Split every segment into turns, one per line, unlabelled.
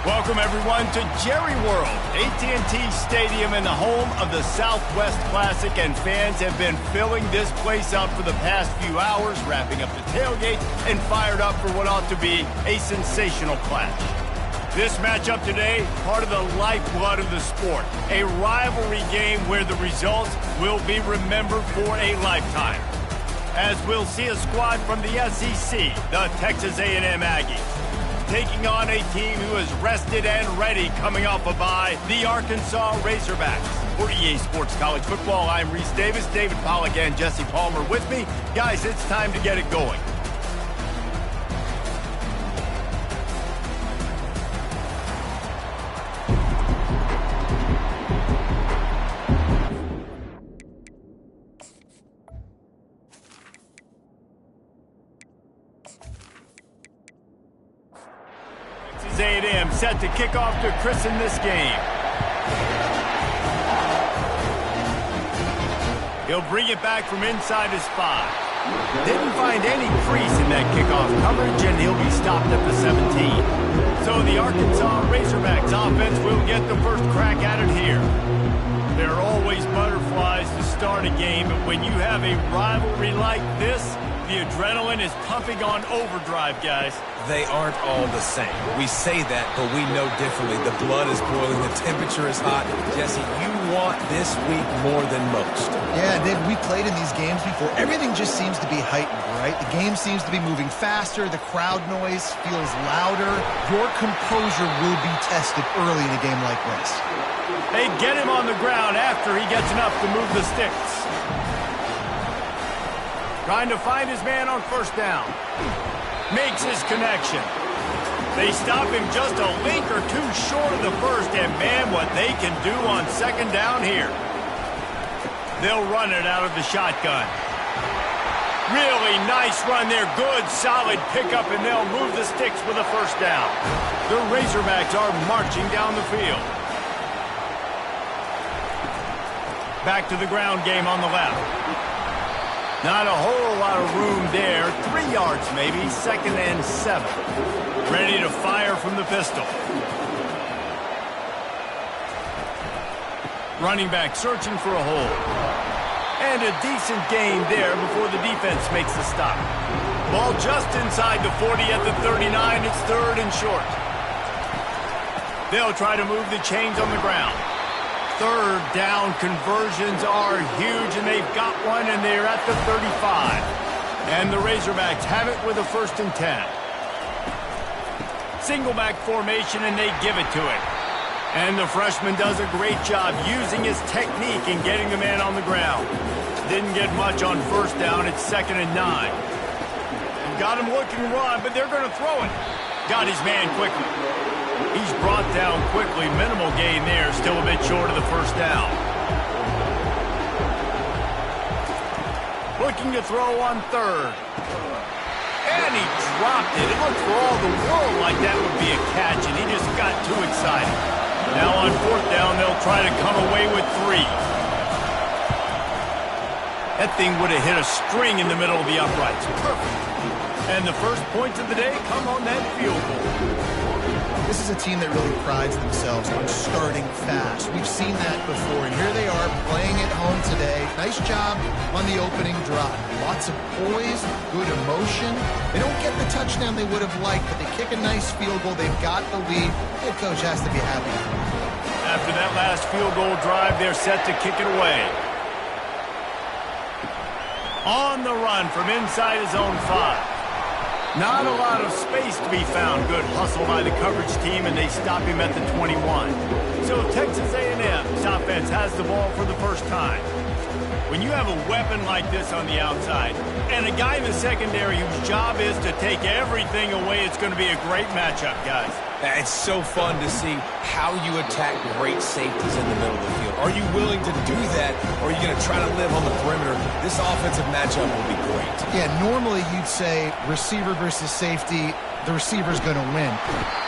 Welcome, everyone, to Jerry World, AT&T Stadium and the home of the Southwest Classic, and fans have been filling this place up for the past few hours, wrapping up the tailgate and fired up for what ought to be a sensational clash. This matchup today, part of the lifeblood of the sport, a rivalry game where the results will be remembered for a lifetime. As we'll see a squad from the SEC, the Texas A&M Aggies, taking on a team who is rested and ready coming off a bye, the Arkansas Razorbacks. For EA Sports College Football, I'm Reese Davis, David Pollack, and Jesse Palmer with me. Guys, it's time to get it going. A&M set to kick off to christen this game. He'll bring it back from inside his 5. Didn't find any crease in that kickoff coverage, and he'll be stopped at the 17. So the Arkansas Razorbacks offense will get the first crack at it here. There are always butterflies to start a game, but when you have a rivalry like this, the adrenaline is pumping on overdrive, guys.
They aren't all the same. We say that, but we know differently. The blood is boiling. The temperature is hot. Jesse, you want this week more than most.
Yeah, Dave, we played in these games before. Everything just seems to be heightened, right? The game seems to be moving faster. The crowd noise feels louder. Your composure will be tested early in a game like this.
They get him on the ground after he gets enough to move the sticks. Trying to find his man on first down. Makes his connection. They stop him just a link or two short of the first, and man, what they can do on second down here. They'll run it out of the shotgun. Really nice run there. Good, solid pickup, and they'll move the sticks with a first down. The Razorbacks are marching down the field. Back to the ground game on the left. Not a whole lot of room there. 3 yards maybe, 2nd and 7. Ready to fire from the pistol. Running back searching for a hole. And a decent gain there before the defense makes the stop. Ball just inside the 40 at the 39. It's 3rd and short. They'll try to move the chains on the ground. 3rd down conversions are huge, and they've got one, and they're at the 35. And the Razorbacks have it with a 1st and 10. Single back formation, and they give it to him. And the freshman does a great job using his technique and getting the man on the ground. Didn't get much on first down. It's 2nd and 9. Got him looking to run, but they're going to throw it. Got his man quickly. He's brought down quickly. Minimal gain there. Still a bit short of the first down. Looking to throw on 3rd. And he dropped it. It looked for all the world like that would be a catch, and he just got too excited. Now on 4th down, they'll try to come away with 3. That thing would have hit a string in the middle of the uprights. Perfect. And the first points of the day come on that field goal.
This is a team that really prides themselves on starting fast. We've seen that before, and here they are playing at home today. Nice job on the opening drive. Lots of poise, good emotion. They don't get the touchdown they would have liked, but they kick a nice field goal. They've got the lead. Head coach has to be happy.
After that last field goal drive, they're set to kick it away. On the run from inside his own 5. Not a lot of space to be found. Good hustle by the coverage team, and they stop him at the 21. So Texas A&M's offense has the ball for the first time. When you have a weapon like this on the outside and a guy in the secondary whose job is to take everything away, it's going to be a great matchup, guys.
It's so fun to see how you attack great safeties in the middle of the field. Are you willing to do that, or are you going to try to live on the perimeter? This offensive matchup will be great.
Yeah, normally you'd say receiver versus safety, the receiver's going to win.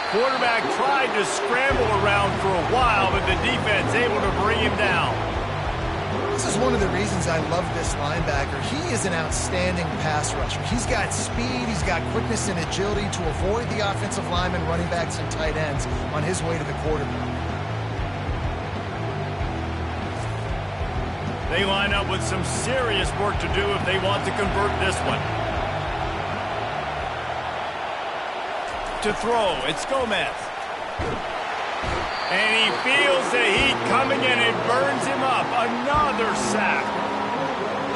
Quarterback tried to scramble around for a while, but the defense able to bring him down.
It's a is one of the reasons I love this linebacker. He is an outstanding pass rusher. He's got speed, he's got quickness and agility to avoid the offensive linemen, running backs, and tight ends on his way to the quarterback.
They line up with some serious work to do if they want to convert this one. To throw, it's Gomez. And he feels the heat coming and it burns him up. Another sack.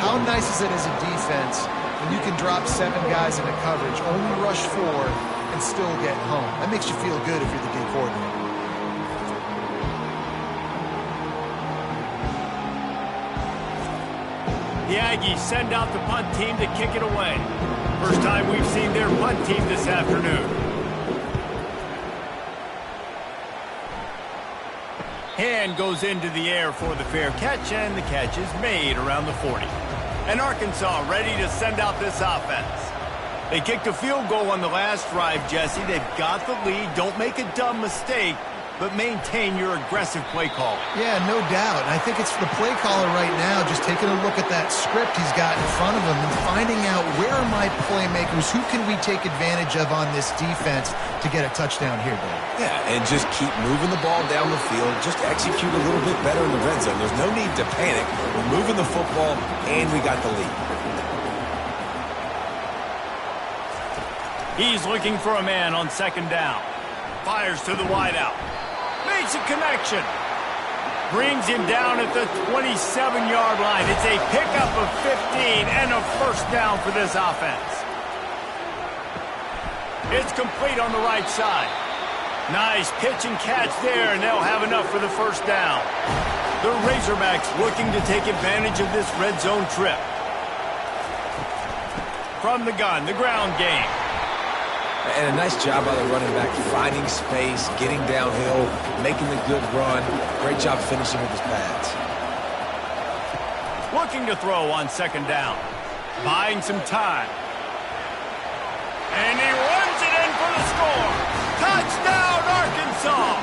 How nice is it as a defense when you can drop 7 guys into coverage, only rush 4, and still get home? That makes you feel good if you're the D coordinator.
The Aggies send out the punt team to kick it away. First time we've seen their punt team this afternoon. Hand goes into the air for the fair catch, and the catch is made around the 40. And Arkansas ready to send out this offense. They kicked a field goal on the last drive, Jesse. They've got the lead. Don't make a dumb mistake, but maintain your aggressive play call.
Yeah, no doubt. And I think it's the play caller right now just taking a look at that script he's got in front of him and finding out where are my playmakers, who can we take advantage of on this defense to get a touchdown here, Dave.
Yeah, and just keep moving the ball down the field. Just execute a little bit better in the red zone. There's no need to panic. We're moving the football, and we got the lead.
He's looking for a man on second down. Fires to the wideout. Makes a connection. Brings him down at the 27-yard line. It's a pickup of 15 and a first down for this offense. It's complete on the right side. Nice pitch and catch there, and they'll have enough for the first down. The Razorbacks looking to take advantage of this red zone trip. From the gun, the ground game.
And a nice job by the running back, finding space, getting downhill, making the good run. Great job finishing with his pads.
Looking to throw on second down. Buying some time. And he runs it in for the score. Touchdown, Arkansas!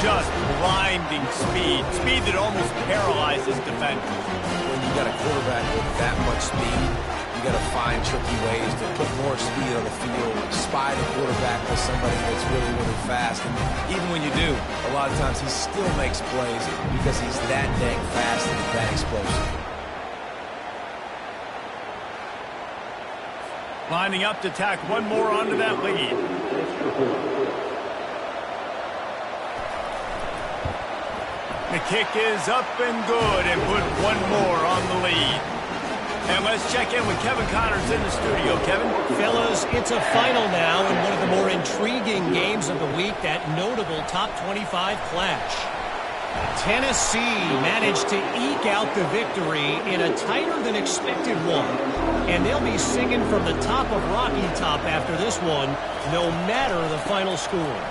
Just blinding speed. Speed that almost paralyzes defenders.
When you got a quarterback with that much speed, you got to find tricky ways to put more speed on the field, spy the quarterback with somebody that's really, really fast. And even when you do, a lot of times he still makes plays because he's that dang fast and that explosive.
Lining up to tack one more onto that lead. The kick is up and good and put one more on the lead. And let's check in with Kevin Connors in the studio. Kevin?
Fellas, it's a final now in one of the more intriguing games of the week, that notable top 25 clash. Tennessee managed to eke out the victory in a tighter than expected one. And they'll be singing from the top of Rocky Top after this one, no matter the final score.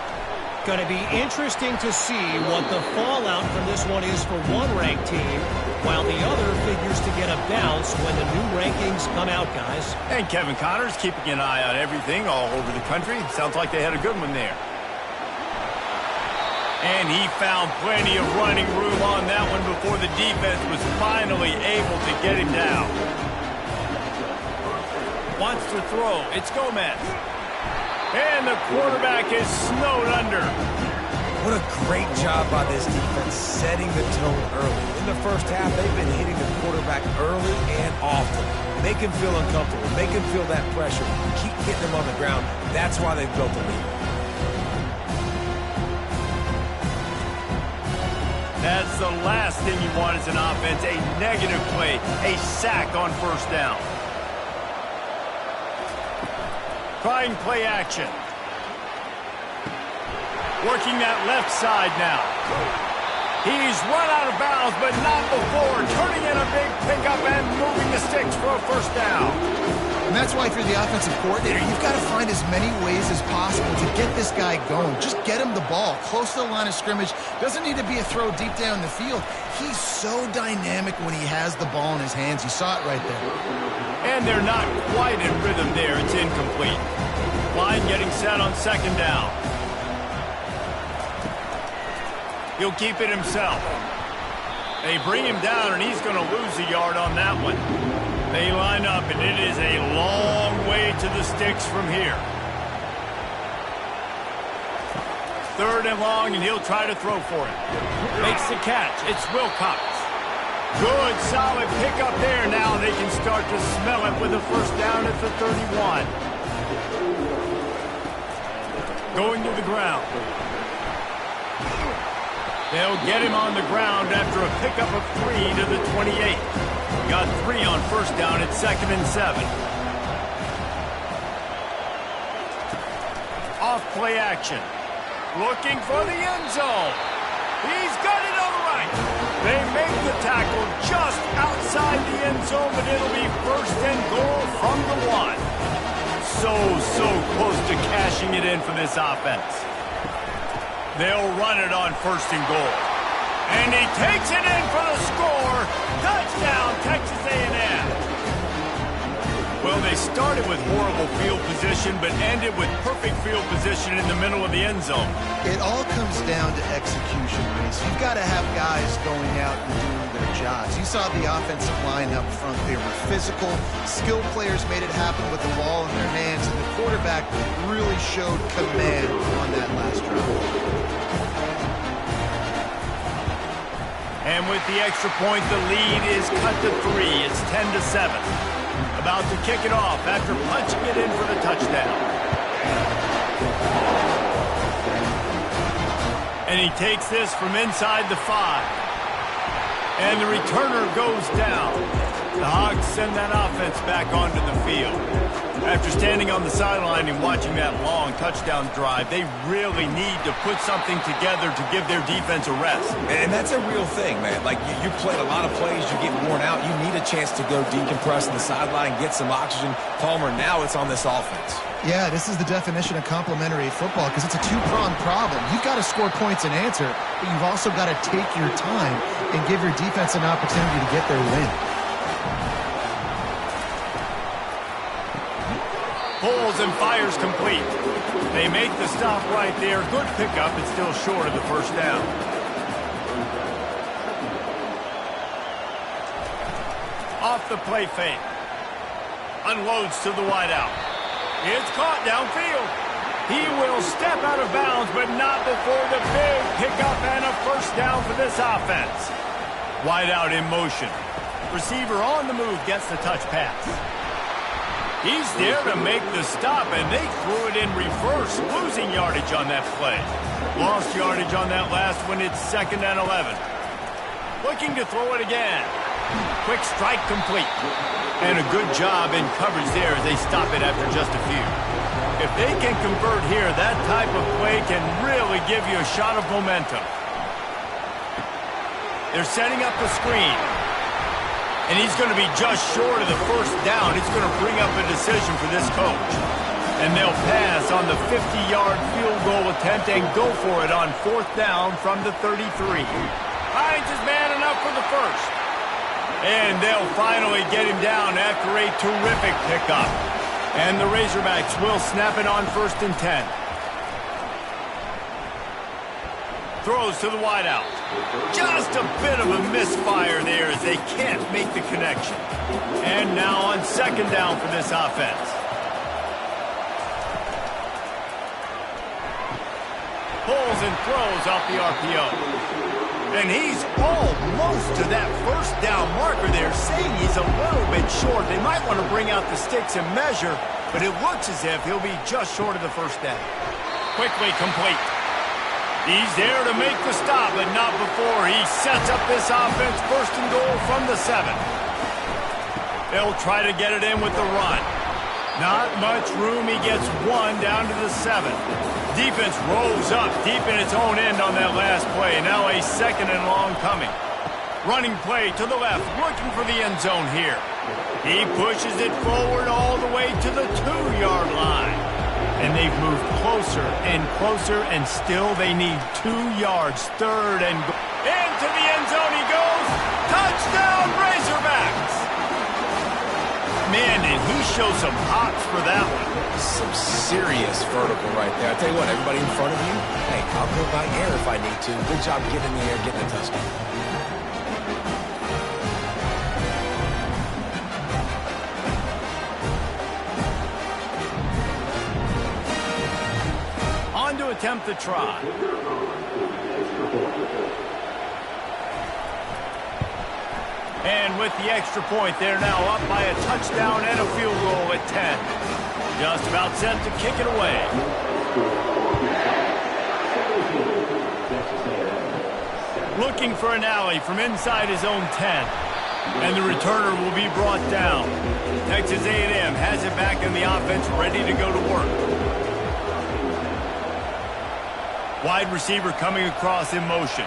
Going to be interesting to see what the fallout from this one is for one ranked team, while the other figures to get a bounce when the new rankings come out, guys.
And Kevin Connors keeping an eye on everything all over the country. Sounds like they had a good one there. And he found plenty of running room on that one before the defense was finally able to get him down. Wants to throw. It's Gomez. And the quarterback is snowed under.
What a great job by this defense setting the tone early. In the first half, they've been hitting the quarterback early and often. Make him feel uncomfortable. Make him feel that pressure. Keep getting him on the ground. That's why they've built the lead.
That's the last thing you want as an offense, a negative play, a sack on first down. Trying play action. Working that left side now. He's run out of bounds, but not before. Turning in a big pickup and moving the sticks for a first down.
And that's why if you're the offensive coordinator, you've got to find as many ways as possible to get this guy going. Just get him the ball close to the line of scrimmage. Doesn't need to be a throw deep down the field. He's so dynamic when he has the ball in his hands. You saw it right there.
And they're not quite in rhythm there. It's incomplete. Line getting set on second down. He'll keep it himself. They bring him down, and he's going to lose a yard on that one. They line up, and it is a long way to the sticks from here. 3rd and long, and he'll try to throw for it. Makes the catch. It's Wilcox. Good, solid pickup there. Now they can start to smell it with a first down at the 31. Going to the ground. They'll get him on the ground after a pickup of 3 to the 28. Got 3 on first down at 2nd and 7. Off play action. Looking for the end zone. He's got it on the right. They make the tackle just outside the end zone, but it'll be 1st and goal from the 1. So close to cashing it in for this offense. They'll run it on 1st and goal. And he takes it in for the score. Touchdown, Texas A&M. Well, they started with horrible field position, but ended with perfect field position in the middle of the end zone.
It all comes down to execution, Reese. You've got to have guys going out and doing their jobs. You saw the offensive line up front. They were physical. Skilled players made it happen with the ball in their hands, and the quarterback really showed command on that last drive.
And with the extra point, the lead is cut to 3. It's 10-7. About to kick it off after punching it in for the touchdown. And he takes this from inside the 5. And the returner goes down. The Hogs send that offense back onto the field. After standing on the sideline and watching that long touchdown drive, they really need to put something together to give their defense a rest.
And that's a real thing, man. Like, you played a lot of plays, you get worn out. You need a chance to go decompress on the sideline, get some oxygen. Palmer, now it's on this offense.
Yeah, this is the definition of complementary football because it's a two-pronged problem. You've got to score points and answer, but you've also got to take your time and give your defense an opportunity to get their win.
Pulls and fires complete. They make the stop right there. Good pickup. It's still short of the first down. Off the play fake. Unloads to the wideout. It's caught downfield. He will step out of bounds, but not before the big pickup and a first down for this offense. Wideout in motion. Receiver on the move gets the touch pass. He's there to make the stop, and they threw it in reverse, losing yardage on that play. Lost yardage on that last one. It's 2nd and 11. Looking to throw it again. Quick strike complete. And a good job in coverage there as they stop it after just a few. If they can convert here, that type of play can really give you a shot of momentum. They're setting up the screen. And he's going to be just short of the first down. It's going to bring up a decision for this coach. And they'll pass on the 50-yard field goal attempt and go for it on 4th down from the 33. Finds his man enough for the first. And they'll finally get him down after a terrific pickup. And the Razorbacks will snap it on 1st and 10. Throws to the wideout. Just a bit of a misfire there as they can't make the connection. And now on 2nd down for this offense. Pulls and throws off the RPO. And he's almost to that first down marker there, saying he's a little bit short. They might want to bring out the sticks and measure, but it looks as if he'll be just short of the first down. Quickly complete. He's there to make the stop, but not before he sets up this offense 1st and goal from the 7. They'll try to get it in with the run. Not much room. He gets 1 down to the 7. Defense rolls up deep in its own end on that last play. Now a 2nd and long coming. Running play to the left, looking for the end zone here. He pushes it forward all the way to the 2-yard line. And they've moved closer and closer, and still they need 2 yards. 3rd and goal. Into the end zone he goes. Touchdown, Razorbacks! Man, did he show some hops for that one.
Some serious vertical right there. I tell you what, everybody in front of you, hey, I'll go by air if I need to. Good job getting in the air, getting a touchdown.
attempt the try. And with the extra point, they're now up by a touchdown and a field goal at 10. Just about set to kick it away. Looking for an alley from inside his own 10. And the returner will be brought down. Texas A&M has it back in the offense, ready to go to work. Wide receiver coming across in motion.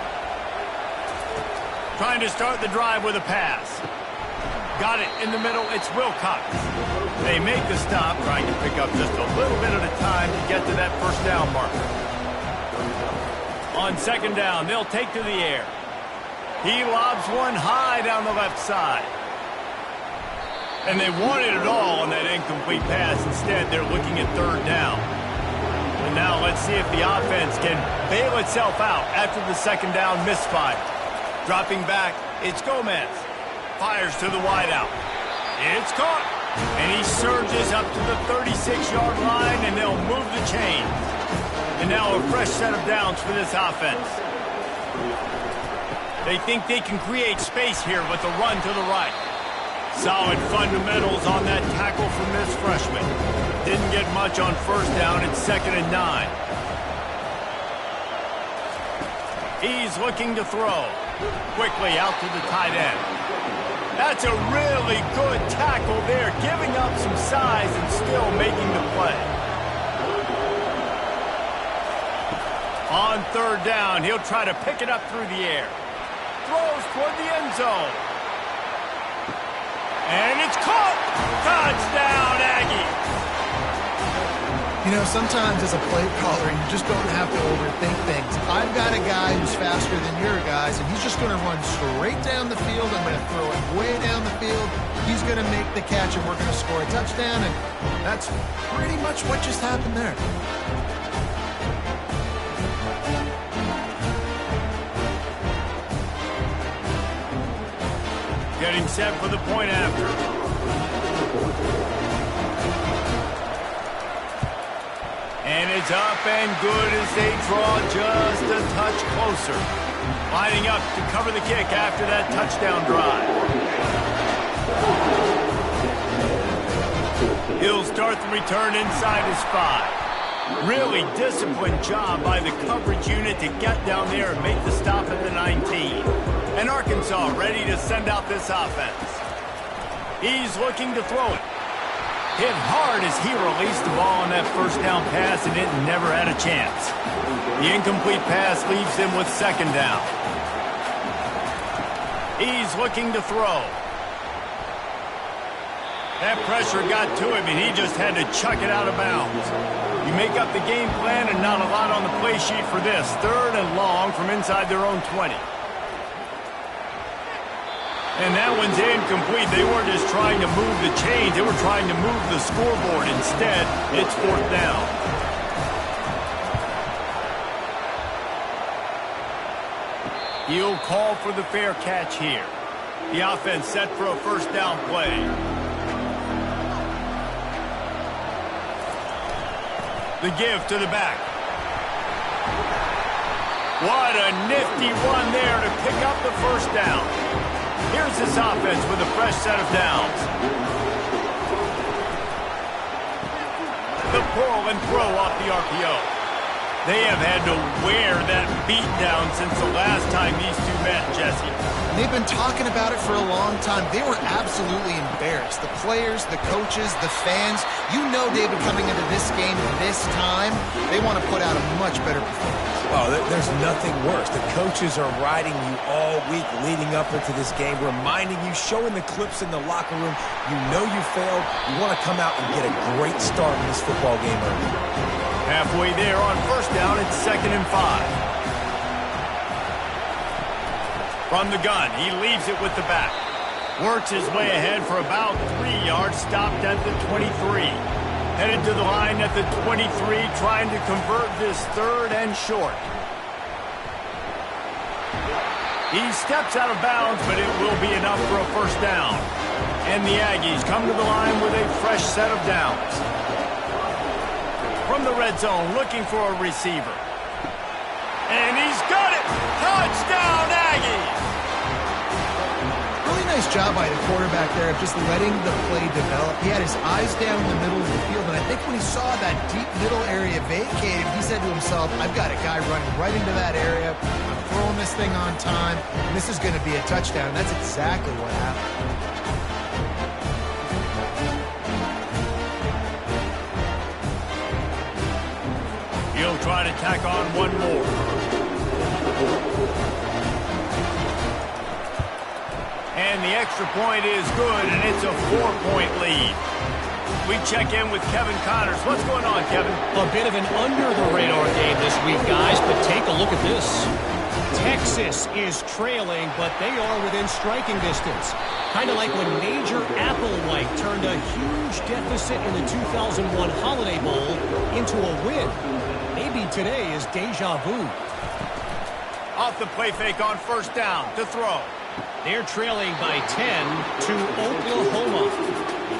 Trying to start the drive with a pass. Got it in the middle. It's Wilcox. They make the stop, trying to pick up just a little bit at a time to get to that first down marker. On second down, they'll take to the air. He lobs one high down the left side. And they wanted it all on that incomplete pass. Instead, they're looking at third down. And now let's see if the offense can bail itself out after the second down misfire. Dropping back, it's Gomez. Fires to the wideout. It's caught. And he surges up to the 36-yard line, and they'll move the chains. And now a fresh set of downs for this offense. They think they can create space here with a run to the right. Solid fundamentals on that tackle from this freshman. Didn't get much on first down. It's 2nd and 9. He's looking to throw. Quickly out to the tight end. That's a really good tackle there, giving up some size and still making the play. On third down, he'll try to pick it up through the air. Throws toward the end zone. And it's caught. Touchdown, Aggies.
You know, sometimes as a play caller, you just don't have to overthink things. I've got a guy who's faster than your guys, and he's just going to run straight down the field. I'm going to throw it way down the field. He's going to make the catch, and we're going to score a touchdown, and that's pretty much what just happened there.
Getting set for the point after. And it's up and good as they draw just a touch closer. Lining up to cover the kick after that touchdown drive. He'll start the return inside his 5. Really disciplined job by the coverage unit to get down there and make the stop at the 19. And Arkansas ready to send out this offense. He's looking to throw it. Hit hard as he released the ball on that first down pass, and it never had a chance. The incomplete pass leaves him with second down. He's looking to throw. That pressure got to him, and he just had to chuck it out of bounds. You make up the game plan, and not a lot on the play sheet for this. 3rd and long from inside their own 20. And that one's incomplete. They weren't just trying to move the chains. They were trying to move the scoreboard. Instead, it's 4th down. He'll call for the fair catch here. The offense set for a first down play. The give to the back. What a nifty run there to pick up the first down. Here's this offense with a fresh set of downs. The pull and throw off the RPO. They have had to wear that beat down since the last time these two met, Jesse.
And they've been talking about it for a long time. They were absolutely embarrassed. The players, the coaches, the fans. You know, David, coming into this game this time, they want to put out a much better performance.
Oh, there's nothing worse. The coaches are riding you all week leading up into this game, reminding you, showing the clips in the locker room. You know you failed. You want to come out and get a great start in this football game early.
Halfway there on first down, it's 2nd and 5. From the gun, he leaves it with the back. Works his way ahead for about 3 yards, stopped at the 23. Headed to the line at the 23, trying to convert this 3rd and short. He steps out of bounds, but it will be enough for a first down. And the Aggies come to the line with a fresh set of downs. from the red zone, looking for a receiver. And he's got it! Touchdown, Aggies!
Really nice job by the quarterback there of just letting the play develop. He had his eyes down the middle of the field, and I think when he saw that deep middle area vacated, he said to himself, I've got a guy running right into that area. I'm throwing this thing on time, and this is going to be a touchdown. And that's exactly what happened.
He'll try to tack on one more. And the extra point is good, and it's a 4-point lead. We check in with Kevin Connors. What's going on, Kevin?
A bit of an under-the-radar game this week, guys, but take a look at this. Texas is trailing, but they are within striking distance. Kind of like when Major Applewhite turned a huge deficit in the 2001 Holiday Bowl into a win. Maybe today is deja vu.
Off the play fake on first down to throw.
They're trailing by 10 to Oklahoma.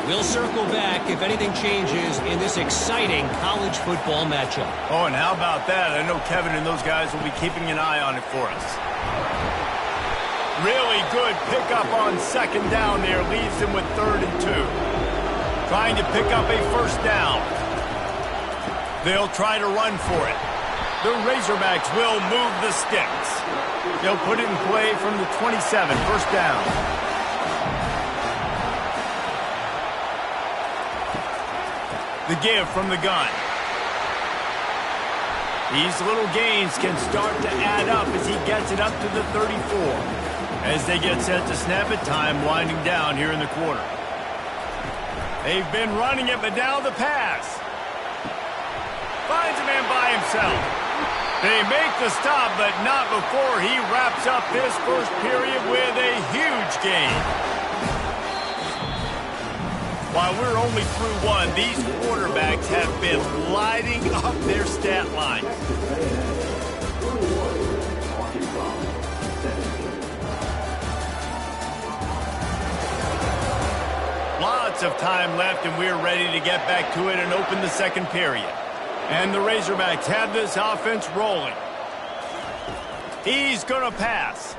We'll circle back if anything changes in this exciting college football matchup.
Oh, and how about that? I know Kevin and those guys will be keeping an eye on it for us. Really good pickup on second down there. Leaves them with 3rd and 2. Trying to pick up a first down. They'll try to run for it. The Razorbacks will move the sticks. They'll put it in play from the 27, first down. The give from the gun. These little gains can start to add up as he gets it up to the 34. As they get set to snap it, time winding down here in the quarter. They've been running it, but now the pass. Finds a man by himself. They make the stop, but not before he wraps up this first period with a huge gain. While we're only through one, these quarterbacks have been lighting up their stat line. Lots of time left, and we're ready to get back to it and open the second period. And the Razorbacks have this offense rolling. He's going to pass.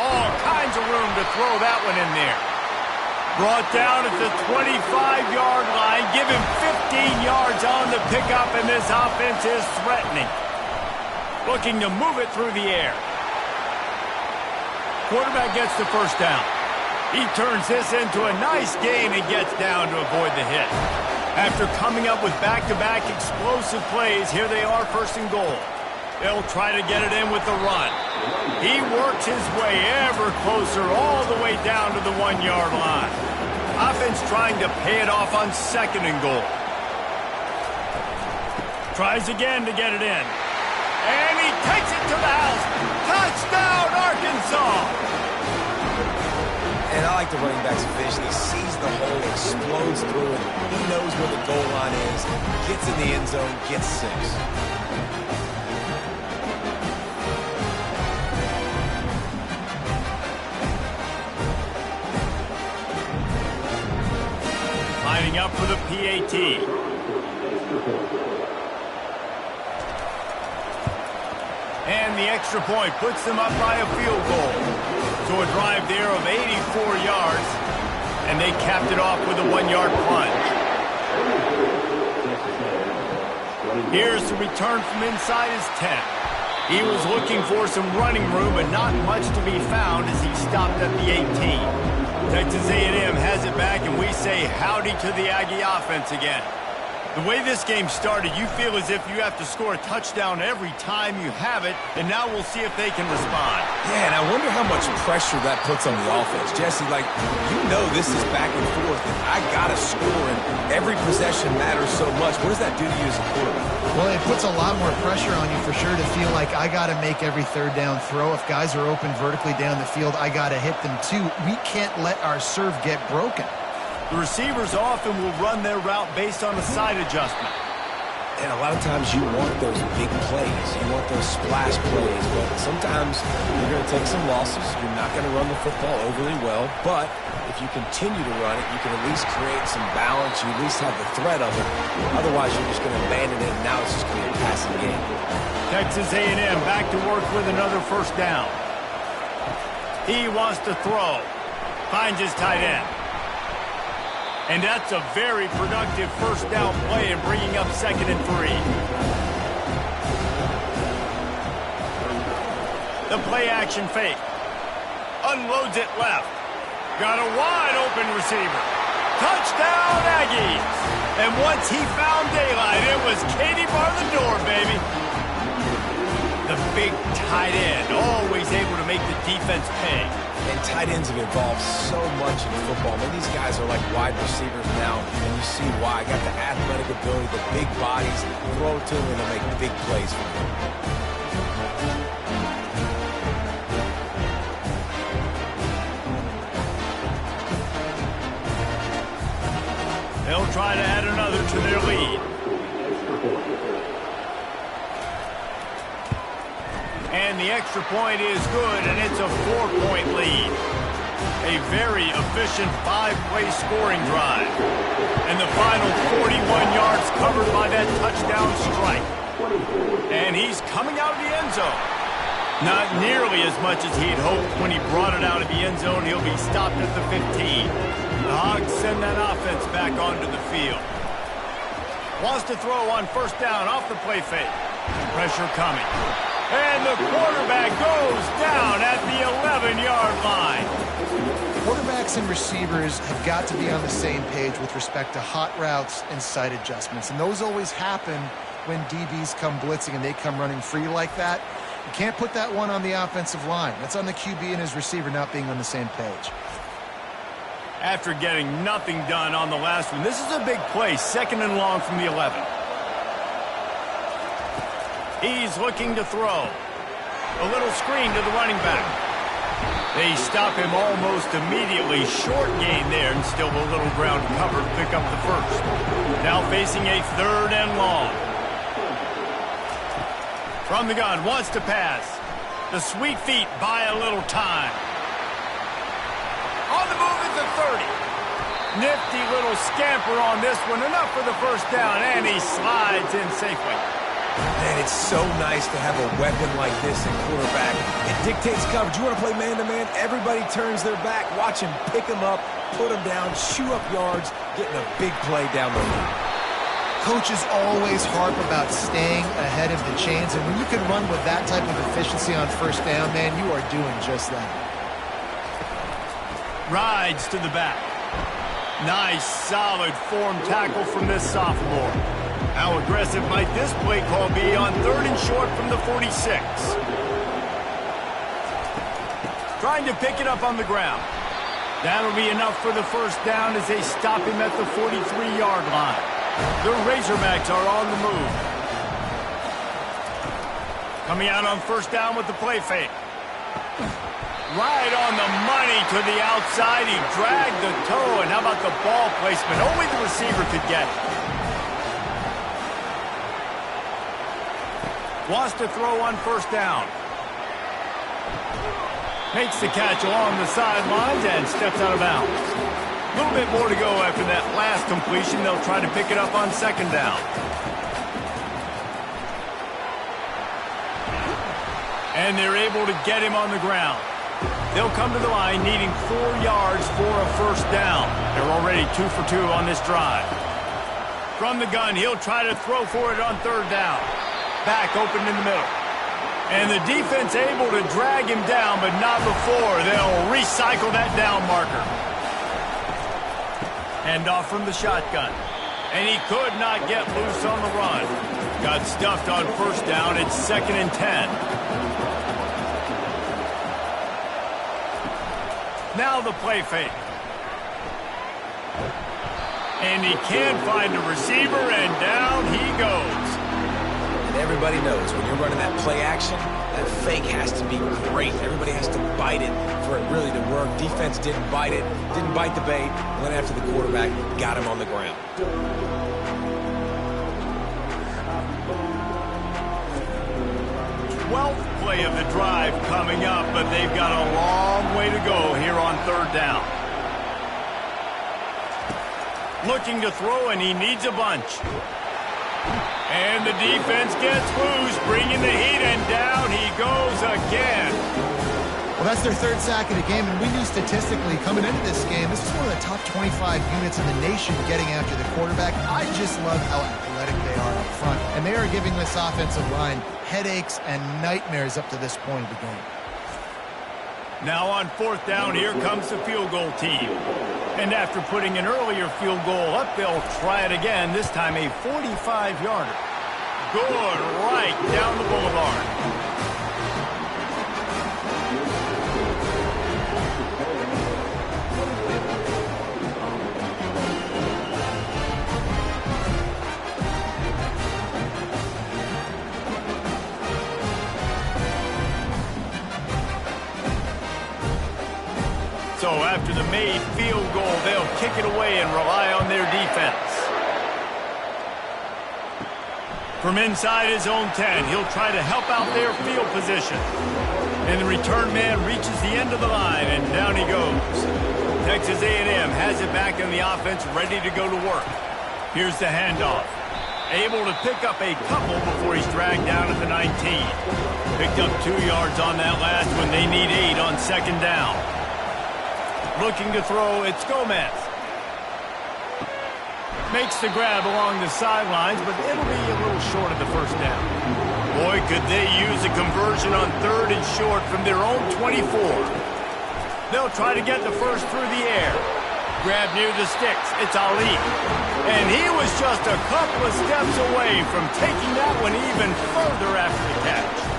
All kinds of room to throw that one in there. Brought down at the 25-yard line. Give him 15 yards on the pickup, and this offense is threatening. Looking to move it through the air. Quarterback gets the first down. He turns this into a nice gain and gets down to avoid the hit. After coming up with back-to-back explosive plays, here they are, first and goal. They'll try to get it in with the run. He works his way ever closer all the way down to the 1-yard line. Offense trying to pay it off on second and goal. Tries again to get it in. And he takes it to the house. Touchdown, Arkansas!
And I like the running back's vision. He sees the hole, explodes through it. He knows where the goal line is, gets in the end zone, gets 6.
Lining up for the PAT. And the extra point puts them up by a field goal. So a drive there of 84 yards, and they capped it off with a 1-yard plunge. Here's the return from inside his 10. He was looking for some running room, but not much to be found as he stopped at the 18. Texas A&M has it back, and we say howdy to the Aggie offense again. The way this game started, you feel as if you have to score a touchdown every time you have it, and now we'll see if they can respond.
Yeah, and I wonder how much pressure that puts on the offense. Jesse, like, you know this is back and forth, and I got to score, and every possession matters so much. What does that do to you as a quarterback?
Well, it puts a lot more pressure on you for sure to feel like I got to make every third down throw. If guys are open vertically down the field, I got to hit them too. We can't let our serve get broken.
The receivers often will run their route based on a side adjustment.
And a lot of times you want those big plays. You want those splash plays. But sometimes you're going to take some losses. You're not going to run the football overly well. But if you continue to run it, you can at least create some balance. You at least have the threat of it. Otherwise, you're just going to abandon it, and now it's just going to be a passing game.
Texas A&M back to work with another first down. He wants to throw. Finds his tight end. And that's a very productive first down play and bringing up 2nd and 3. The play-action fake. Unloads it left. Got a wide-open receiver. Touchdown, Aggies! And once he found daylight, it was Katie bar the door, baby. The big tight end, always able to make the defense pay.
And tight ends have evolved so much in football. I mean, these guys are like wide receivers now, and you see why. Got the athletic ability, the big bodies, throw to them, and they'll make big plays for them.
They'll try to add another to their lead. And the extra point is good, and it's a 4-point lead. A very efficient 5-play scoring drive. And the final 41 yards covered by that touchdown strike. And he's coming out of the end zone. Not nearly as much as he'd hoped when he brought it out of the end zone. He'll be stopped at the 15. The Hogs send that offense back onto the field. Wants to throw on first down off the play fake. Pressure coming. And the quarterback goes down at the 11-yard line.
Quarterbacks and receivers have got to be on the same page with respect to hot routes and sight adjustments. And those always happen when DBs come blitzing and they come running free like that. You can't put that one on the offensive line. That's on the QB and his receiver not being on the same page.
After getting nothing done on the last one, this is a big play, 2nd and long from the 11. He's looking to throw. A little screen to the running back. They stop him almost immediately. Short gain there, and still a little ground cover to pick up the first. Now facing a 3rd and long. From the gun, wants to pass. The sweet feet buy a little time. On the move at the 30. Nifty little scamper on this one. Enough for the first down, and he slides in safely.
Man, it's so nice to have a weapon like this in quarterback. It dictates coverage. You want to play man-to-man? Everybody turns their back. Watch him pick him up, put him down, chew up yards, getting a big play down the line.
Coaches always harp about staying ahead of the chains, and when you can run with that type of efficiency on first down, man, you are doing just that.
Rides to the back. Nice, solid form tackle from this sophomore. How aggressive might this play call be on 3rd and short from the 46? Trying to pick it up on the ground. That'll be enough for the first down as they stop him at the 43-yard line. The Razorbacks are on the move. Coming out on first down with the play fake. Right on the money to the outside. He dragged the toe, and how about the ball placement? Only the receiver could get it. Wants to throw on first down. Makes the catch along the sidelines and steps out of bounds. A little bit more to go after that last completion. They'll try to pick it up on 2nd down. And they're able to get him on the ground. They'll come to the line needing 4 yards for a first down. They're already 2 for 2 on this drive. From the gun, he'll try to throw for it on 3rd down. Back open in the middle. And the defense able to drag him down, but not before. They'll recycle that down marker. Hand off from the shotgun. And he could not get loose on the run. Got stuffed on first down. It's 2nd and 10. Now the play fake. And he can't find a receiver, and down he goes.
And everybody knows when you're running that play action, that fake has to be great. Everybody has to bite it for it really to work. Defense didn't bite it, didn't bite the bait, went after the quarterback, got him on the ground.
12th play of the drive coming up, but they've got a long way to go here on 3rd down. Looking to throw, and he needs a bunch. And the defense gets loose, bringing the heat, and down he goes again.
Well, that's their third sack of the game, and we knew statistically coming into this game, this is one of the top 25 units in the nation getting after the quarterback. I just love how athletic they are up front, and they are giving this offensive line headaches and nightmares up to this point of the game.
Now on fourth down, here comes the field goal team. And after putting an earlier field goal up, they'll try it again, this time a 45-yarder. Good, right down the boulevard. So after the made field goal, they'll kick it away and rely on their defense. From inside his own 10, he'll try to help out their field position. And the return man reaches the end of the line, and down he goes. Texas A&M has it back in the offense, ready to go to work. Here's the handoff. Able to pick up a couple before he's dragged down at the 19. Picked up 2 yards on that last one. They need 8 on second down. Looking to throw, it's Gomez. Makes the grab along the sidelines, but it'll be a little short of the first down. Boy, could they use a conversion on third and short from their own 24. They'll try to get the first through the air. Grab near the sticks, it's Ali. And he was just a couple of steps away from taking that one even further after the catch.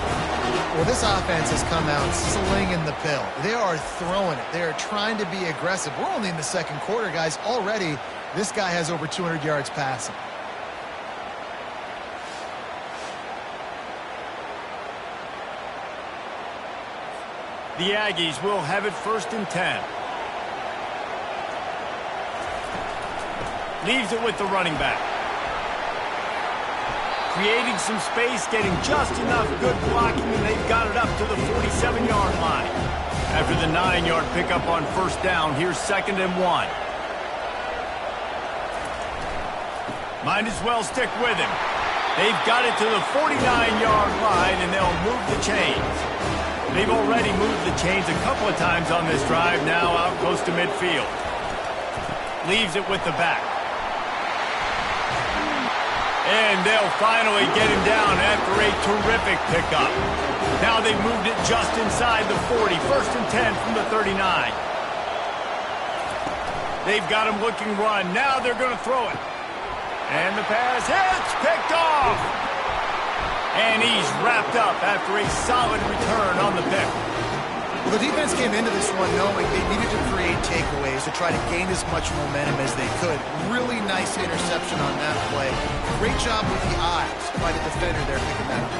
Well, this offense has come out slinging the pill. They are throwing it. They are trying to be aggressive. We're only in the second quarter, guys. Already, this guy has over 200 yards passing.
The Aggies will have it first and 10. Leaves it with the running back. Creating some space, getting just enough good blocking, and they've got it up to the 47-yard line. After the 9-yard pickup on first down, here's second and 1. Might as well stick with him. They've got it to the 49-yard line, and they'll move the chains. They've already moved the chains a couple of times on this drive, now out close to midfield. Leaves it with the back. And they'll finally get him down after a terrific pickup. Now they've moved it just inside the 40. First and 10 from the 39. They've got him looking run. Now they're going to throw it. And the pass hits, picked off. And he's wrapped up after a solid return on the pick.
Well, the defense came into this one knowing they needed to create takeaways to try to gain as much momentum as they could. Really nice interception on that play. Great job with the eyes by the defender there picking that up.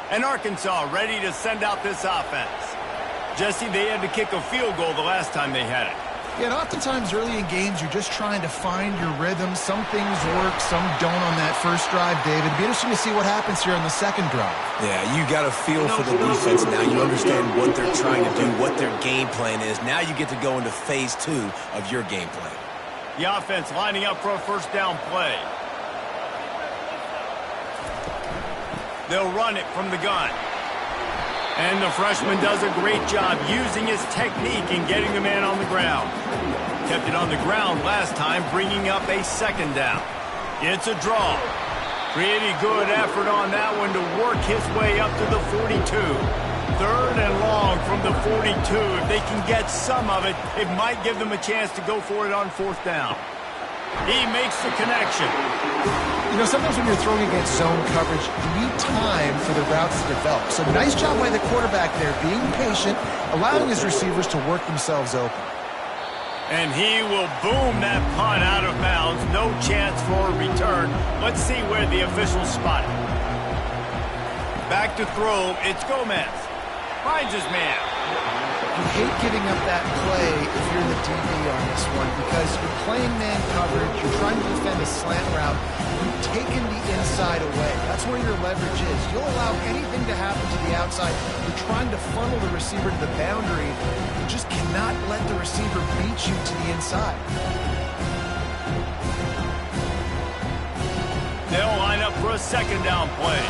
And Arkansas ready to send out this offense. Jesse, they had to kick a field goal the last time they had it.
Yeah, and oftentimes early in games, you're just trying to find your rhythm. Some things work, some don't on that first drive, David. It'd be interesting to see what happens here on the second drive.
Yeah, you got a feel for the defense now. You understand what they're trying to do, what their game plan is. Now you get to go into phase 2 of your game plan.
The offense lining up for a first down play. They'll run it from the gun. And the freshman does a great job using his technique and getting the man on the ground. Kept it on the ground last time, bringing up a second down. It's a draw. Pretty good effort on that one to work his way up to the 42. Third and long from the 42. If they can get some of it, it might give them a chance to go for it on fourth down. He makes the connection.
You know, sometimes when you're throwing against zone coverage, you need time for the routes to develop. So nice job by the quarterback there, being patient, allowing his receivers to work themselves open.
And he will boom that punt out of bounds. No chance for a return. Let's see where the officials spot it. Back to throw, it's Gomez. Finds his man.
You hate giving up that play if you're the DB on this one because you're playing man coverage, you're trying to defend a slant route, you've taken the inside away. That's where your leverage is. You'll allow anything to happen to the outside. You're trying to funnel the receiver to the boundary. You just cannot let the receiver beat you to the inside.
They'll line up for a second down play.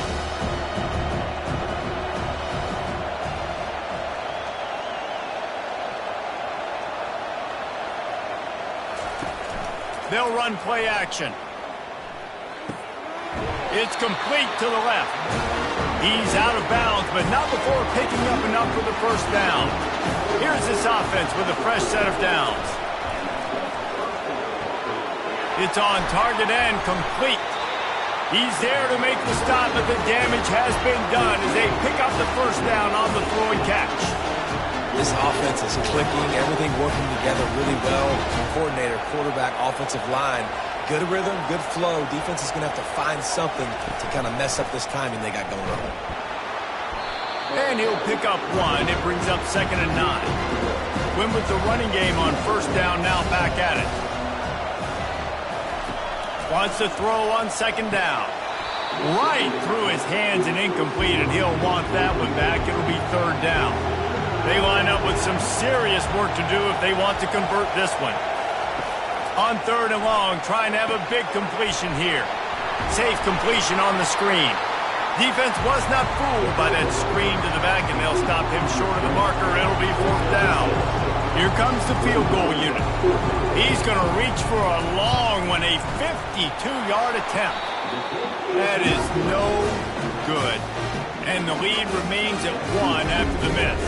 They'll run play action. It's complete to the left. He's out of bounds, but not before picking up enough for the first down. Here's this offense with a fresh set of downs. It's on target and complete. He's there to make the stop, but the damage has been done as they pick up the first down on the throw and catch.
This offense is clicking, everything working together really well. Coordinator, quarterback, offensive line. Good rhythm, good flow. Defense is going to have to find something to kind of mess up this timing they got going on.
And he'll pick up one. It brings up 2nd and 9. Win with the running game on first down, now back at it. Wants to throw on 2nd down. Right through his hands and incomplete, and he'll want that one back. It'll be 3rd down. They line up with some serious work to do if they want to convert this one. On 3rd and long, trying to have a big completion here. Safe completion on the screen. Defense was not fooled by that screen to the back, and they'll stop him short of the marker. It'll be 4th down. Here comes the field goal unit. He's going to reach for a long one, a 52-yard attempt. That is no good. And the lead remains at 1 after the miss.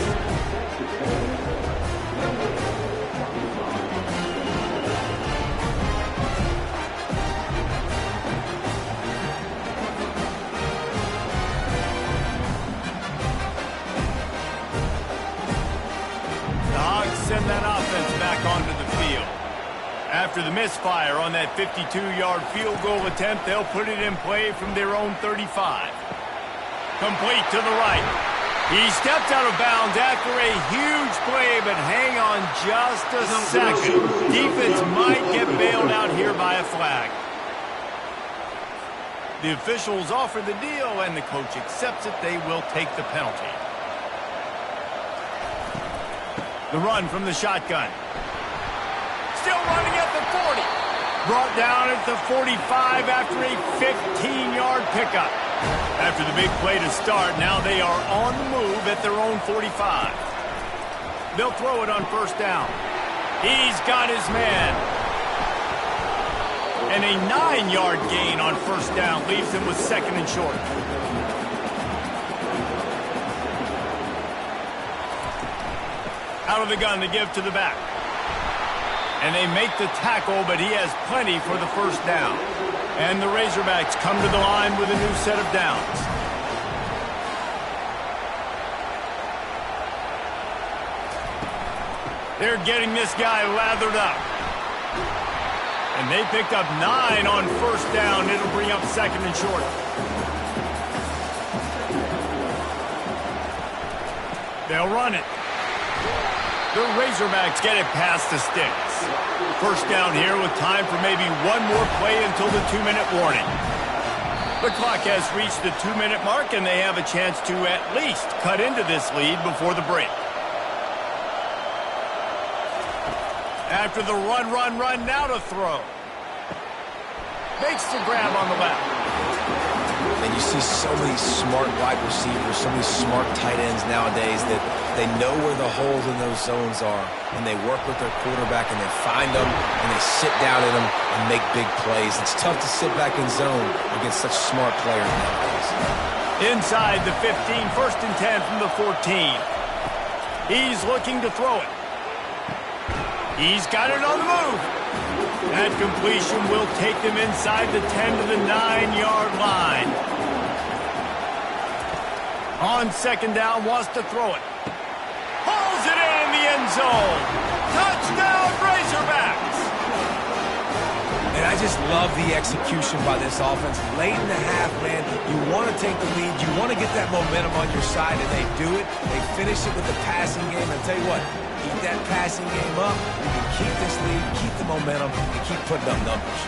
Send that offense back onto the field. After the misfire on that 52-yard field goal attempt, they'll put it in play from their own 35. Complete to the right. He stepped out of bounds after a huge play, but hang on just a second. Defense might get bailed out here by a flag. The officials offer the deal, and the coach accepts it. They will take the penalty. The run from the shotgun. Still running at the 40. Brought down at the 45 after a 15-yard pickup. After the big play to start, now they are on the move at their own 45. They'll throw it on first down. He's got his man. And a 9-yard gain on first down leaves him with 2nd and short. Out of the gun to give to the back. And they make the tackle, but he has plenty for the first down. And the Razorbacks come to the line with a new set of downs. They're getting this guy lathered up. And they picked up 9 on first down. It'll bring up 2nd and short. They'll run it. The Razorbacks get it past the sticks. First down here with time for maybe one more play until the 2-minute warning. The clock has reached the 2-minute mark, and they have a chance to at least cut into this lead before the break. After the run, now to throw. Makes the grab on the left.
And you see so many smart wide receivers, so many smart tight ends nowadays that they know where the holes in those zones are, and they work with their quarterback, and they find them, and they sit down in them and make big plays. It's tough to sit back in zone against such smart players nowadays.
Inside the 15, 1st and 10 from the 14. He's looking to throw it. He's got it on the move. That completion will take them inside the 10 to the 9-yard line. On 2nd down, wants to throw it. Hauls it in the end zone. Touchdown, Razorbacks!
And I just love the execution by this offense. Late in the half, man, you want to take the lead. You want to get that momentum on your side, and they do it. They finish it with the passing game. And I'll tell you what, keep that passing game up. You can keep this lead, keep the momentum, and keep putting up numbers.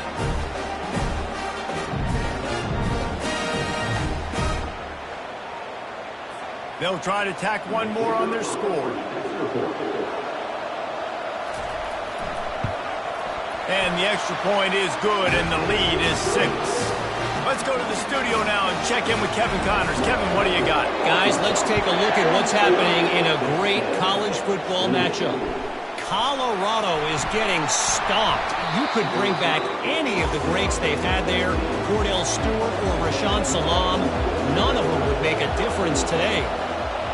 They'll try to tack one more on their score. And the extra point is good, and the lead is 6. Let's go to the studio now and check in with Kevin Connors. Kevin, what do you got?
Guys, let's take a look at what's happening in a great college football matchup. Colorado is getting stomped. You could bring back any of the greats they've had there, Cordell Stewart or Rashaan Salam. None of them would make a difference today.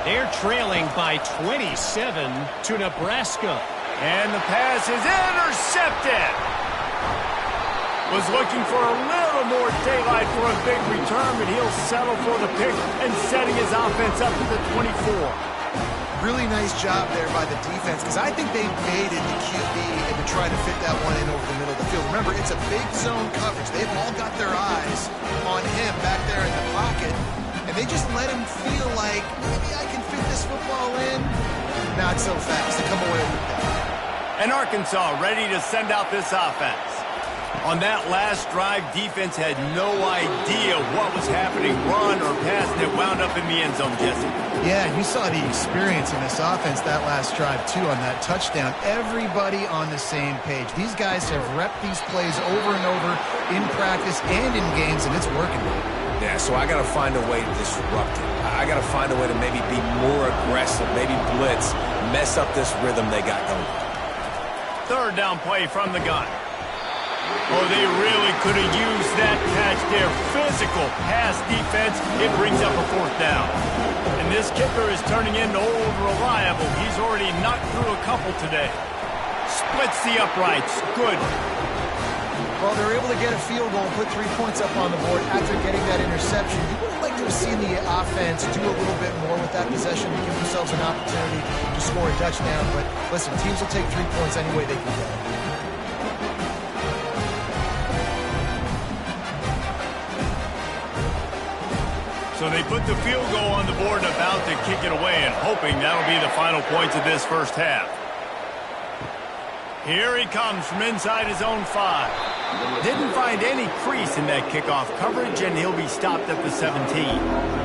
They're trailing by 27 to Nebraska.
And the pass is intercepted. Was looking for a little more daylight for a big return, but he'll settle for the pick and setting his offense up to the 24.
Really nice job there by the defense, because I think they baited the QB into trying to fit that one in over the middle of the field. Remember, it's a big zone coverage. They've all got their eyes on him back there in the pocket, and they just let him feel like, maybe I can fit this football in. Not so fast. They come away with that.
And Arkansas ready to send out this offense. On that last drive, defense had no idea what was happening, run or pass, and it wound up in the end zone, Jesse.
Yeah, you saw the experience in this offense that last drive, too, on that touchdown. Everybody on the same page. These guys have repped these plays over and over in practice and in games, and it's working.
Yeah, so I got to find a way to disrupt it. I got to find a way to maybe be more aggressive, maybe blitz, mess up this rhythm they got going.
Third down play from the gun. Oh, they really could have used that catch there. Physical pass defense. It brings up a 4th down. And this kicker is turning into old reliable. He's already knocked through a couple today. Splits the uprights. Good.
Well, they're able to get a field goal and put 3 points up on the board after getting that interception. You would have liked to have seen the offense do a little bit more with that possession to give themselves an opportunity to score a touchdown. But listen, teams will take 3 points any way they can get it.
So they put the field goal on the board and about to kick it away, and hoping that'll be the final points of this first half. Here he comes from inside his own 5. Didn't find any crease in that kickoff coverage, and he'll be stopped at the 17.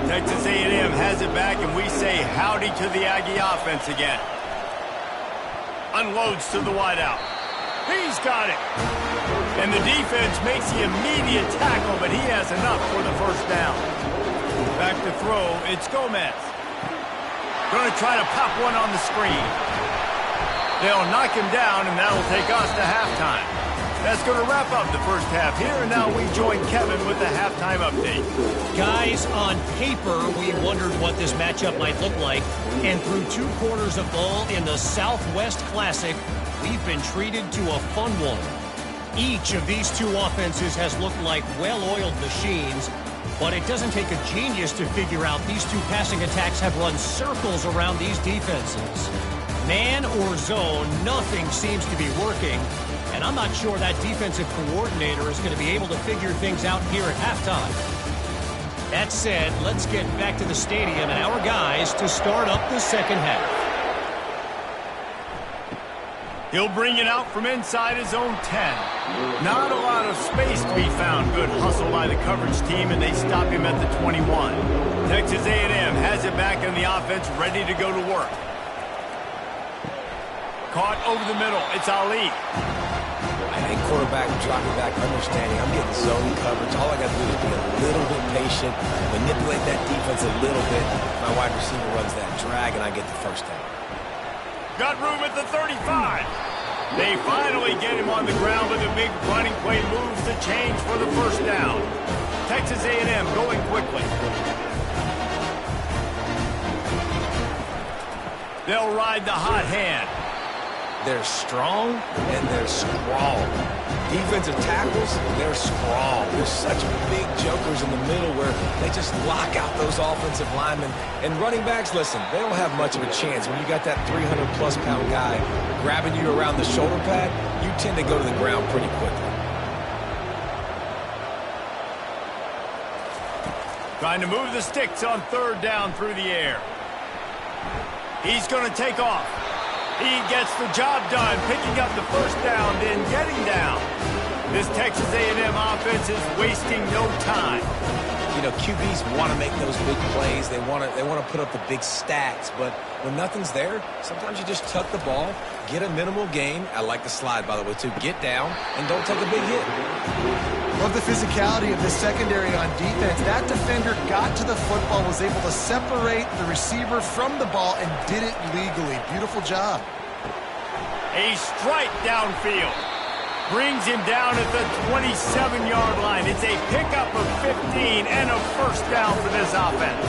Texas A&M has it back, and we say howdy to the Aggie offense again. Unloads to the wideout. He's got it. And the defense makes the immediate tackle, but he has enough for the first down. Back to throw, it's Gomez. Going to try to pop one on the screen. They'll knock him down, and that'll take us to halftime. That's going to wrap up the first half here, and now we join Kevin with the halftime update.
Guys, on paper, we wondered what this matchup might look like, and through 2 quarters of ball in the Southwest Classic, we've been treated to a fun one. Each of these 2 offenses has looked like well-oiled machines, but it doesn't take a genius to figure out these 2 passing attacks have run circles around these defenses. Man or zone, nothing seems to be working, and I'm not sure that defensive coordinator is going to be able to figure things out here at halftime. That said, let's get back to the stadium and our guys to start up the second half.
He'll bring it out from inside his own 10. Not a lot of space to be found. Good hustle by the coverage team, and they stop him at the 21. Texas A&M has it back in the offense, ready to go to work. Caught over the middle. It's Ali.
I think quarterback dropping back, understanding I'm getting zone coverage. All I got to do is be a little bit patient, manipulate that defense a little bit. My wide receiver runs that drag, and I get the first down.
Got room at the 35. They finally get him on the ground with a big running play moves the change for the first down. Texas A&M going quickly. They'll ride the hot hand.
They're strong and they're strong. Defensive tackles, they're strong. They're such big jokers in the middle where they just lock out those offensive linemen. And running backs, listen, they don't have much of a chance. When you got that 300-plus pound guy grabbing you around the shoulder pad, you tend to go to the ground pretty quickly.
Trying to move the sticks on third down through the air. He's going to take off. He gets the job done, picking up the first down, then getting down. This Texas A&M offense is wasting no time.
You know, QBs want to make those big plays. They want to put up the big stats, but when nothing's there, sometimes you just tuck the ball, get a minimal gain. I like the slide, by the way, too. Get down and don't take a big hit.
Love the physicality of the secondary on defense. That defender got to the football, was able to separate the receiver from the ball, and did it legally. Beautiful job.
A strike downfield. Brings him down at the 27-yard line. It's a pickup of 15 and a first down for this offense.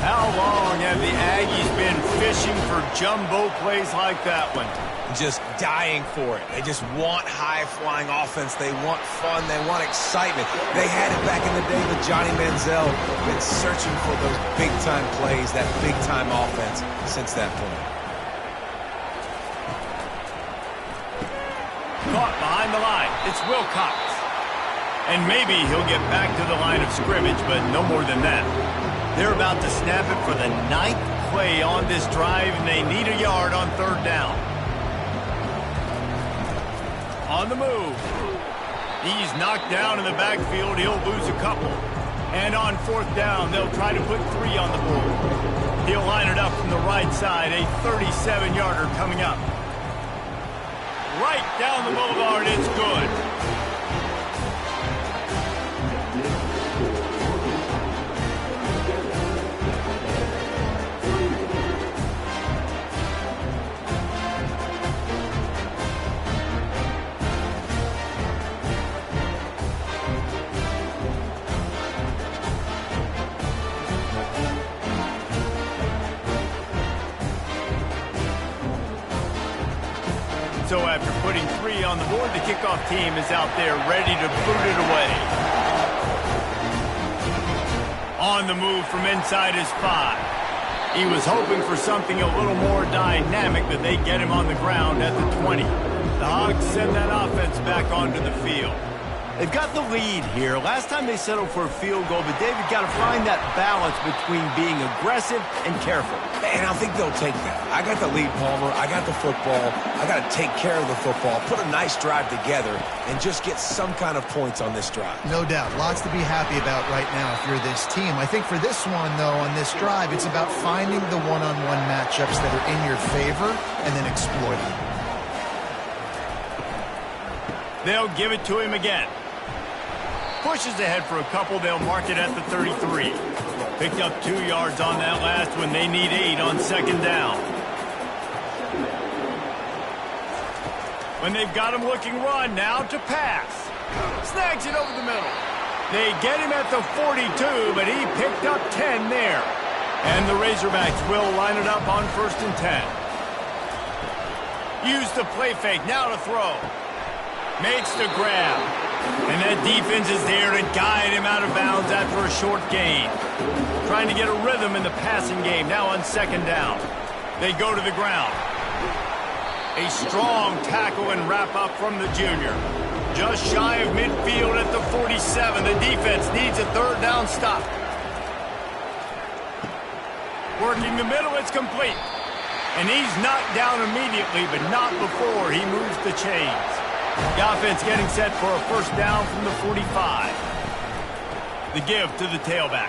How long have the Aggies been fishing for jumbo plays like that one?
Just dying for it. They just want high-flying offense. They want fun. They want excitement. They had it back in the day with Johnny Manziel. Been searching for those big-time plays, that big-time offense since that point.
Caught behind the line. It's Wilcox. And maybe he'll get back to the line of scrimmage, but no more than that. They're about to snap it for the 9th play on this drive, and they need a yard on third down. On the move. He's knocked down in the backfield. He'll lose a couple. And on fourth down, they'll try to put 3 on the board. He'll line it up from the right side. A 37-yarder coming up. Right down the boulevard, it's good. So after putting 3 on the board, the kickoff team is out there ready to boot it away. On the move from inside his 5. He was hoping for something a little more dynamic, but they get him on the ground at the 20. The Hogs send that offense back onto the field. They've got the lead here. Last time they settled for a field goal, but David got to find that balance between being aggressive and careful.
And I think they'll take that. I got the lead, Palmer. I got the football. I got to take care of the football, put a nice drive together, and just get some kind of points on this drive.
No doubt. Lots to be happy about right now if you're this team. I think for this one, though, on this drive, it's about finding the one-on-one matchups that are in your favor and then exploiting them.
They'll give it to him again. Pushes ahead for a couple. They'll mark it at the 33. Picked up 2 yards on that last one. They need 8 on second down. When they've got him looking run, now to pass. Snags it over the middle. They get him at the 42, but he picked up 10 there. And the Razorbacks will line it up on 1st and 10. Use the play fake, now to throw. Makes the grab. And that defense is there to guide him out of bounds after a short gain. Trying to get a rhythm in the passing game, now on second down. They go to the ground. A strong tackle and wrap up from the junior. Just shy of midfield at the 47. The defense needs a third down stop. Working the middle, it's complete. And he's knocked down immediately, but not before he moves the chains. The offense getting set for a first down from the 45. The give to the tailback.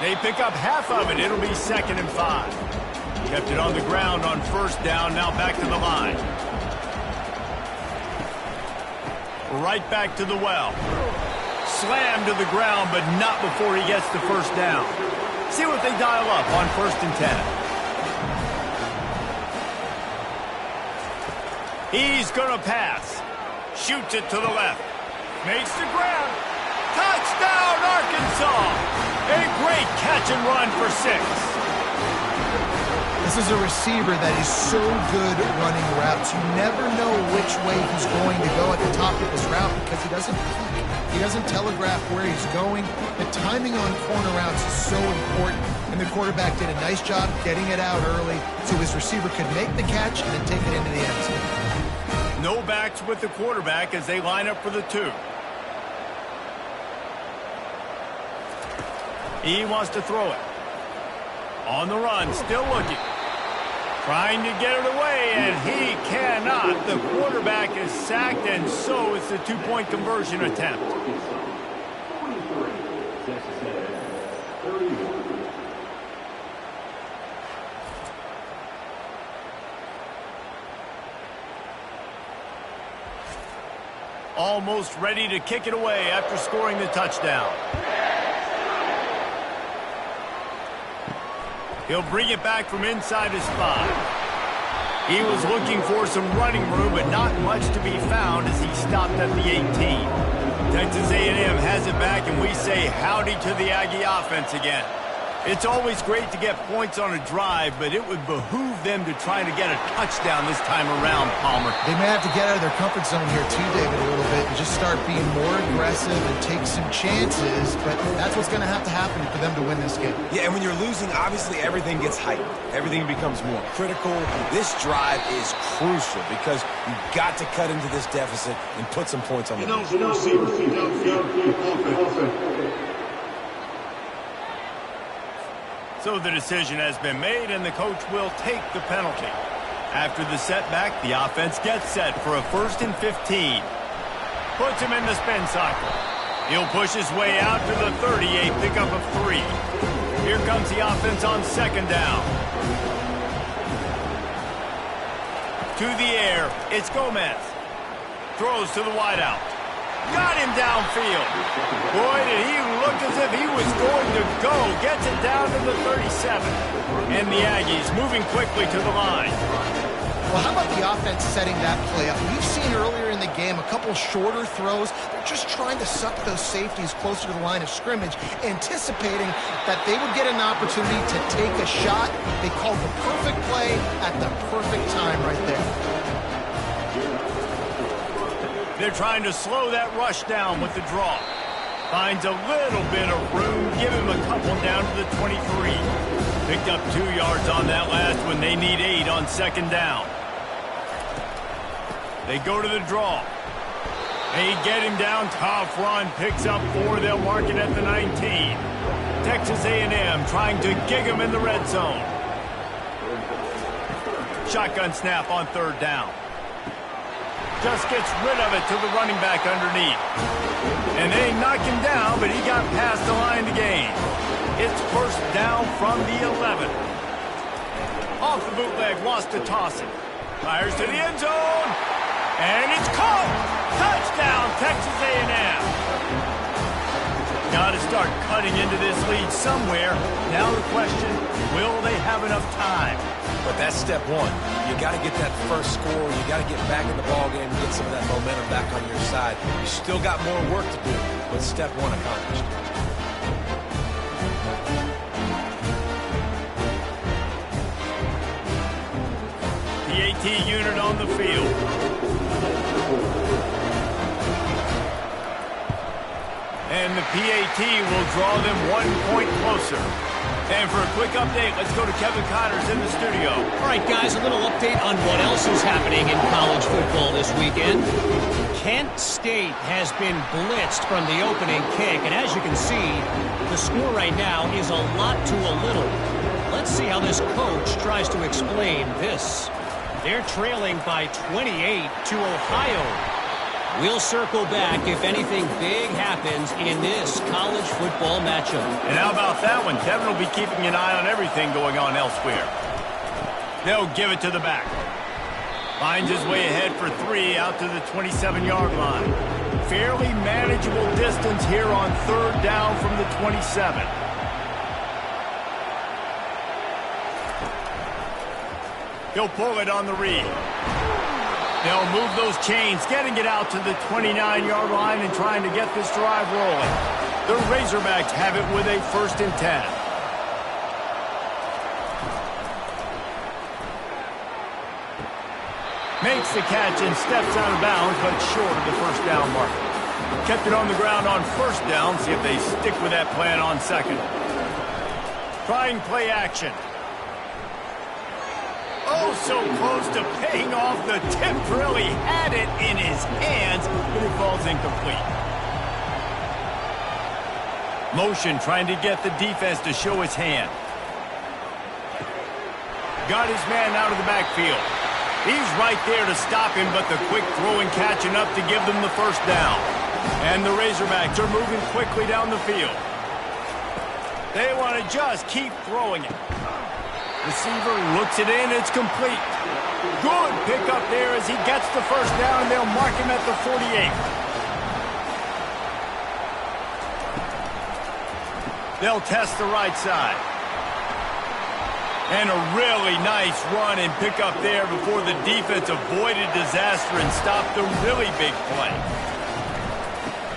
They pick up half of it. It'll be 2nd and 5. Kept it on the ground on first down. Now back to the line. Right back to the well. Slammed to the ground, but not before he gets the first down. See what they dial up on 1st and 10. He's going to pass. Shoots it to the left. Makes the grab. Touchdown, Arkansas! A great catch and run for 6.
This is a receiver that is so good at running routes. You never know which way he's going to go at the top of his route because he doesn't peek. He doesn't telegraph where he's going. The timing on corner routes is so important. And the quarterback did a nice job getting it out early so his receiver could make the catch and then take it into the end zone.
No backs with the quarterback as they line up for the 2. He wants to throw it. On the run, still looking. Trying to get it away, and he cannot. The quarterback is sacked, and so it's the two-point conversion attempt. Almost ready to kick it away after scoring the touchdown. He'll bring it back from inside his 5. He was looking for some running room, but not much to be found as he stopped at the 18. Texas A&M has it back, and we say howdy to the Aggie offense again. It's always great to get points on a drive, but it would behoove them to try to get a touchdown this time around, Palmer.
They may have to get out of their comfort zone here too, David, a little bit, and just start being more aggressive and take some chances, but that's what's going to happen for them to win this game.
Yeah, and when you're losing, obviously everything gets heightened. Everything becomes more critical. This drive is crucial because you've got to cut into this deficit and put some points on the board.
So the decision has been made, and the coach will take the penalty. After the setback, the offense gets set for a 1st and 15. Puts him in the spin cycle. He'll push his way out to the 38, pickup of 3. Here comes the offense on 2nd down. To the air, it's Gomez. Throws to the wideout. Got him downfield. Boy, did he look as if he was going to go. Gets it down to the 37. And the Aggies moving quickly to the line.
Well, how about the offense setting that play up? We've seen earlier in the game a couple shorter throws. They're just trying to suck those safeties closer to the line of scrimmage, anticipating that they would get an opportunity to take a shot. They called the perfect play at the perfect time right there.
They're trying to slow that rush down with the draw. Finds a little bit of room. Give him a couple down to the 23. Picked up 2 yards on that last one. They need 8 on 2nd down. They go to the draw. They get him down. Tough run. Picks up 4. They'll mark it at the 19. Texas A&M trying to gig him in the red zone. Shotgun snap on 3rd down. Just gets rid of it to the running back underneath. And they knock him down, but he got past the line to gain. It's 1st down from the 11. Off the bootleg, wants to toss it. Fires to the end zone. And it's caught. Touchdown, Texas A&M. Got to start cutting into this lead somewhere. Now the question, will they have enough time?
But that's step 1. You got to get that first score. You got to get back in the ballgame and get some of that momentum back on your side. You still got more work to do, but step 1 accomplished.
The AT unit on the field. And the PAT will draw them 1 point closer. And for a quick update, let's go to Kevin Connors in the studio.
All right, guys, a little update on what else is happening in college football this weekend. Kent State has been blitzed from the opening kick, and as you can see, the score right now is a lot to a little. Let's see how this coach tries to explain this. They're trailing by 28 to Ohio. We'll circle back if anything big happens in this college football matchup.
And how about that one? Kevin will be keeping an eye on everything going on elsewhere. They'll give it to the back. Finds his way ahead for 3 out to the 27-yard line. Fairly manageable distance here on 3rd down from the 27. He'll pull it on the read. They'll move those chains, getting it out to the 29-yard line and trying to get this drive rolling. The Razorbacks have it with a 1st and 10. Makes the catch and steps out of bounds, but short of the 1st down mark. Kept it on the ground on 1st down. See if they stick with that plan on 2nd. Trying play action. Oh, so close to paying off. The tip really had it in his hands, but it falls incomplete. Motion trying to get the defense to show his hand. Got his man out of the backfield. He's right there to stop him, but the quick throw and catching up to give them the first down. And the Razorbacks are moving quickly down the field. They want to just keep throwing it. Receiver looks it in. It's complete. Good pickup there as he gets the first down, and they'll mark him at the 48. They'll test the right side. And a really nice run and pick up there before the defense avoided disaster and stopped the really big play.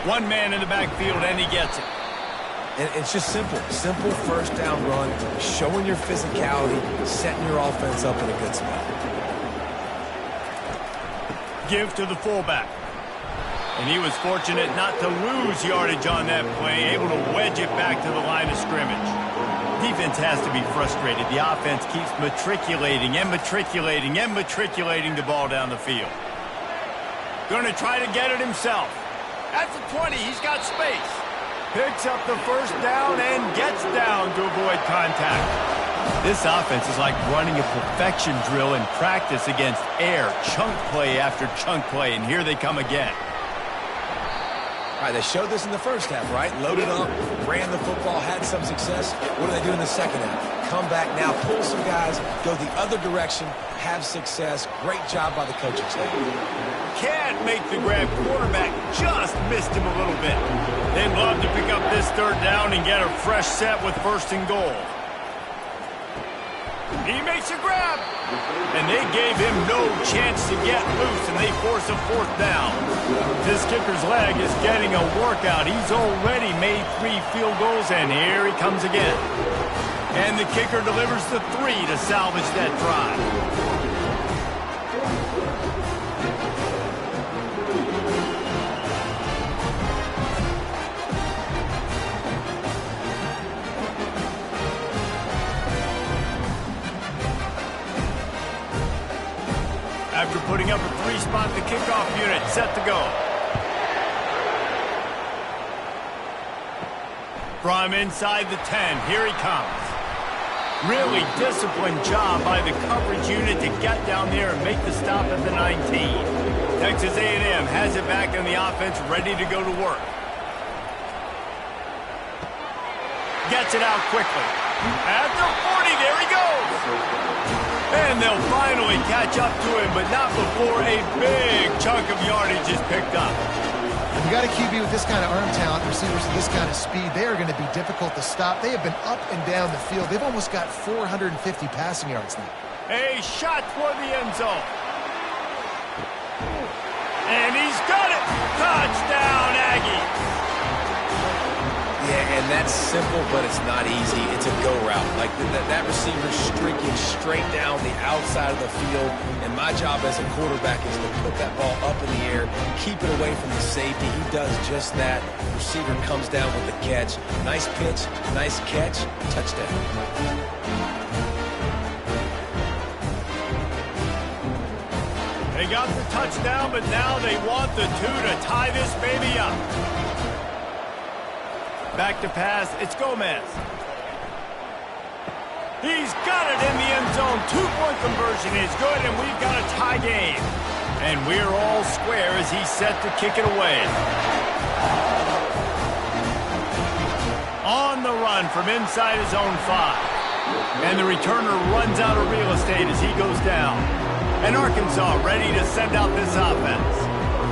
One man in the backfield, and he gets it.
And it's just simple. Simple first down run, showing your physicality, setting your offense up in a good spot.
Give to the fullback. And he was fortunate not to lose yardage on that play, able to wedge it back to the line of scrimmage. Defense has to be frustrated. The offense keeps matriculating and matriculating and matriculating the ball down the field. Going to try to get it himself. At the 20, he's got space. Picks up the first down and gets down to avoid contact. This offense is like running a perfection drill in practice against air. Chunk play after chunk play, and here they come again.
All right, they showed this in the first half, right? Loaded up, ran the football, had some success. What do they do in the second half? Come back now, pull some guys, go the other direction, have success. Great job by the coaching staff.
Can't make the grab. Quarterback just missed him a little bit. They'd love to pick up this third down and get a fresh set with first and goal. He makes a grab. And they gave him no chance to get loose, and they force a fourth down. This kicker's leg is getting a workout. He's already made 3 field goals, and here he comes again. And the kicker delivers the 3 to salvage that drive. After putting up a 3-spot, the kickoff unit set to go. From inside the 10, here he comes. Really disciplined job by the coverage unit to get down there and make the stop at the 19. Texas A&M has it back in the offense, ready to go to work. Gets it out quickly. At the 40, there he goes. And they'll finally catch up to him, but not before a big chunk of yardage is picked up.
You got a QB with this kind of arm talent, receivers with this kind of speed. They are going to be difficult to stop. They have been up and down the field. They've almost got 450 passing yards now.
A shot for the end zone. And he's got it. Touchdown, Aggie.
Yeah, and that's simple, but it's not easy. It's a go route. Like that receiver's streaking straight down the outside of the field, and my job as a quarterback is to put that ball up in the air, keep it away from the safety. He does just that. Receiver comes down with the catch. Nice pitch, nice catch, touchdown.
They got the touchdown, but now they want the 2 to tie this baby up. Back to pass, it's Gomez. He's got it in the end zone. 2-point conversion is good, and we've got a tie game. And we're all square as he's set to kick it away. On the run from inside his own 5. And the returner runs out of real estate as he goes down. And Arkansas ready to send out this offense.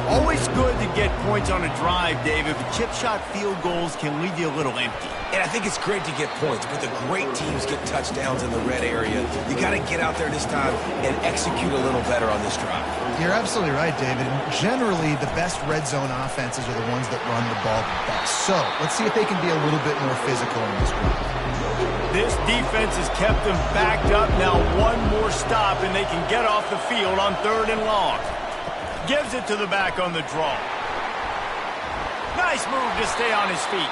Always good to get points on a drive, David, but chip shot field goals can leave you a little empty.
And I think it's great to get points, but the great teams get touchdowns in the red area. You got to get out there this time and execute a little better on this drive.
You're absolutely right, David. Generally, the best red zone offenses are the ones that run the ball the best. So let's see if they can be a little bit more physical in this drive.
This defense has kept them backed up. Now one more stop, and they can get off the field on 3rd and long. Gives it to the back on the draw. Nice move to stay on his feet.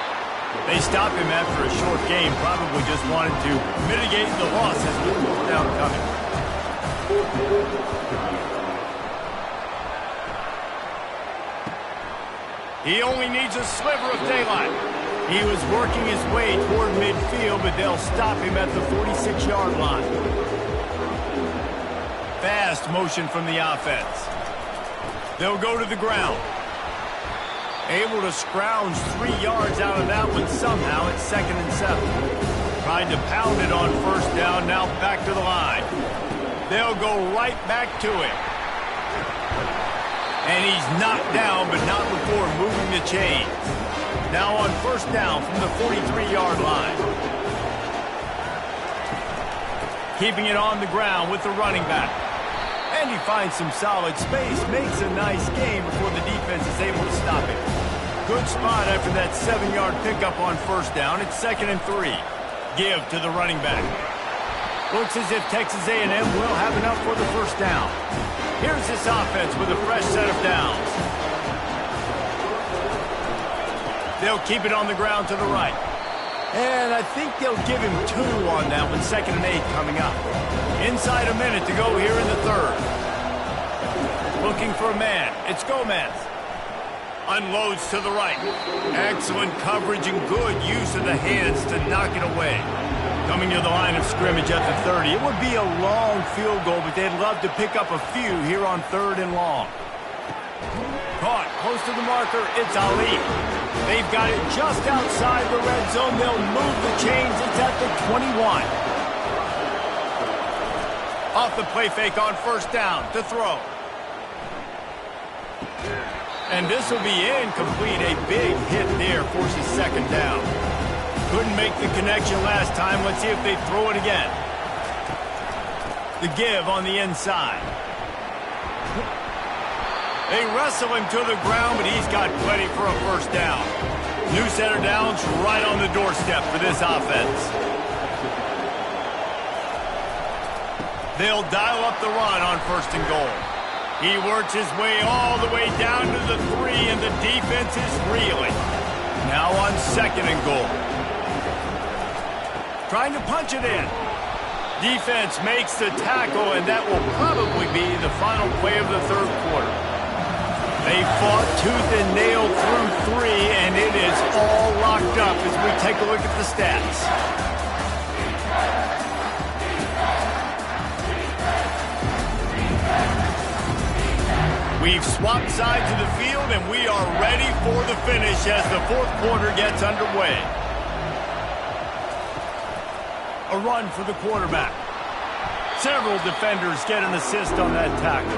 They stopped him after a short game. Probably just wanted to mitigate the loss as we were down coming. He only needs a sliver of daylight. He was working his way toward midfield, but they'll stop him at the 46-yard line. Fast motion from the offense. They'll go to the ground. Able to scrounge 3 yards out of that one somehow. It's 2nd and 7. Trying to pound it on first down, now back to the line. They'll go right back to it. And he's knocked down, but not before moving the chains. Now on first down from the 43-yard line. Keeping it on the ground with the running back. And he finds some solid space, makes a nice game before the defense is able to stop it. Good spot after that 7-yard pickup on first down. It's 2nd and 3. Give to the running back. Looks as if Texas A&M will have enough for the first down. Here's this offense with a fresh set of downs. They'll keep it on the ground to the right. And I think they'll give him 2 on that one. 2nd and 8 coming up. Inside a minute to go here in the 3rd. Looking for a man. It's Gomez. Unloads to the right. Excellent coverage and good use of the hands to knock it away. Coming to the line of scrimmage at the 30. It would be a long field goal, but they'd love to pick up a few here on 3rd and long. Caught close to the marker. It's Ali. They've got it just outside the red zone. They'll move the chains. It's at the 21. Off the play fake on first down to throw. And this will be incomplete. A big hit there forces 2nd down. Couldn't make the connection last time. Let's see if they throw it again. The give on the inside. They wrestle him to the ground, but he's got plenty for a first down. New set of downs right on the doorstep for this offense. They'll dial up the run on 1st and goal. He works his way all the way down to the 3, and the defense is reeling. Now on 2nd and goal. Trying to punch it in. Defense makes the tackle, and that will probably be the final play of the 3rd quarter. They fought tooth and nail through 3, and it is all locked up as we take a look at the stats. We've swapped sides of the field, and we are ready for the finish as the 4th quarter gets underway. A run for the quarterback. Several defenders get an assist on that tackle.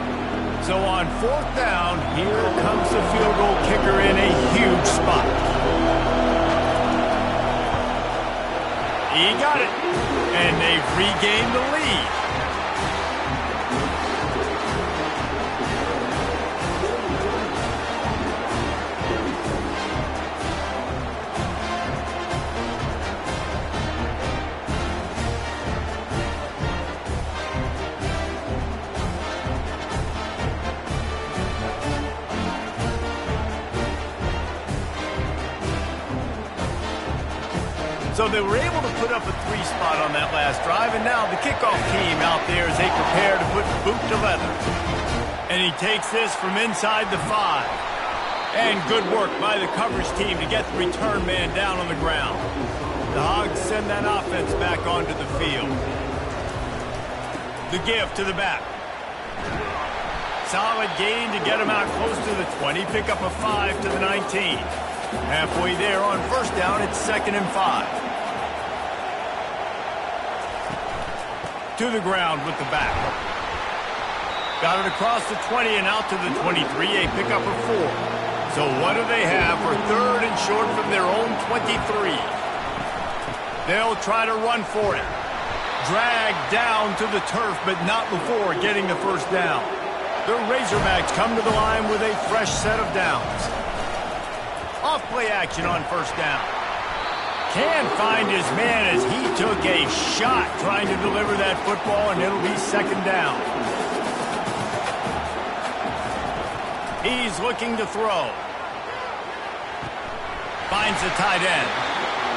So on 4th down, here comes the field goal kicker in a huge spot. He got it, and they've regained the lead. So they were able to put up a 3 spot on that last drive, and now the kickoff team out there as they prepare to put boot to leather. And he takes this from inside the 5. And good work by the coverage team to get the return man down on the ground. The Hogs send that offense back onto the field. The give to the back. Solid gain to get him out close to the 20. Pick up a 5 to the 19. Halfway there on first down, it's 2nd and 5. To the ground with the back. Got it across the 20 and out to the 23. A pickup of 4. So what do they have for 3rd and short from their own 23? They'll try to run for it. Dragged down to the turf, but not before getting the first down. The Razorbacks come to the line with a fresh set of downs. Off play action on first down. Can't find his man as he took a shot trying to deliver that football, and it'll be 2nd down. He's looking to throw. Finds the tight end.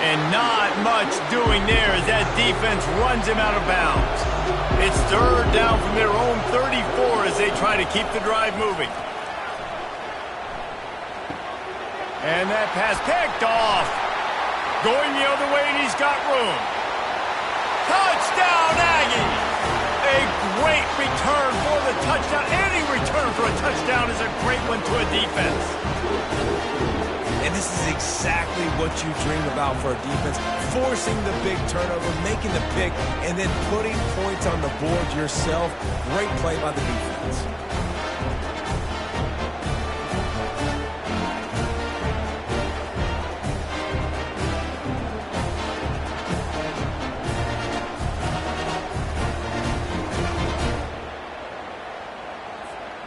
And not much doing there as that defense runs him out of bounds. It's 3rd down from their own 34 as they try to keep the drive moving. And that pass picked off. Going the other way, and he's got room. Touchdown, Aggie! A great return for the touchdown. Any return for a touchdown is a great one to a defense.
And this is exactly what you dream about for a defense. Forcing the big turnover, making the pick, and then putting points on the board yourself. Great play by the defense.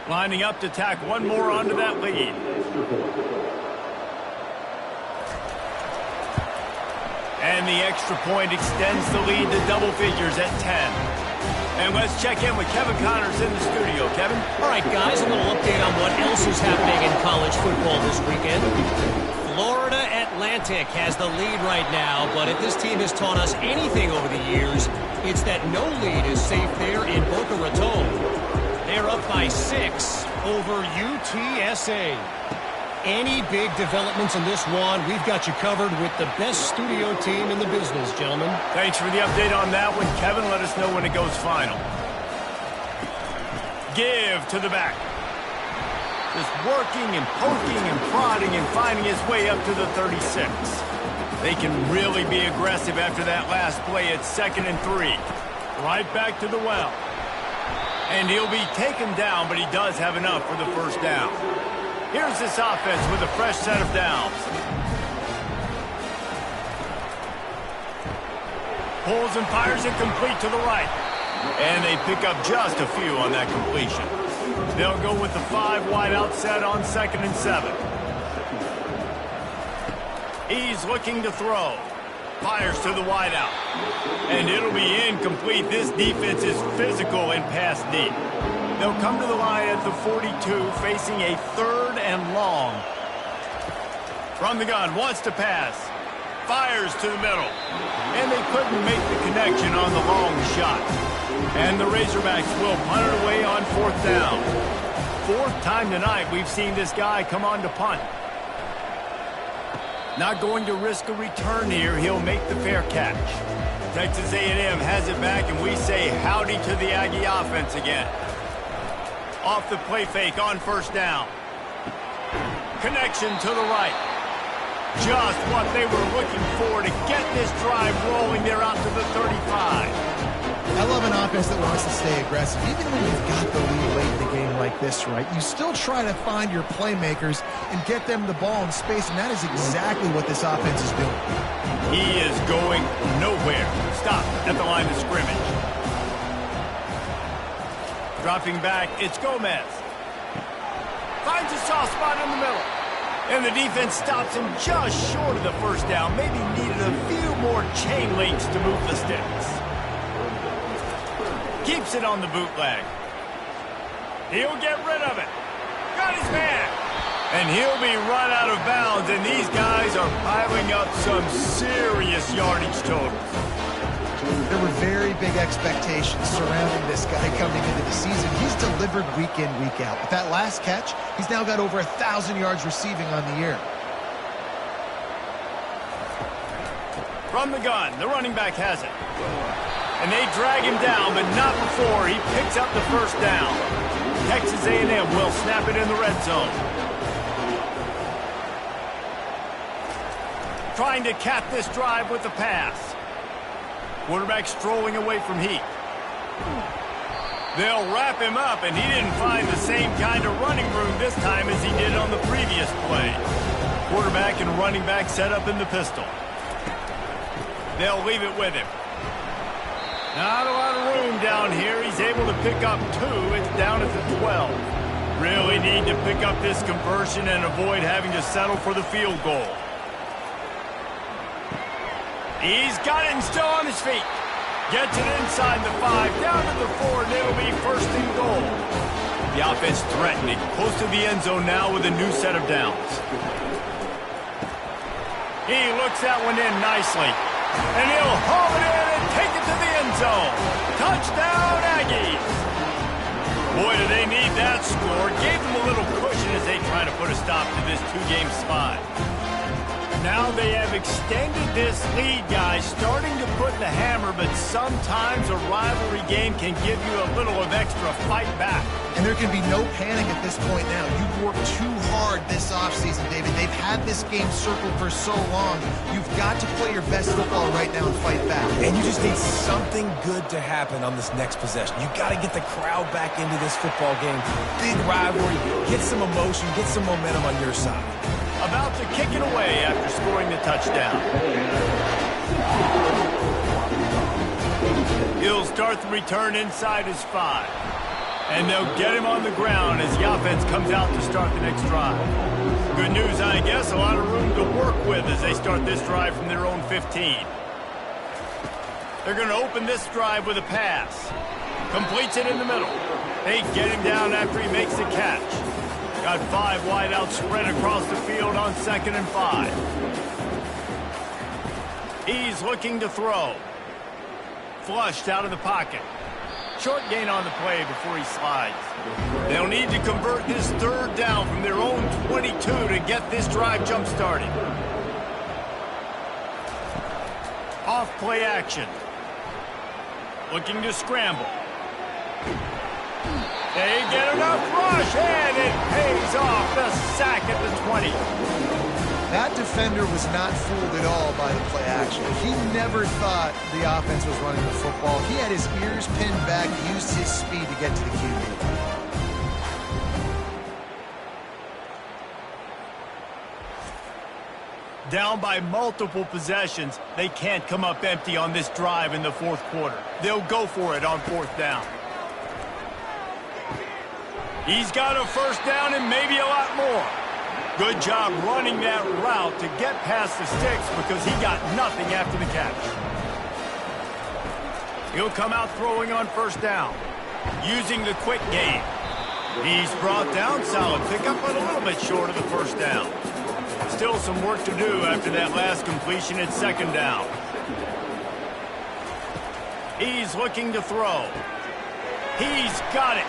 Lining up to tack one more onto that lead. And the extra point extends the lead to double figures at 10. And let's check in with Kevin Connors in the studio. Kevin?
All right, guys, a little update on what else is happening in college football this weekend. Florida Atlantic has the lead right now, but if this team has taught us anything over the years, it's that no lead is safe there in Boca Raton. They're up by 6 over UTSA. Any big developments in this one, we've got you covered with the best studio team in the business, gentlemen.
Thanks for the update on that one, Kevin. Let us know when it goes final. Give to the back. Just working and poking and prodding and finding his way up to the 36. They can really be aggressive after that last play. It's 2nd and 3. Right back to the well. And he'll be taken down, but he does have enough for the first down. Here's this offense with a fresh set of downs. Pulls and fires it complete to the right. And they pick up just a few on that completion. They'll go with the 5 wide out set on 2nd and 7. He's looking to throw. Fires to the wide out. And it'll be incomplete. This defense is physical and pass deep. They'll come to the line at the 42, facing a 3rd and long. From the gun, wants to pass. Fires to the middle. And they couldn't make the connection on the long shot. And the Razorbacks will punt it away on 4th down. 4th time tonight we've seen this guy come on to punt. Not going to risk a return here. He'll make the fair catch. Texas A&M has it back, and we say howdy to the Aggie offense again. Off the play fake on 1st down. Connection to the right. Just what they were looking for to get this drive rolling. They're out to the 35.
I love an offense that wants to stay aggressive. Even when you've got the lead late in the game like this, right, you still try to find your playmakers and get them the ball in space, and that is exactly what this offense is doing.
He is going nowhere. Stop at the line of scrimmage. Dropping back, it's Gomez. Finds a soft spot in the middle. And the defense stops him just short of the first down. Maybe needed a few more chain links to move the sticks. Keeps it on the bootleg. He'll get rid of it. Got his man. And he'll be run out of bounds. And these guys are piling up some serious yardage totals.
There were very big expectations surrounding this guy coming into the season. He's delivered week in, week out. With that last catch, he's now got over 1,000 yards receiving on the year.
From the gun, the running back has it. And they drag him down, but not before he picks up the first down. Texas A&M will snap it in the red zone. Trying to cap this drive with the pass. Quarterback strolling away from heat. They'll wrap him up, and he didn't find the same kind of running room this time as he did on the previous play. Quarterback and running back set up in the pistol. They'll leave it with him. Not a lot of room down here. He's able to pick up 2. It's down at the 12. Really need to pick up this conversion and avoid having to settle for the field goal. He's got it and still on his feet. Gets it inside the 5, down to the 4, and it'll be 1st and goal. The offense threatening, close to the end zone now with a new set of downs. He looks that one in nicely. And he'll haul it in and take it to the end zone. Touchdown, Aggies. Boy, do they need that score. Gave them a little cushion as they try to put a stop to this 2-game spot. Now they have extended this lead, guys, starting to put the hammer, but sometimes a rivalry game can give you a little of extra fight back.
And there can be no panic at this point now. You've worked too hard this offseason, David. They've had this game circled for so long. You've got to play your best football right now and fight back.
And you just need something good to happen on this next possession. You've got to get the crowd back into this football game. Big rivalry. Get some emotion. Get some momentum on your side.
About to kick it away after scoring the touchdown. He'll start the return inside his 5. And they'll get him on the ground as the offense comes out to start the next drive. Good news, I guess, a lot of room to work with as they start this drive from their own 15. They're going to open this drive with a pass. Completes it in the middle. They get him down after he makes the catch. Got 5 wideouts spread across the field on 2nd and 5. He's looking to throw. Flushed out of the pocket. Short gain on the play before he slides. They'll need to convert this 3rd down from their own 22 to get this drive jump-started. Off play action. Looking to scramble. They get enough rush, and it pays off. The sack at the 20.
That defender was not fooled at all by the play action. He never thought the offense was running the football. He had his ears pinned back, used his speed to get to the QB.
Down by multiple possessions, they can't come up empty on this drive in the 4th quarter. They'll go for it on 4th down. He's got a 1st down and maybe a lot more. Good job running that route to get past the sticks because he got nothing after the catch. He'll come out throwing on 1st down, using the quick game. He's brought down, solid pickup, but a little bit short of the 1st down. Still some work to do after that last completion at 2nd down. He's looking to throw. He's got it.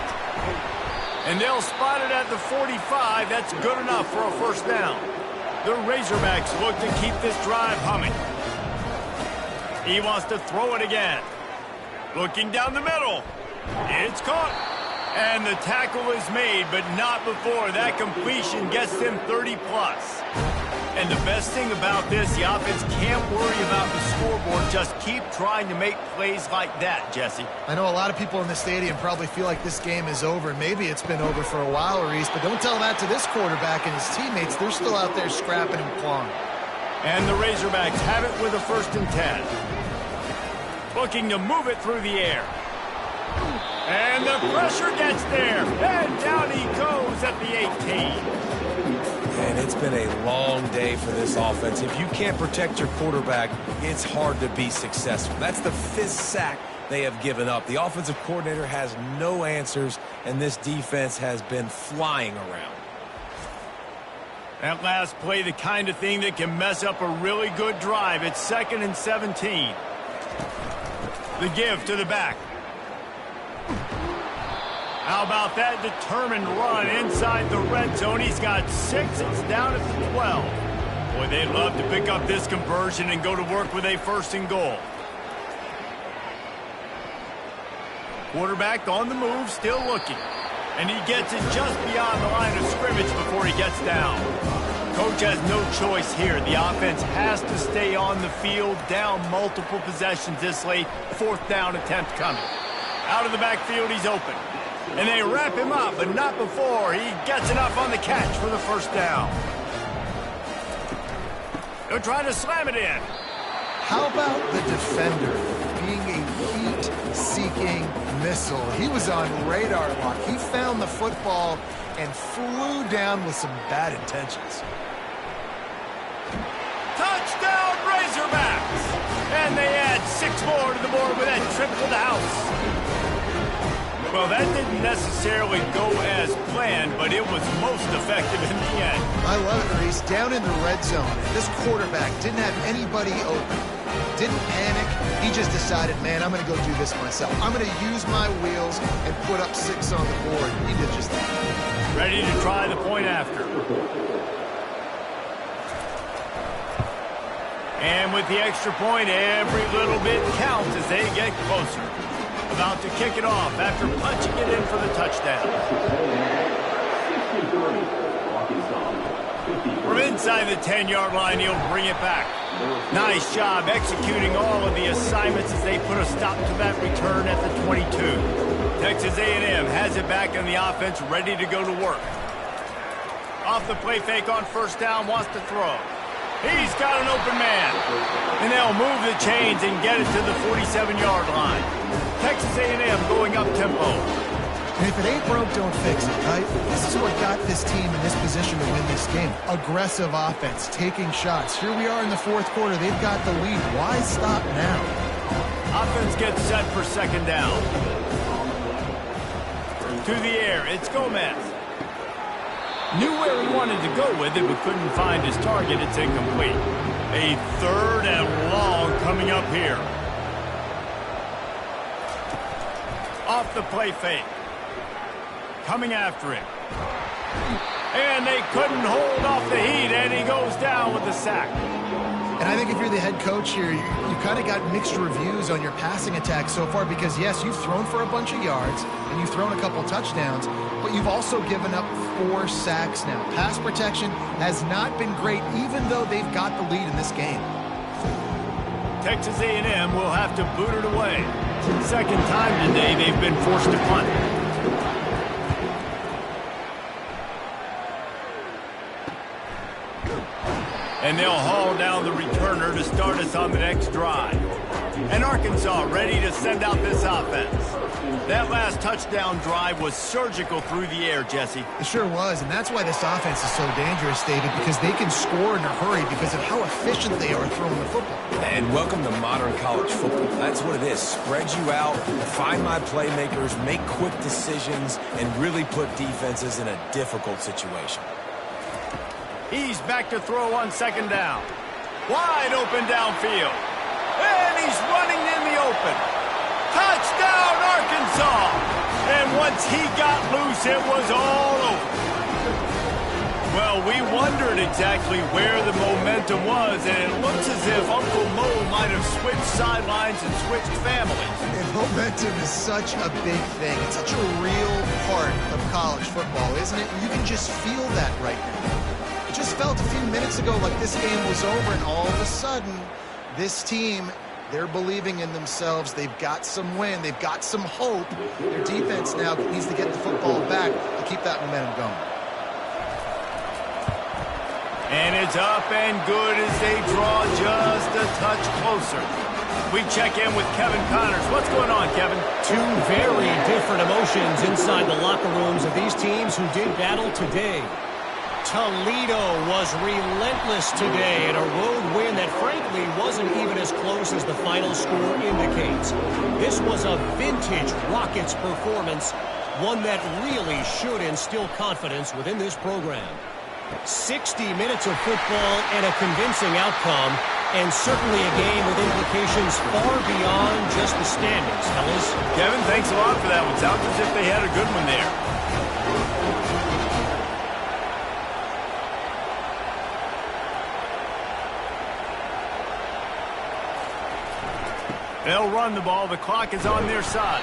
And they'll spot it at the 45. That's good enough for a 1st down. The Razorbacks look to keep this drive humming. He wants to throw it again. Looking down the middle. It's caught. And the tackle is made, but not before that completion gets them 30-plus. And the best thing about this, the offense can't worry about the scoreboard. Just keep trying to make plays like that, Jesse.
I know a lot of people in the stadium probably feel like this game is over. Maybe it's been over for a while, Reese, but don't tell that to this quarterback and his teammates. They're still out there scrapping and clawing.
And the Razorbacks have it with a 1st and 10. Looking to move it through the air. And the pressure gets there. And down he goes at the 18.
And it's been a long day for this offense. If you can't protect your quarterback, it's hard to be successful. That's the 5th sack they have given up. The offensive coordinator has no answers, and this defense has been flying around.
That last play, the kind of thing that can mess up a really good drive. It's 2nd and 17. The give to the back. How about that determined run inside the red zone? He's got 6. It's down at the 12. Boy, they'd love to pick up this conversion and go to work with a 1st and goal. Quarterback on the move, still looking. And he gets it just beyond the line of scrimmage before he gets down. Coach has no choice here. The offense has to stay on the field, down multiple possessions this late. 4th down attempt coming. Out of the backfield, he's open. And they wrap him up, but not before he gets enough on the catch for the 1st down. They're trying to slam it in.
How about the defender being a heat-seeking missile? He was on radar lock. He found the football and flew down with some bad intentions.
Touchdown, Razorbacks! And they add 6 more to the board with that trip to the house. Well, that didn't necessarily go as planned, but it was most effective in the end.
I love it, Reese. Down in the red zone, this quarterback didn't have anybody open. Didn't panic. He just decided, man, I'm going to go do this myself. I'm going to use my wheels and put up 6 on the board. He did just that.
Ready to try the point after. And with the extra point, every little bit counts as they get closer. About to kick it off after punching it in for the touchdown. From inside the 10-yard line, he'll bring it back. Nice job executing all of the assignments as they put a stop to that return at the 22. Texas A&M has it back in the offense, ready to go to work. Off the play fake on first down, wants to throw. He's got an open man. And they'll move the chains and get it to the 47-yard line. Texas A&M going up tempo.
And if it ain't broke, don't fix it, right? This is what got this team in this position to win this game. Aggressive offense, taking shots. Here we are in the fourth quarter. They've got the lead. Why stop now?
Offense gets set for second down. To the air, it's Gomez. Knew where he wanted to go with it, but couldn't find his target. It's incomplete. A third and long coming up here. Off the play fake. Coming after him. And they couldn't hold off the heat, and he goes down with the sack.
And I think if you're the head coach here, you kind of got mixed reviews on your passing attack so far because, yes, you've thrown for a bunch of yards and you've thrown a couple touchdowns, but you've also given up 4 sacks now. Pass protection has not been great, even though they've got the lead in this game.
Texas A&M will have to boot it away. Second time today they've been forced to punt. And they'll haul down the returner to start us on the next drive. And Arkansas ready to send out this offense. That last touchdown drive was surgical through the air, Jesse.
It sure was, and that's why this offense is so dangerous, David, because they can score in a hurry because of how efficient they are throwing the football.
And welcome to modern college football. That's what it is. Spread you out, find my playmakers, make quick decisions, and really put defenses in a difficult situation.
He's back to throw on second down. Wide open downfield. And he's running in the open. Touchdown, Arkansas! And once he got loose, it was all over. Well, we wondered exactly where the momentum was, and it looks as if Uncle Mo might have switched sidelines and switched families.
And momentum is such a big thing. It's such a real part of college football, isn't it? You can just feel that right now. It just felt a few minutes ago like this game was over, and all of a sudden, this team, they're believing in themselves. They've got some wind. They've got some hope. Their defense now needs to get the football back to keep that momentum going.
And it's up and good as they draw just a touch closer. We check in with Kevin Connors. What's going on, Kevin?
2 very different emotions inside the locker rooms of these teams who did battle today. Toledo was relentless today in a road win that frankly wasn't even as close as the final score indicates. This was a vintage Rockets performance, one that really should instill confidence within this program. 60 minutes of football and a convincing outcome, and certainly a game with implications far beyond just the standings, fellas.
Kevin, thanks a lot for that one. Sounds as if they had a good one there. They'll run the ball. The clock is on their side.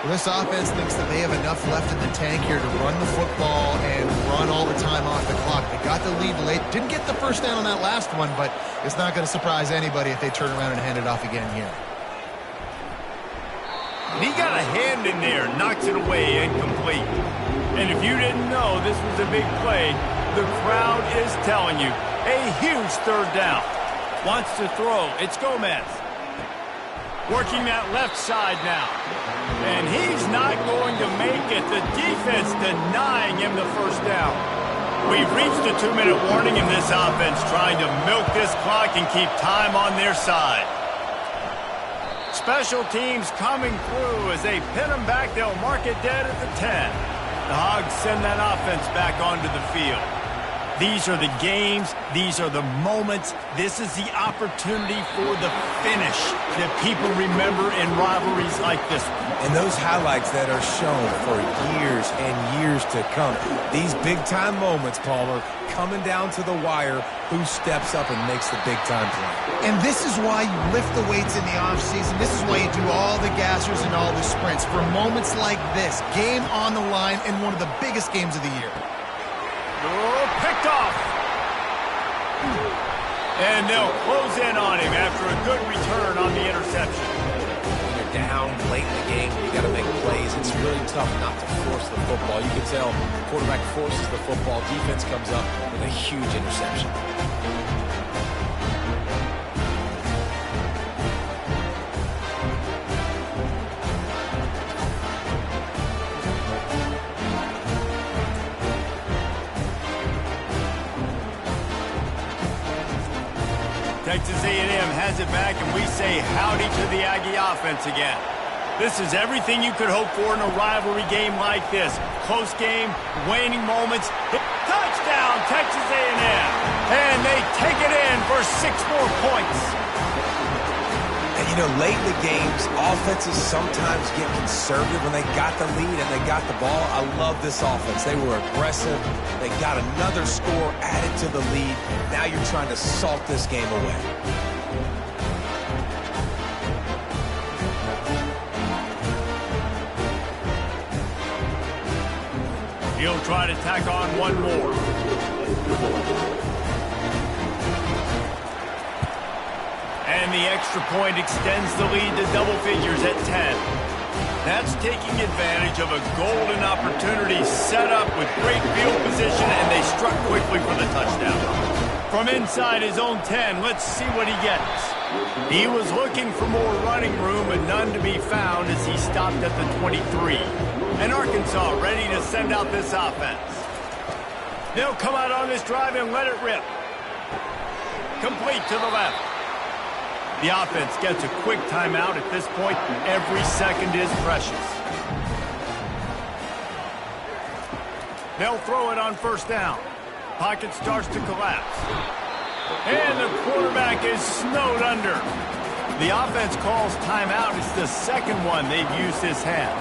Well, this offense thinks that they have enough left in the tank here to run the football and run all the time off the clock. They got the lead late. Didn't get the first down on that last one, but it's not going to surprise anybody if they turn around and hand it off again here.
And he got a hand in there, knocks it away, incomplete. And if you didn't know this was a big play, the crowd is telling you. A huge third down. Wants to throw. It's Gomez. Working that left side now. And he's not going to make it. The defense denying him the first down. We've reached a 2-minute warning in this offense, trying to milk this clock and keep time on their side. Special teams coming through. As they pin them back, they'll mark it dead at the 10. The Hogs send that offense back onto the field. These are the games. These are the moments. This is the opportunity for the finish that people remember in rivalries like this one.
And those highlights that are shown for years and years to come. These big-time moments, Palmer, coming down to the wire, who steps up and makes the big-time play.
And this is why you lift the weights in the offseason. This is why you do all the gassers and all the sprints. For moments like this, game on the line in one of the biggest games of the year.
Oh, picked off. And they'll close in on him after a good return on the interception.
When you're down late in the game, you got to make plays. It's really tough not to force the football. You can tell quarterback forces the football. Defense comes up with a huge interception.
Texas A&M has it back, and we say howdy to the Aggie offense again. This is everything you could hope for in a rivalry game like this. Close game, waning moments. Touchdown, Texas A&M. And they take it in for 6 more points.
And, you know, late in the games, offenses sometimes get conservative when they got the lead and they got the ball. I love this offense. They were aggressive. They got another score added to the lead. Now you're trying to salt this game away.
He'll try to tack on one more. And the extra point extends the lead to double figures at 10. That's taking advantage of a golden opportunity set up with great field position, and they struck quickly for the touchdown. From inside his own 10, let's see what he gets. He was looking for more running room, but none to be found as he stopped at the 23. And Arkansas ready to send out this offense. They'll come out on this drive and let it rip. Complete to the left. The offense gets a quick timeout at this point. Every second is precious. They'll throw it on first down. Pocket starts to collapse. And the quarterback is snowed under. The offense calls timeout. It's the second one they've used this half.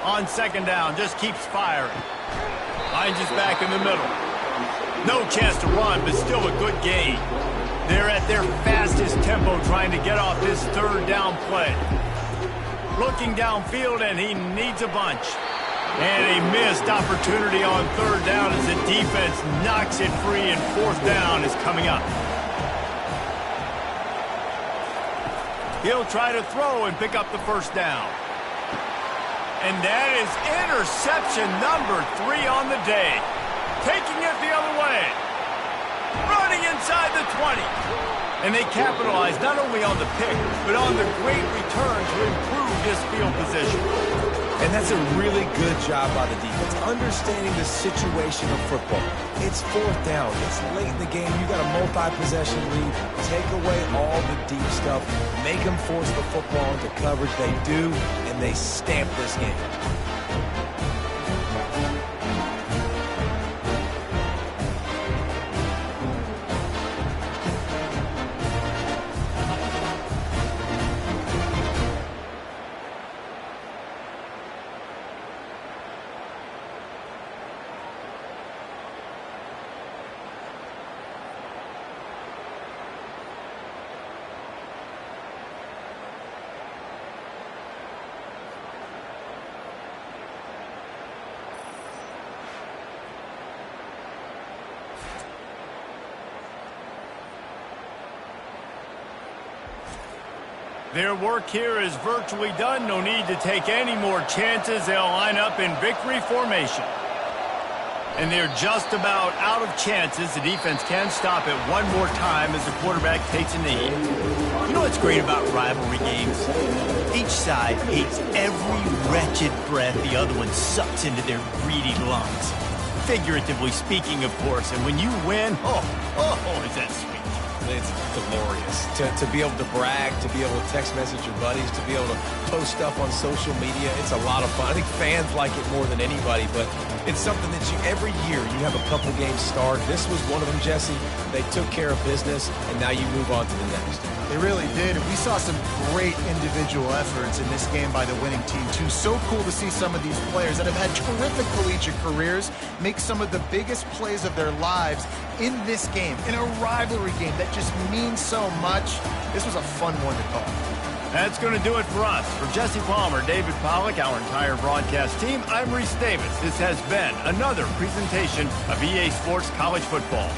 On second down, just keeps firing. Finds his back in the middle. No chance to run, but still a good gain. They're at their fastest tempo trying to get off this third down play. Looking downfield, and he needs a bunch. And a missed opportunity on third down as the defense knocks it free, and fourth down is coming up. He'll try to throw and pick up the first down. And that is interception number 3 on the day. Taking it the other way. Running inside the 20. And they capitalize not only on the pick, but on the great return to improve this field position.
And that's a really good job by the defense, understanding the situation of football. It's fourth down. It's late in the game. You got a multi-possession lead. Take away all the deep stuff. Make them force the football into coverage. They do, and they stamp this game.
Their work here is virtually done. No need to take any more chances. They'll line up in victory formation. And they're just about out of chances. The defense can stop it one more time as the quarterback takes a knee. You know what's great about rivalry games? Each side hates every wretched breath the other one sucks into their greedy lungs. Figuratively speaking, of course. And when you win, oh, is that sweet.
It's glorious to be able to brag, to be able to text message your buddies, to be able to post stuff on social media. It's a lot of fun. I think fans like it more than anybody, but it's something that every year you have a couple games start. This was one of them, Jesse. They took care of business, and now you move on to the next.
They really did. We saw some great individual efforts in this game by the winning team, too. So cool to see some of these players that have had terrific collegiate careers make some of the biggest plays of their lives in this game, in a rivalry game that just means so much. This was a fun one to call.
That's going to do it for us. For Jesse Palmer, David Pollack, our entire broadcast team, I'm Reese Davis. This has been another presentation of EA Sports College Football.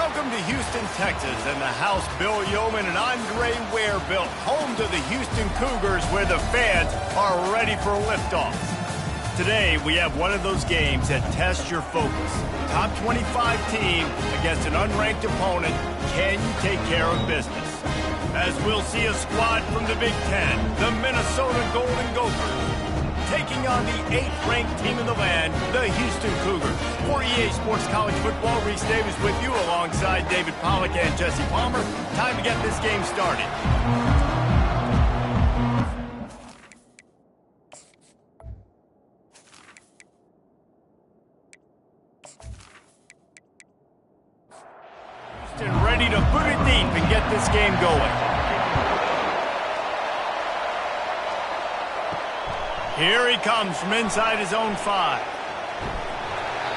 Welcome to Houston, Texas, and the house Bill Yeoman and Andre Ware built, home to the Houston Cougars, where the fans are ready for liftoff. Today, we have one of those games that tests your focus. Top 25 team against an unranked opponent. Can you take care of business? As we'll see a squad from the Big Ten, the Minnesota Golden Gophers, taking on the 8th-ranked team in the land, the Houston Cougars. For EA Sports College Football, Reese Davis with you alongside David Pollack and Jesse Palmer. Time to get this game started. Houston ready to put it deep and get this game going. Here he comes from inside his own 5.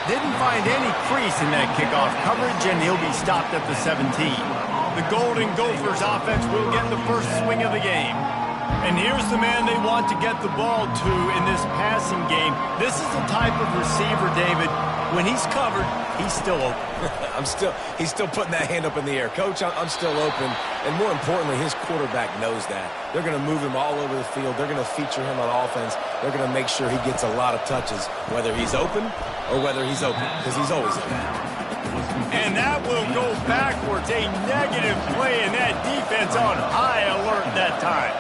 Didn't find any crease in that kickoff coverage, and he'll be stopped at the 17. The Golden Gophers offense will get the first swing of the game. And here's the man they want to get the ball to in this passing game. This is the type of receiver, David, when he's covered, he's still open.
He's still putting that hand up in the air. Coach, I'm still open. And more importantly, his quarterback knows that. They're going to move him all over the field. They're going to feature him on offense. They're going to make sure he gets a lot of touches, whether he's open or whether he's open, because he's always open.
And that will go backwards. A negative play, and that defense on high alert that time.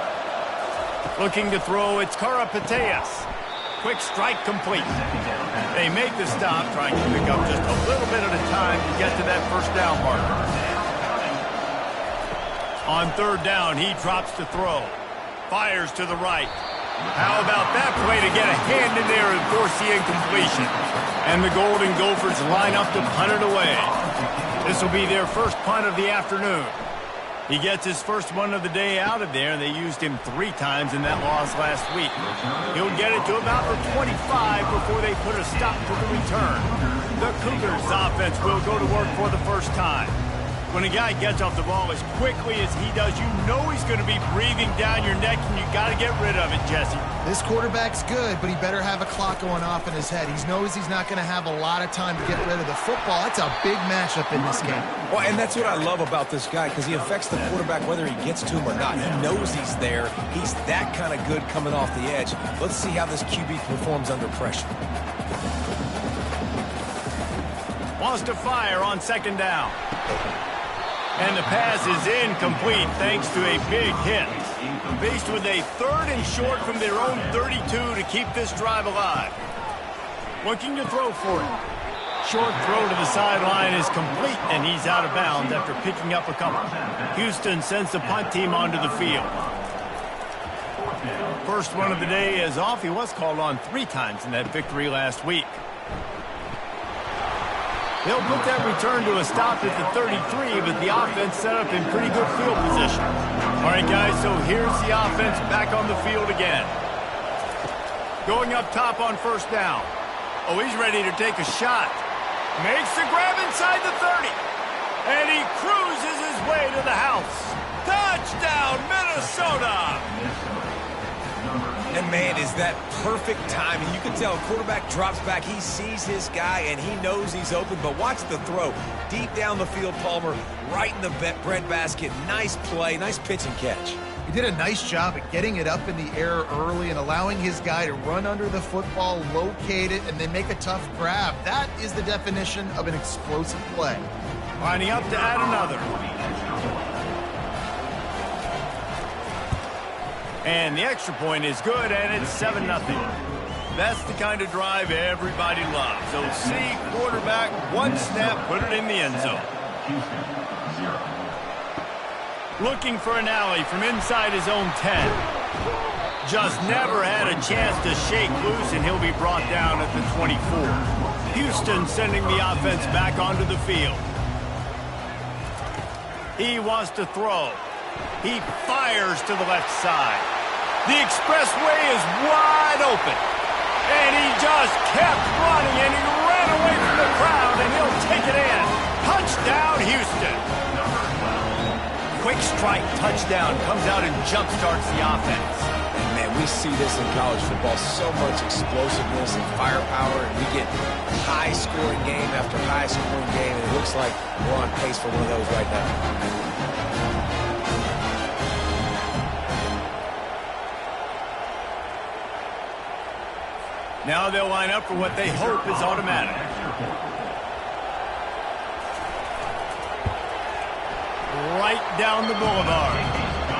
Looking to throw, it's Karapateas. Quick strike complete. They make the stop, trying to pick up just a little bit at a time to get to that first down marker. On 3rd down, he drops to throw. Fires to the right. How about that play to get a hand in there and force the incompletion? And the Golden Gophers line up to punt it away. This will be their first punt of the afternoon. He gets his first one of the day out of there, and they used him 3 times in that loss last week. He'll get it to about the 25 before they put a stop to the return. The Cougars offense will go to work for the first time. When a guy gets off the ball as quickly as he does, you know he's going to be breathing down your neck, and you got to get rid of it, Jesse.
This quarterback's good, but he better have a clock going off in his head. He knows he's not going to have a lot of time to get rid of the football. That's a big matchup in this game.
Well, and that's what I love about this guy, because he affects the quarterback whether he gets to him or not. He knows he's there. He's that kind of good coming off the edge. Let's see how this QB performs under pressure.
Wants to fire on 2nd down. And the pass is incomplete thanks to a big hit. Faced with a 3rd and short from their own 32 to keep this drive alive. Looking to throw for it. Short throw to the sideline is complete, and he's out of bounds after picking up a couple. Houston sends the punt team onto the field. First one of the day is off. He was called on 3 times in that victory last week. They'll put that return to a stop at the 33, but the offense set up in pretty good field position. All right, guys, so here's the offense back on the field again. Going up top on 1st down. Oh, he's ready to take a shot. Makes the grab inside the 30. And he cruises his way to the house. Touchdown, Minnesota!
And, man, is that perfect timing. You can tell a quarterback drops back. He sees his guy, and he knows he's open. But watch the throw. Deep down the field, Palmer, right in the bread basket. Nice play, nice pitch and catch.
He did a nice job at getting it up in the air early and allowing his guy to run under the football, locate it, and then make a tough grab. That is the definition of an explosive play.
Lining up to add another. And the extra point is good, and it's 7-0. That's the kind of drive everybody loves. OC, quarterback, 1 snap, put it in the end zone. Looking for an alley from inside his own 10. Just never had a chance to shake loose, and he'll be brought down at the 24. Houston sending the offense back onto the field. He wants to throw. He fires to the left side. The expressway is wide open. And he just kept running, and he ran away from the crowd, and he'll take it in. Touchdown, Houston. Quick strike touchdown comes out and jump starts the offense.
And, man, we see this in college football, so much explosiveness and firepower, and we get high-scoring game after high-scoring game, and it looks like we're on pace for one of those right now.
Now they'll line up for what they hope is automatic. Right down the boulevard.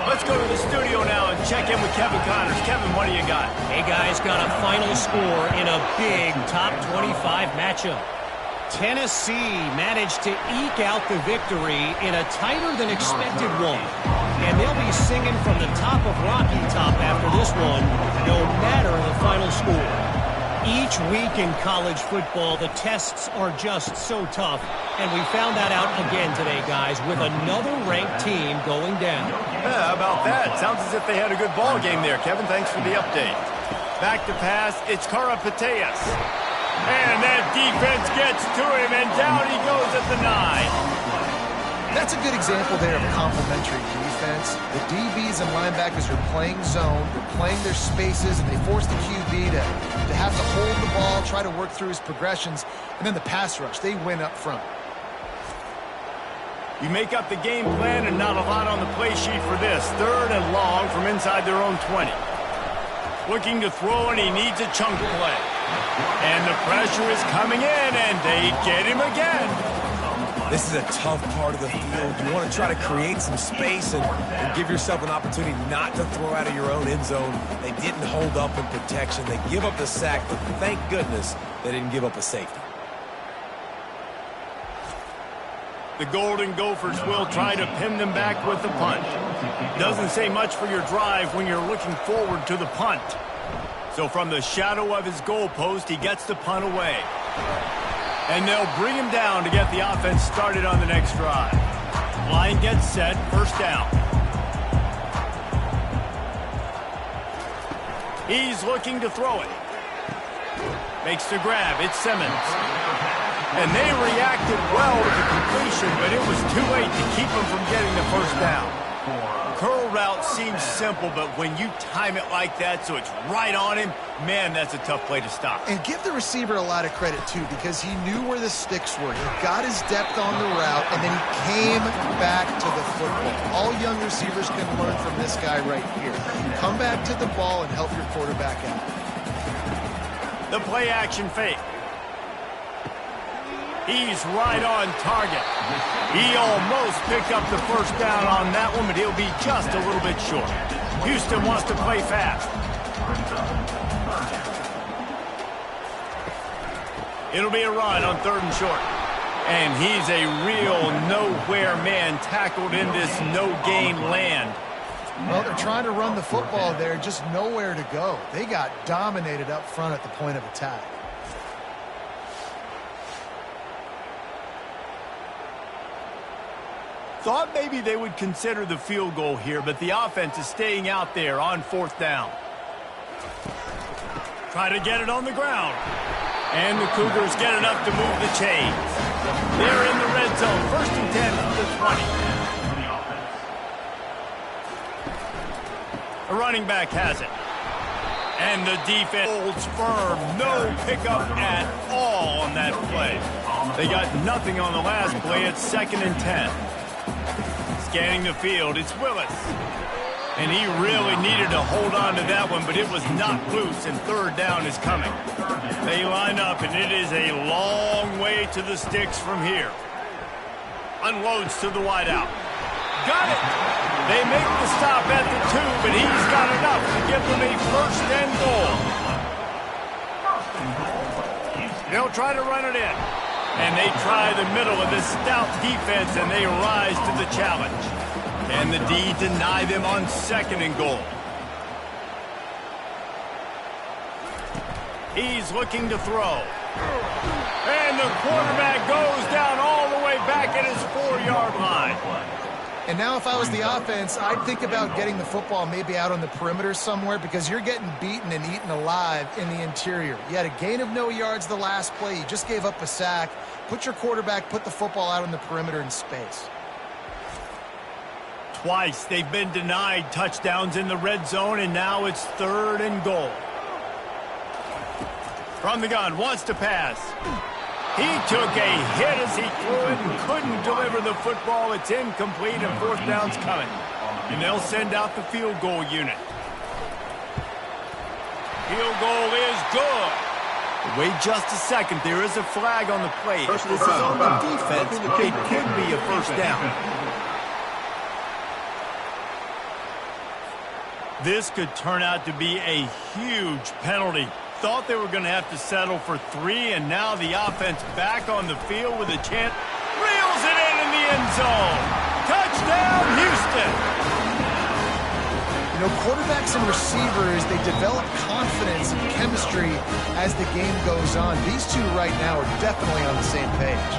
Let's go to the studio now and check in with Kevin Connors. Kevin, what do you got?
Hey, guys, got a final score in a big top 25 matchup. Tennessee managed to eke out the victory in a tighter than expected one. And they'll be singing from the top of Rocky Top after this one, no matter the final score. Each week in college football, the tests are just so tough. And we found that out again today, guys, with another ranked team going down.
Yeah, how about that? Sounds as if they had a good ball game there. Kevin, thanks for the update. Back to pass, it's Karapateas. And that defense gets to him, and down he goes at the 9.
That's a good example there of complementary defense. The DBs and linebackers are playing zone, they're playing their spaces, and they force the QB to have to hold the ball, try to work through his progressions, and then the pass rush, they win up front.
You make up the game plan and not a lot on the play sheet for this. 3rd and long from inside their own 20. Looking to throw, and he needs a chunk play. And the pressure is coming in, and they get him again.
This is a tough part of the field. You want to try to create some space and give yourself an opportunity not to throw out of your own end zone. They didn't hold up in protection. They give up the sack, but thank goodness they didn't give up a safety.
The Golden Gophers will try to pin them back with the punt. Doesn't say much for your drive when you're looking forward to the punt. So from the shadow of his goalpost, he gets the punt away. And they'll bring him down to get the offense started on the next drive. Line gets set, 1st down. He's looking to throw it. Makes the grab, it's Simmons. And they reacted well to the completion, but it was too late to keep him from getting the 1st down. Curl route seems simple, but when you time it like that so it's right on him, man, that's a tough play to stop.
And give the receiver a lot of credit, too, because he knew where the sticks were. He got his depth on the route, and then he came back to the football. All young receivers can learn from this guy right here. Come back to the ball and help your quarterback out.
The play action fake. He's right on target. He almost picked up the 1st down on that one, but he'll be just a little bit short. Houston wants to play fast. It'll be a run on 3rd and short. And he's a real nowhere man tackled in this no-gain land.
Well, they're trying to run the football there, just nowhere to go. They got dominated up front at the point of attack.
Thought maybe they would consider the field goal here, but the offense is staying out there on 4th down. Try to get it on the ground. And the Cougars get enough to move the chains. They're in the red zone. 1st and 10 from the 20. A running back has it. And the defense holds firm. No pickup at all on that play. They got nothing on the last play. It's 2nd and 10. Scanning the field, it's Willis. And he really needed to hold on to that one, but it was not loose, and 3rd down is coming. They line up, and it is a long way to the sticks from here. Unloads to the wideout. Got it! They make the stop at the 2, but he's got enough to give them a 1st and goal. They'll try to run it in. And they try the middle of this stout defense, and they rise to the challenge. Can the D deny them on 2nd and goal? He's looking to throw. And the quarterback goes down all the way back at his 4-yard line.
And now if I was the offense, I'd think about getting the football maybe out on the perimeter somewhere, because you're getting beaten and eaten alive in the interior. You had a gain of no yards the last play. You just gave up a sack. Put your quarterback, put the football out on the perimeter in space.
Twice they've been denied touchdowns in the red zone, and now it's 3rd and goal. From the gun, wants to pass. He took a hit as he threw it and couldn't deliver the football. It's incomplete, and 4th down's coming. And they'll send out the field goal unit. Field goal is good. Wait just a second. There is a flag on the play. If this is on the defense, it could be a 1st down. This could turn out to be a huge penalty. Thought they were going to have to settle for 3, and now the offense back on the field with a chance. Reels it in the end zone. Touchdown, Houston.
You know, quarterbacks and receivers, they develop confidence and chemistry as the game goes on. These two right now are definitely on the same page.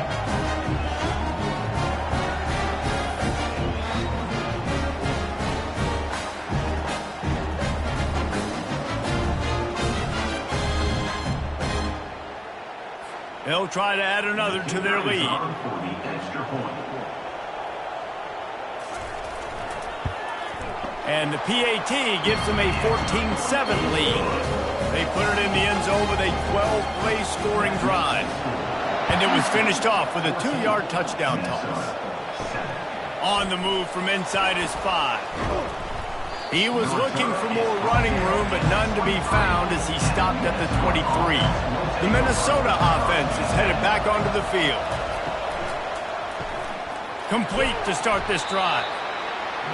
They'll try to add another to their lead. And the PAT gives them a 14-7 lead. They put it in the end zone with a 12-play scoring drive. And it was finished off with a 2-yard touchdown toss. On the move from inside his 5. He was looking for more running room, but none to be found as he stopped at the 23. The Minnesota offense is headed back onto the field. Complete to start this drive.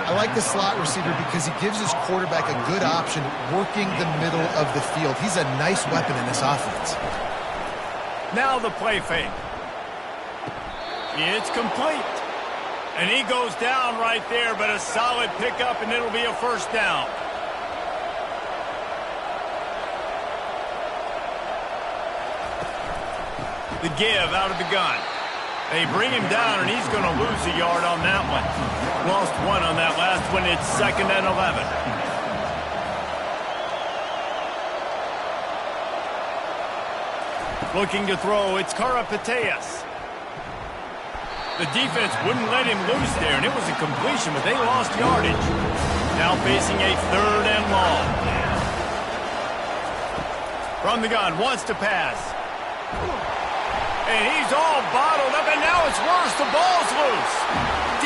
I like the slot receiver because he gives his quarterback a good option working the middle of the field. He's a nice weapon in this offense.
Now the play fake. It's complete. And he goes down right there, but a solid pickup, and it'll be a 1st down. The give out of the gun. They bring him down, and he's going to lose a yard on that one. Lost 1 on that last one. It's 2nd and 11. Looking to throw, it's Karapateas. The defense wouldn't let him loose there, and it was a completion, but they lost yardage. Now facing a 3rd and long. From the gun, wants to pass. And he's all bottled up, and now it's worse. The ball's loose.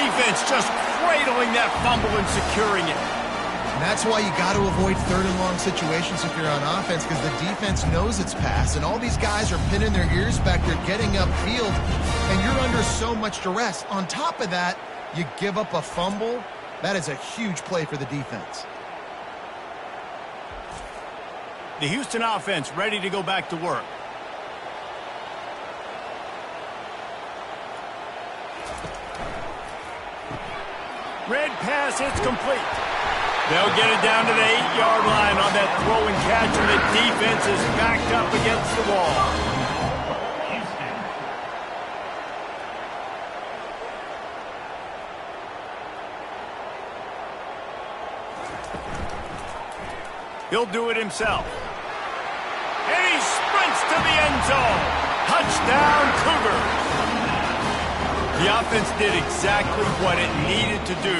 Defense just cradling that fumble and securing it.
And that's why you got to avoid 3rd and long situations if you're on offense, because the defense knows it's pass, and all these guys are pinning their ears back. They're getting upfield, and you're under so much duress. On top of that, you give up a fumble. That is a huge play for the defense.
The Houston offense ready to go back to work. Red pass, it's complete. They'll get it down to the 8-yard line on that throw and catch, and the defense is backed up against the wall. He'll do it himself. And he sprints to the end zone. Touchdown, Cougars. The offense did exactly what it needed to do,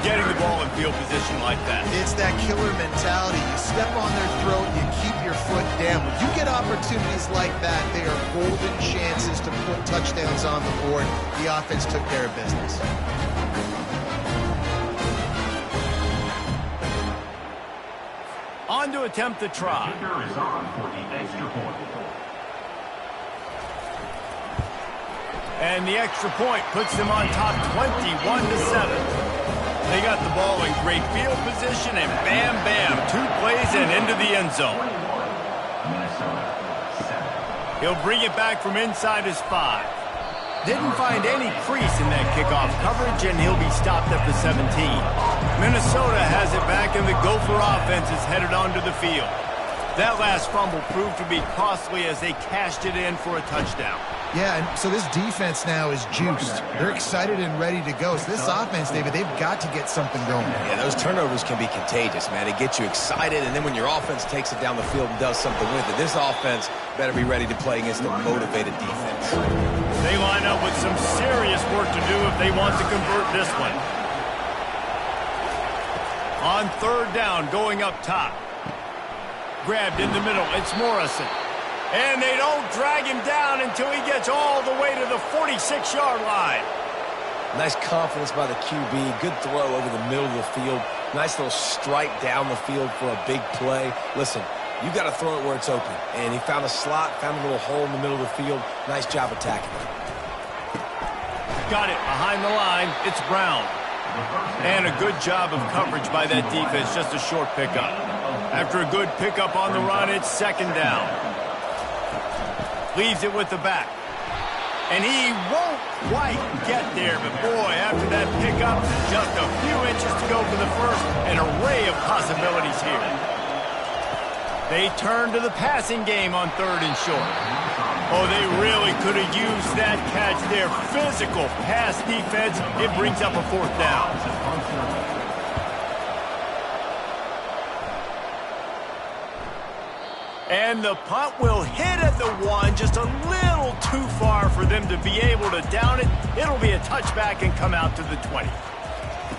getting the ball in field position like that.
It's that killer mentality. You step on their throat, you keep your foot down. When you get opportunities like that, they are golden chances to put touchdowns on the board. The offense took care of business.
On to attempt the try. And the extra point puts them on top 21-7. They got the ball in great field position, and bam, bam, 2 plays and into the end zone. He'll bring it back from inside his 5. Didn't find any crease in that kickoff coverage, and he'll be stopped at the 17. Minnesota has it back, and the Gopher offense is headed onto the field. That last fumble proved to be costly as they cashed it in for a touchdown.
Yeah, and so this defense now is juiced. They're excited and ready to go. So this offense, David, they've got to get something going.
Yeah, those turnovers can be contagious, man. It gets you excited, and then when your offense takes it down the field and does something with it, this offense better be ready to play against a motivated defense.
They line up with some serious work to do if they want to convert this one. On third down, going up top. Grabbed in the middle. It's Morrison. And they don't drag him down until he gets all the way to the 46-yard line.
Nice confidence by the QB. Good throw over the middle of the field. Nice little stripe down the field for a big play. Listen, you got to throw it where it's open. And he found a slot, found a little hole in the middle of the field. Nice job attacking it.
Got it behind the line. It's Brown. And a good job of coverage by that defense. Just a short pickup. After a good pickup on the run, it's second down. Leaves it with the back. And he won't quite get there, but boy, after that pickup, just a few inches to go for the first. An array of possibilities here. They turn to the passing game on third and short. Oh, they really could have used that catch there. Physical pass defense. It brings up a fourth down. And the punt will hit at the one, just a little too far for them to be able to down it. It'll be a touchback and come out to the 20.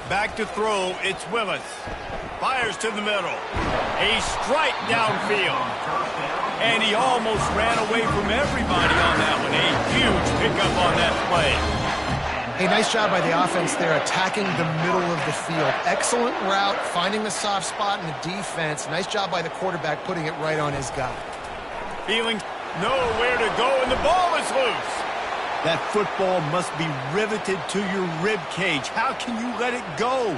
Back to throw, it's Willis. Fires to the middle. A strike downfield. And he almost ran away from everybody on that one. A huge pickup on that play.
Hey, nice job by the offense there, attacking the middle of the field. Excellent route, finding the soft spot in the defense. Nice job by the quarterback, putting it right on his guy.
Feeling nowhere to go, and the ball is loose. That football must be riveted to your rib cage. How can you let it go?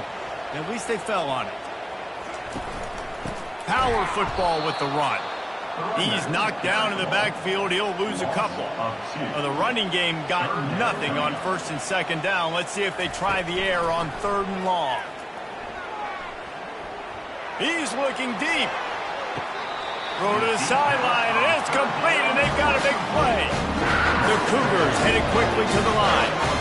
At least they fell on it. Power football with the run. He's knocked down in the backfield. He'll lose a couple. The running game got nothing on first and second down. Let's see if they try the air on third and long. He's looking deep. Throw to the sideline, and it's complete, and they've got a big play. The Cougars headed quickly to the line.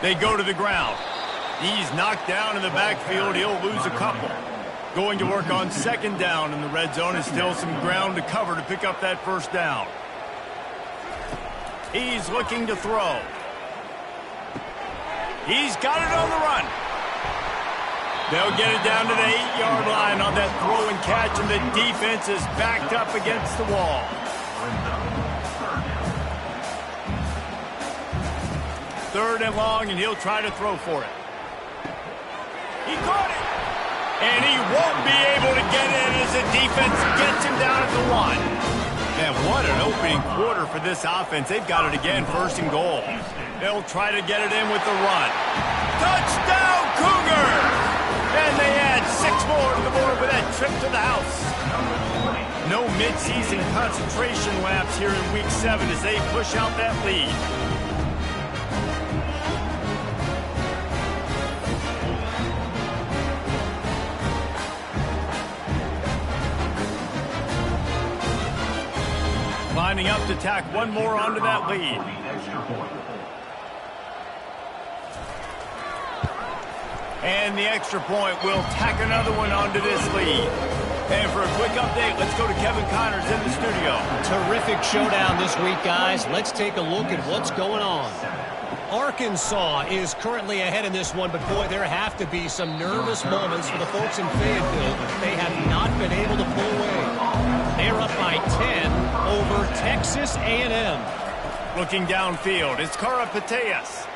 They go to the ground. He's knocked down in the backfield. He'll lose a couple. Going to work on second down in the red zone, and still some ground to cover to pick up that first down. He's looking to throw. He's got it on the run. They'll get it down to the 8-yard line on that throw and catch, and the defense is backed up against the wall. Third and long, and he'll try to throw for it. He caught it. And he won't be able to get in as the defense gets him down at the 1. And what an opening quarter for this offense. They've got it again, first and goal. They'll try to get it in with the run. Touchdown, Cougars! And they add 6 more to the board with that trip to the house. No midseason concentration laps here in Week 7 as they push out that lead. Lining up to tack one more onto that lead. And the extra point will tack another one onto this lead. And for a quick update, let's go to Kevin Connors in the studio.
Terrific showdown this week, guys. Let's take a look at what's going on. Arkansas is currently ahead in this one, but boy, there have to be some nervous moments for the folks in Fayetteville. They have not been able to pull away. They're up by 10 over Texas A&M.
Looking downfield, it's Karapateas.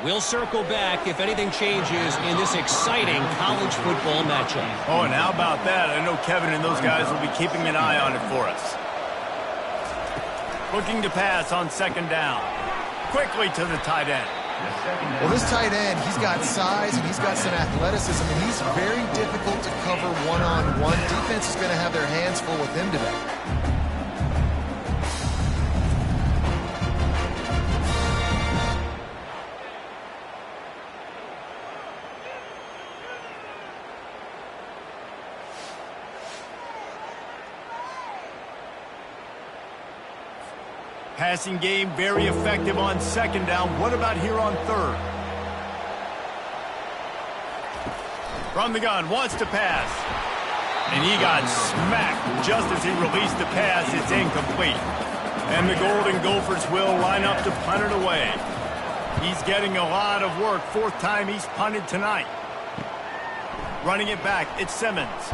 We'll circle back if anything changes in this exciting college football matchup.
Oh, and how about that? I know Kevin and those guys will be keeping an eye on it for us. Looking to pass on second down. Quickly to the tight end.
Well, this tight end, he's got size and he's got some athleticism, and he's very difficult to cover one-on-one. Defense is going to have their hands full with him today.
Passing game very effective on second down. What about here on third? From the gun, wants to pass. And he got smacked just as he released the pass. It's incomplete. And the Golden Gophers will line up to punt it away. He's getting a lot of work. Fourth time he's punted tonight. Running it back, it's Simmons.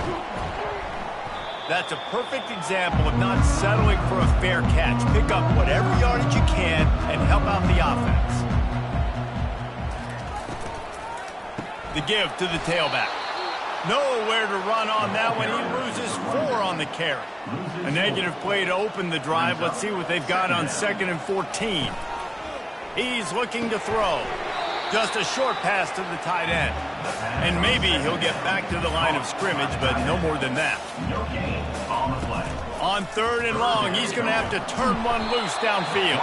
That's a perfect example of not settling for a fair catch. Pick up whatever yardage you can and help out the offense. The give to the tailback. Nowhere to run on that one. He loses 4 on the carry. A negative play to open the drive. Let's see what they've got on 2nd and 14. He's looking to throw. Just a short pass to the tight end. And maybe he'll get back to the line of scrimmage, but no more than that. On 3rd and long, he's going to have to turn one loose downfield.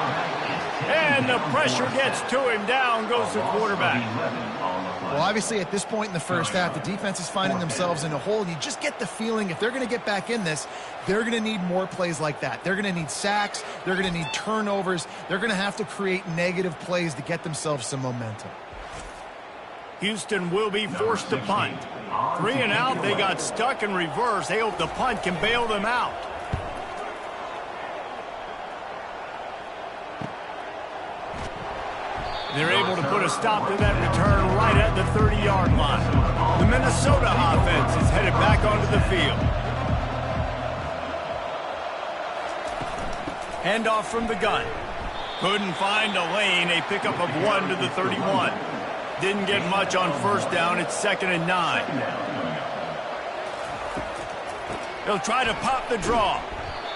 And the pressure gets to him. Down goes the quarterback.
Well, obviously, at this point in the first half, the defense is finding themselves in a hole. You just get the feeling if they're going to get back in this, they're going to need more plays like that. They're going to need sacks. They're going to need turnovers. They're going to have to create negative plays to get themselves some momentum.
Houston will be forced to punt. 3 and out, they got stuck in reverse. They hope the punt can bail them out. They're able to put a stop to that return right at the 30-yard line. The Minnesota offense is headed back onto the field. Handoff from the gun. Couldn't find a lane. A pickup of 1 to the 31. Didn't get much on first down. It's 2nd and 9. They'll try to pop the draw.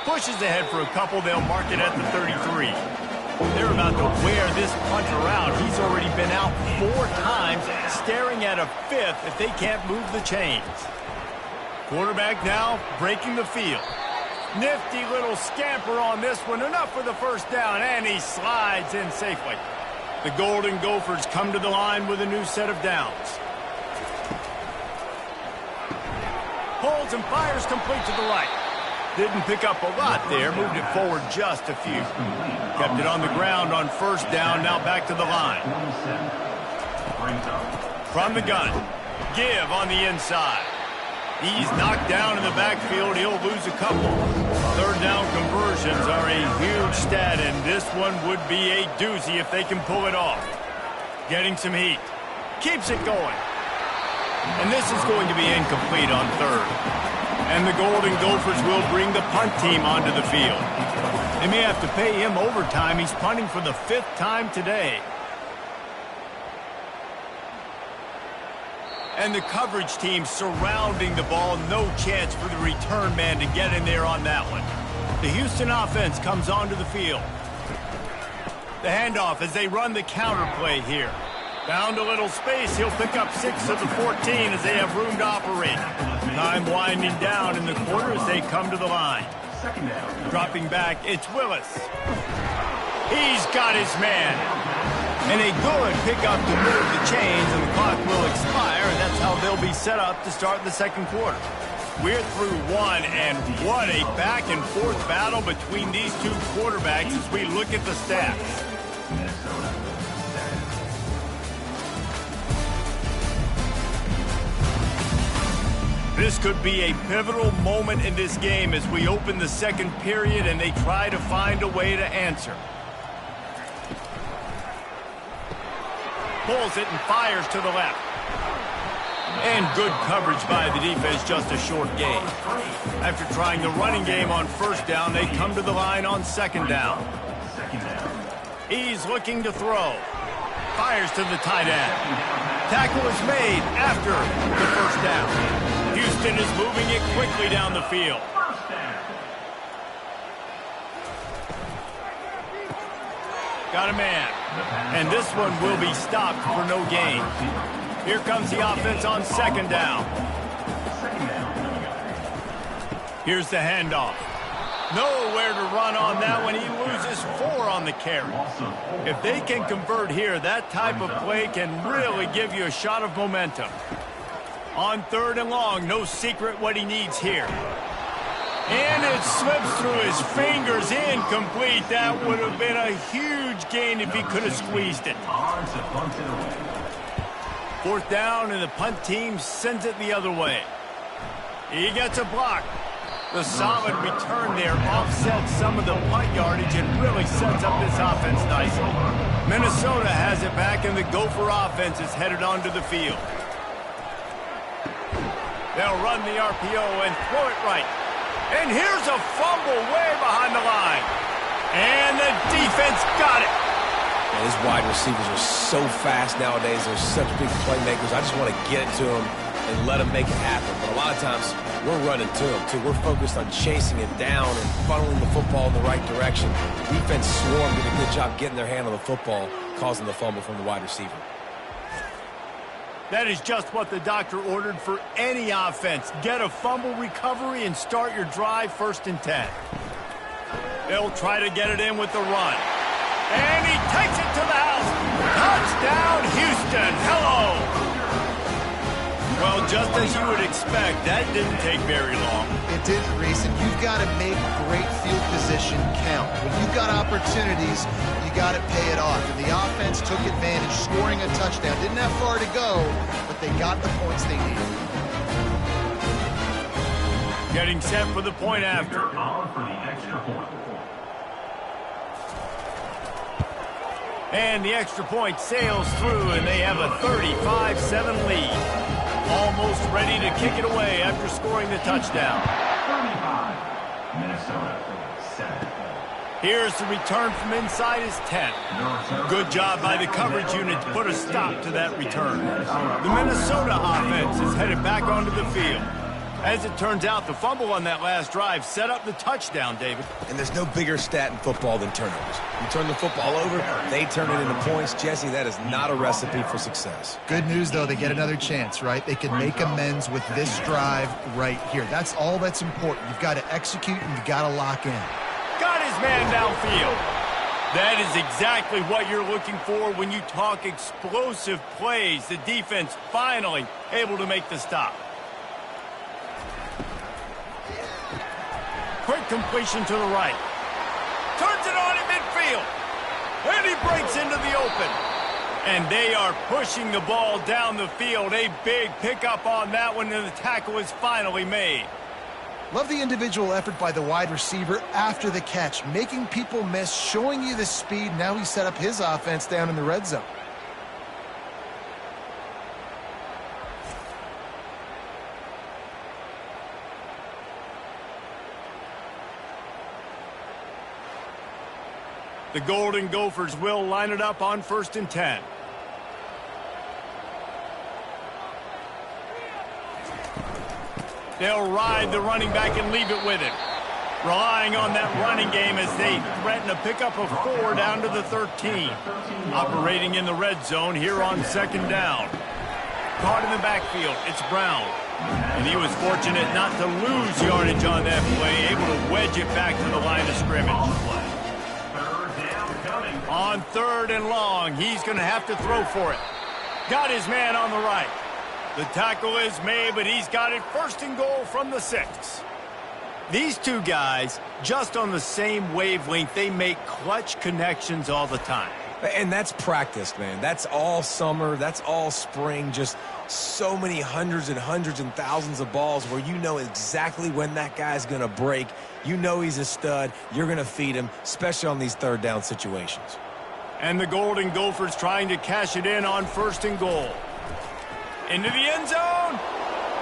Pushes ahead for a couple. They'll mark it at the 33. They're about to wear this punter out. He's already been out 4 times, staring at a 5th if they can't move the chains. Quarterback now breaking the field. Nifty little scamper on this one. Enough for the first down, and he slides in safely. The Golden Gophers come to the line with a new set of downs. Pulls and fires complete to the right. Didn't pick up a lot there. Moved it forward just a few. Kept it on the ground on first down. Now back to the line. From the gun. Give on the inside. He's knocked down in the backfield. He'll lose a couple. 3rd down conversions are a huge stat, and this one would be a doozy if they can pull it off. Getting some heat. Keeps it going. And this is going to be incomplete on 3rd. And the Golden Gophers will bring the punt team onto the field. They may have to pay him overtime. He's punting for the 5th time today. And the coverage team surrounding the ball. No chance for the return man to get in there on that one. The Houston offense comes onto the field. The handoff as they run the counter play here. Found a little space. He'll pick up 6 of the 14 as they have room to operate. Time winding down in the quarter as they come to the line. Dropping back, it's Willis. He's got his man. And a good pickup to move the chains, and the clock will expire, and that's how they'll be set up to start the 2nd quarter. We're through 1, and what a back-and-forth battle between these 2 quarterbacks as we look at the stats. This could be a pivotal moment in this game as we open the 2nd period and they try to find a way to answer. Pulls it and fires to the left. And good coverage by the defense, just a short gain. After trying the running game on first down, they come to the line on 2nd down. He's looking to throw. Fires to the tight end. Tackle is made after the first down. Houston is moving it quickly down the field. Got a man. And this one will be stopped for no gain. Here comes the offense on 2nd down. Here's the handoff. Nowhere to run on that one. He loses 4 on the carry. If they can convert here, that type of play can really give you a shot of momentum. On 3rd and long, no secret what he needs here. And it slips through his fingers, incomplete. That would have been a huge gain if he could have squeezed it. 4th down, and the punt team sends it the other way. He gets a block. The solid return there offsets some of the punt yardage and really sets up this offense nicely. Minnesota has it back, and the Gopher offense is headed onto the field. They'll run the RPO and throw it right. And here's a fumble way behind the line. And the defense got it.
Man, these wide receivers are so fast nowadays. They're such big playmakers. I just want to get it to them and let them make it happen. But a lot of times, we're running to them, too. We're focused on chasing it down and funneling the football in the right direction. The defense swarm did a good job getting their hand on the football, causing the fumble from the wide receiver.
That is just what the doctor ordered for any offense. Get a fumble recovery and start your drive 1st and 10. They'll try to get it in with the run. And he takes it to the house. Touchdown, Houston. Hello. Well, just as you would expect, that didn't take very long.
It didn't, Reese, and you've got to make great field position count. When you've got opportunities, you got to pay it off. And the offense took advantage, scoring a touchdown. Didn't have far to go, but they got the points they needed.
Getting set for the point after. And the extra point sails through, and they have a 35-7 lead. Almost ready to kick it away after scoring the touchdown.
35, Minnesota, 7.
Here's the return from inside his 10. Good job by the coverage unit to put a stop to that return. The Minnesota offense is headed back onto the field. As it turns out, the fumble on that last drive set up the touchdown, David.
And there's no bigger stat in football than turnovers. You turn the football over, they turn it into points. Jesse, that is not a recipe for success.
Good news, though, they get another chance, right? They can make amends with this drive right here. That's all that's important. You've got to execute, and you've got to lock in.
Got his man downfield. That is exactly what you're looking for when you talk explosive plays. The defense finally able to make the stop. Quick completion to the right. Turns it on in midfield. And he breaks into the open. And they are pushing the ball down the field. A big pickup on that one, and the tackle is finally made.
Love the individual effort by the wide receiver after the catch, making people miss, showing you the speed. Now he set up his offense down in the red zone.
The Golden Gophers will line it up on 1st and 10. They'll ride the running back and leave it with him. Relying on that running game as they threaten a pickup of 4 down to the 13. Operating in the red zone here on 2nd down. Caught in the backfield, it's Brown. And he was fortunate not to lose yardage on that play, able to wedge it back to the line of scrimmage. On 3rd and long, he's going to have to throw for it. Got his man on the right. The tackle is made, but he's got it 1st and goal from the 6. These two guys, just on the same wavelength, they make clutch connections all the time.
And that's practice, man. That's all summer. That's all spring. Just so many hundreds and thousands of balls where you know exactly when that guy's going to break. You know he's a stud. You're going to feed him, especially on these 3rd down situations.
And the Golden Gophers trying to cash it in on 1st and goal. Into the end zone,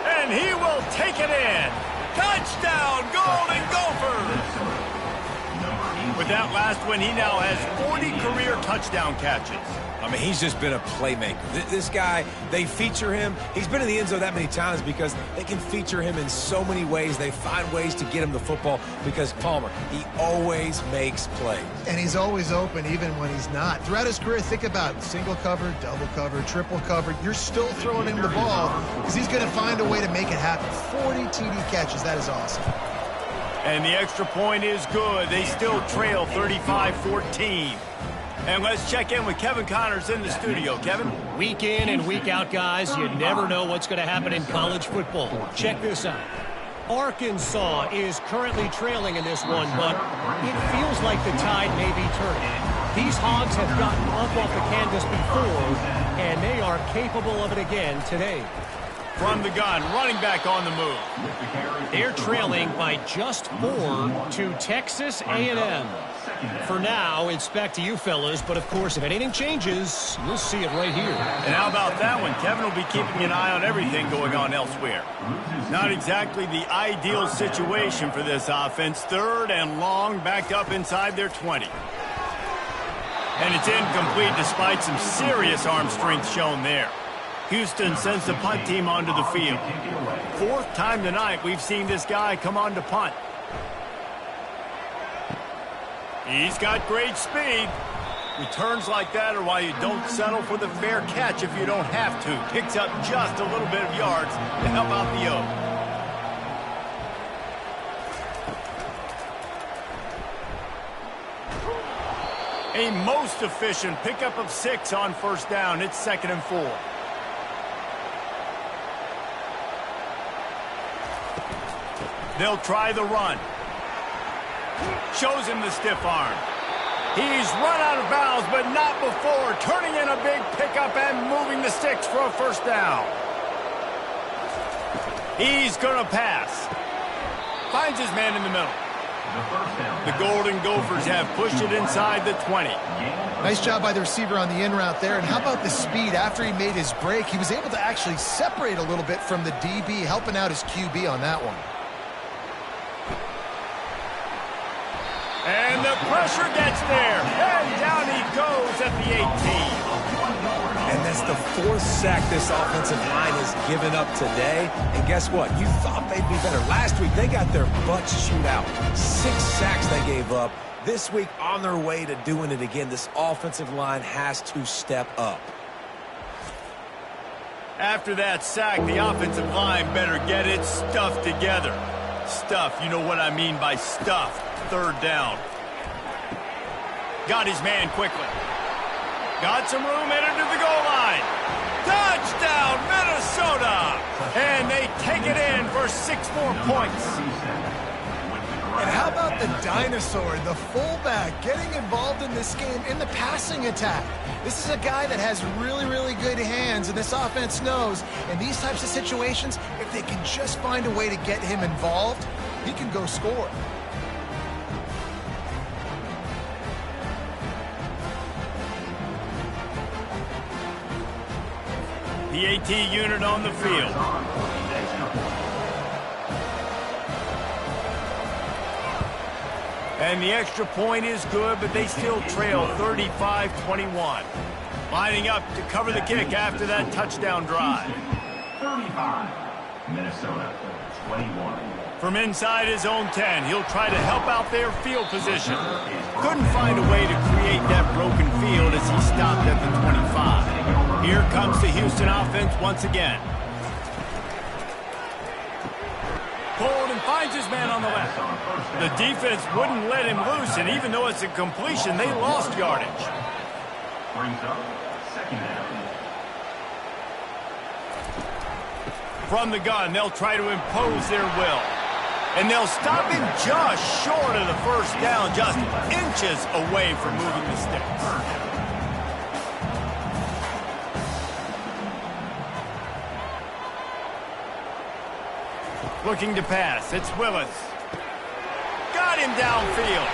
and he will take it in. Touchdown, Golden Gophers! With that last one, he now has 40 career touchdown catches.
I mean, he's just been a playmaker. This guy, they feature him. He's been in the end zone that many times because they can feature him in so many ways. They find ways to get him the football because Palmer, he always makes plays.
And he's always open even when he's not. Throughout his career, think about single cover, double cover, triple cover. You're still throwing him the ball because he's going to find a way to make it happen. 40 TD catches. That is awesome.
And the extra point is good. They still trail 35-14. And let's check in with Kevin Connors in the studio. Kevin?
Week in and week out, guys, you never know what's going to happen in college football. Check this out. Arkansas is currently trailing in this one, but it feels like the tide may be turning. These Hogs have gotten up off the canvas before, and they are capable of it again today.
From the gun, running back on the move.
They're trailing by just 4 to Texas A&M. For now, it's back to you fellas, but of course, if anything changes, you'll see it right here.
And how about that one? Kevin will be keeping an eye on everything going on elsewhere. Not exactly the ideal situation for this offense. 3rd and long, backed up inside their 20. And it's incomplete despite some serious arm strength shown there. Houston sends the punt team onto the field. 4th time tonight we've seen this guy come on to punt. He's got great speed. Returns like that are why you don't settle for the fair catch if you don't have to. Picks up just a little bit of yards to help out the O. A most efficient pickup of 6 on 1st down. It's 2nd and 4. They'll try the run. Shows him the stiff arm. He's run out of bounds, but not before. Turning in a big pickup and moving the sticks for a 1st down. He's going to pass. Finds his man in the middle. The Golden Gophers have pushed it inside the 20.
Nice job by the receiver on the in route there. And how about the speed? After he made his break, he was able to actually separate a little bit from the DB, helping out his QB on that one.
And the pressure gets there. And down he goes at the 18.
And that's the 4th sack this offensive line has given up today. And guess what? You thought they'd be better. Last week, they got their butts chewed out. 6 sacks they gave up. This week, on their way to doing it again, this offensive line has to step up.
After that sack, the offensive line better get its stuff together. Stuff, you know what I mean by stuff. 3rd down. Got his man quickly. Got some room, headed to the goal line. Touchdown, Minnesota! And they take it in for 6 more points.
And how about the dinosaur, the fullback, getting involved in this game in the passing attack? This is a guy that has really, really good hands, and this offense knows. In these types of situations, if they can just find a way to get him involved, he can go score.
The AT unit on the field. And the extra point is good, but they still trail 35-21. Lining up to cover the kick after that touchdown drive.
35, Minnesota 21.
From inside his own 10, he'll try to help out their field position. Couldn't find a way to create that broken field as he stopped at the 25. Here comes the Houston offense once again. Pulled and finds his man on the left. The defense wouldn't let him loose, and even though it's a completion, they lost yardage.
Brings up 2nd down.
From the gun, they'll try to impose their will. And they'll stop him just short of the 1st down, just inches away from moving the sticks. Looking to pass, it's Willis. Got him downfield.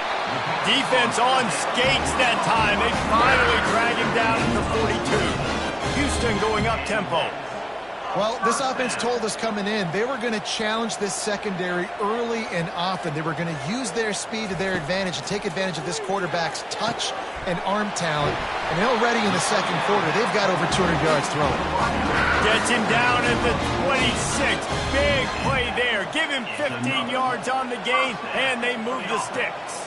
Defense on skates that time. They finally drag him down at the 42. Houston going up tempo.
Well, this offense told us coming in they were going to challenge this secondary early and often. They were going to use their speed to their advantage and take advantage of this quarterback's touch and arm talent. And already in the 2nd quarter, they've got over 200 yards throwing.
Gets him down at the 26. Big play there. Give him 15 yards on the gain, and they move the sticks.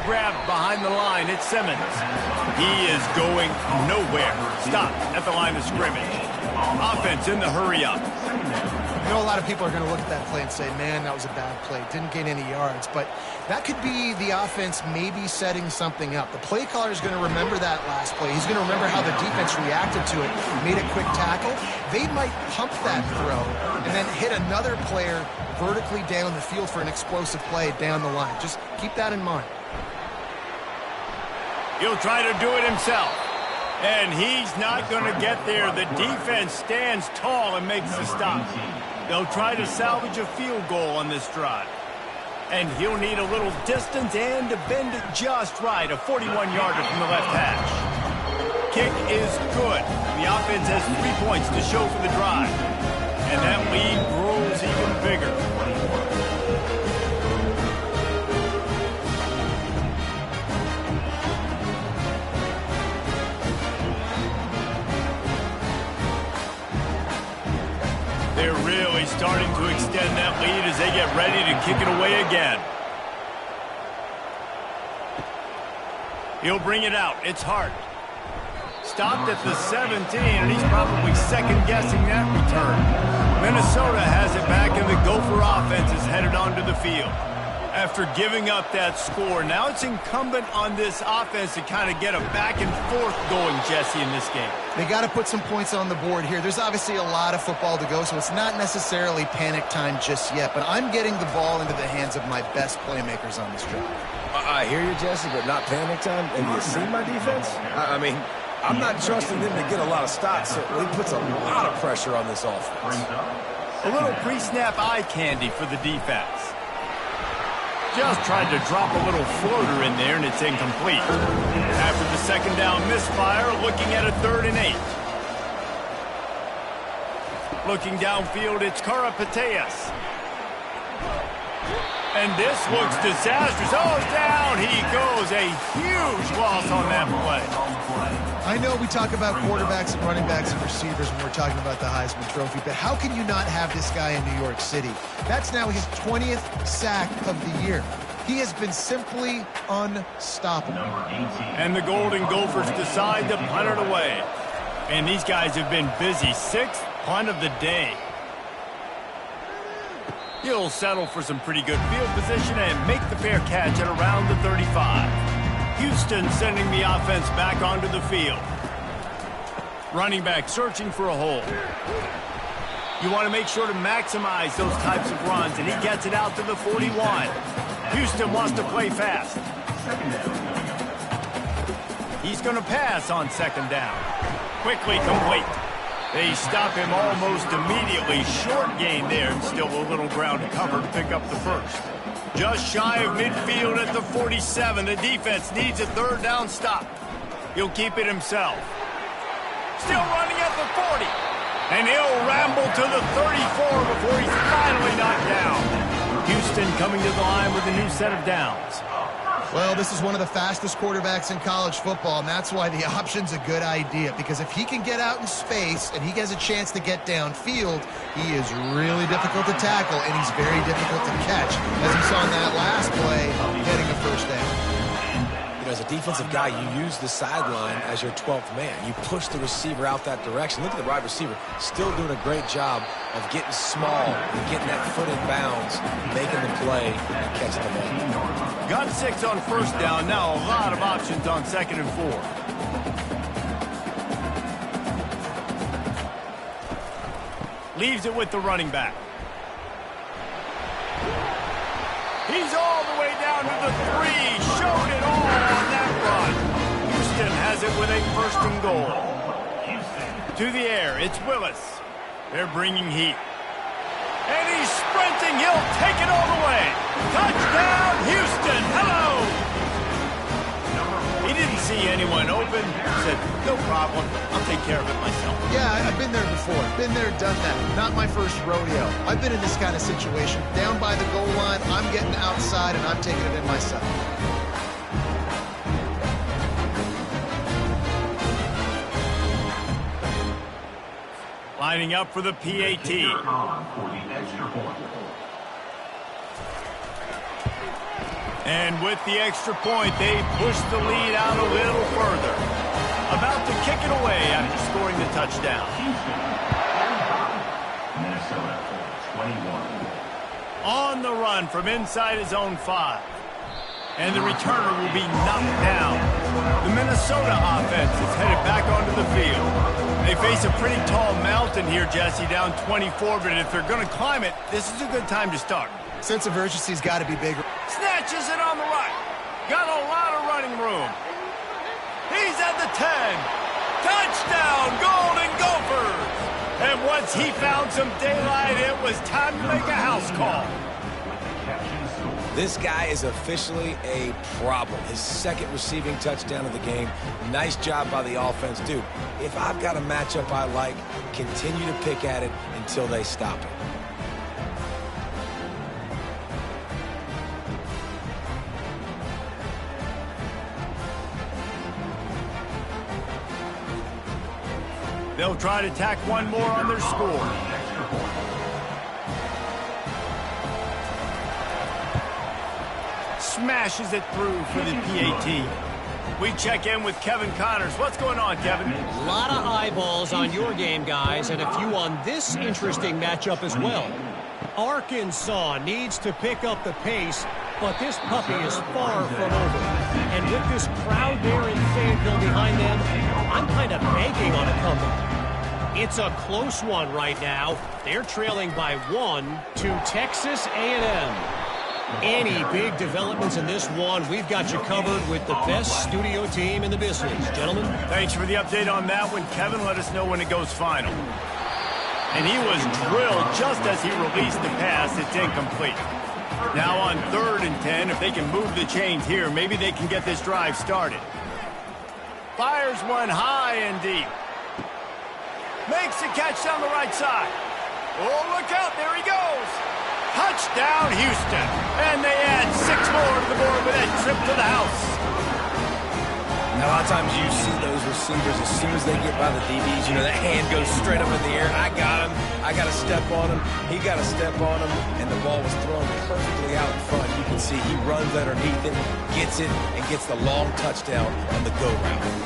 Grabbed behind the line, it's Simmons. He is going nowhere. Stopped at the line of scrimmage. Offense in the hurry-up.
I know a lot of people are going to look at that play and say, man, that was a bad play. Didn't gain any yards. But that could be the offense maybe setting something up. The play caller is going to remember that last play. He's going to remember how the defense reacted to it, made a quick tackle. They might pump that throw and then hit another player vertically down the field for an explosive play down the line. Just keep that in mind.
He'll try to do it himself. And he's not going to get there. The defense stands tall and makes the stop. They'll try to salvage a field goal on this drive. And he'll need a little distance and to bend it just right. A 41-yarder from the left hash. Kick is good. The offense has 3 points to show for the drive. And that lead grows even bigger. They're really starting to extend that lead as they get ready to kick it away again. He'll bring it out. It's Hart. Stopped at the 17, and he's probably second-guessing that return. Minnesota has it back, and the Gopher offense is headed onto the field. After giving up that score, now it's incumbent on this offense to kind of get a back and forth going, Jesse, in this game.
They got to put some points on the board here. There's obviously a lot of football to go, so it's not necessarily panic time just yet, but I'm getting the ball into the hands of my best playmakers on this drive.
I hear you, Jesse, but not panic time. And you see my defense? I mean, I'm not trusting them to get a lot of stops, so it puts a lot of pressure on this offense.
A little pre-snap eye candy for the defense. Just tried to drop a little floater in there, and it's incomplete. After the second down misfire, looking at a 3rd and 8. Looking downfield, it's Karapateas. And this looks disastrous. Oh, down he goes. A huge loss on that play.
I know we talk about quarterbacks and running backs and receivers when we're talking about the Heisman Trophy, but how can you not have this guy in New York City? That's now his 20th sack of the year. He has been simply unstoppable.
And the Golden Gophers decide to punt it away. And these guys have been busy. 6th punt of the day. He'll settle for some pretty good field position and make the fair catch at around the 35. Houston sending the offense back onto the field. Running back searching for a hole. You want to make sure to maximize those types of runs, and he gets it out to the 41. Houston wants to play fast. He's going to pass on 2nd down. Quickly complete. They stop him almost immediately. Short gain there, and still a little ground to cover to pick up the first. Just shy of midfield at the 47. The defense needs a 3rd down stop. He'll keep it himself. Still running at the 40. And he'll ramble to the 34 before he's finally knocked down. Houston coming to the line with a new set of downs.
Well, this is one of the fastest quarterbacks in college football, and that's why the option's a good idea, because if he can get out in space and he has a chance to get downfield, he is really difficult to tackle, and he's very difficult to catch, as you saw in that last play, getting a 1st down.
As a defensive guy, you use the sideline as your 12th man. You push the receiver out that direction. Look at the wide receiver, still doing a great job of getting small and getting that foot in bounds, making the play, and catching the ball.
Got 6 on 1st down. Now a lot of options on 2nd and 4. Leaves it with the running back. He's all the way down to the 3. Showed it all on that run. Houston has it with a 1st and goal. To the air, it's Willis. They're bringing heat. And he's sprinting. He'll take it all the way. Touchdown, Houston. Hello. He didn't see anyone open. Said, no problem. I'll take care of it myself.
Yeah, I've been there before. Been there, done that. Not my first rodeo. I've been in this kind of situation. Down by the goal line, I'm getting outside, and I'm taking it in myself.
Lining up for the PAT. And with the extra point, they push the lead out a little further. About to kick it away after scoring the touchdown.
Minnesota, 21.
On the run from inside his own 5. And the returner will be knocked down. The Minnesota offense is headed back onto the field. They face a pretty tall mountain here, Jesse, down 24, but if they're going to climb it, this is a good time to start.
Sense of urgency's got to be bigger.
Snatches it on the right. Got a lot of running room. He's at the 10. Touchdown, Golden Gophers! And once he found some daylight, it was time to make a house call.
This guy is officially a problem. His second receiving touchdown of the game. Nice job by the offense. Dude, if I've got a matchup I like, continue to pick at it until they stop it.
They'll try to tack one more on their score. Smashes it through for the PAT. We check in with Kevin Connors. What's going on, Kevin?
A lot of eyeballs on your game, guys, and a few on this interesting matchup as well. Arkansas needs to pick up the pace, but this puppy is far from over. And with this crowd there in Fayetteville behind them, I'm kind of banking on a comeback. It's a close one right now. They're trailing by 1 to Texas A&M. Any big developments in this one, we've got you covered with the best studio team in the business. Gentlemen.
Thanks for the update on that one, Kevin. Let us know when it goes final. And he was drilled just as he released the pass. It's incomplete. Now on 3rd and 10, if they can move the chains here, maybe they can get this drive started. Fires one high and deep. Makes a catch down the right side. Oh, look out. There he goes. Touchdown, Houston. And they add 6 more to the board with that trip to the house.
Now, a lot of times you see those receivers, as soon as they get by the DBs, you know, that hand goes straight up in the air. I got him. I got to step on him. He got to step on him. And the ball was thrown perfectly out in front. You can see he runs underneath it, gets it, and gets the long touchdown on the go route.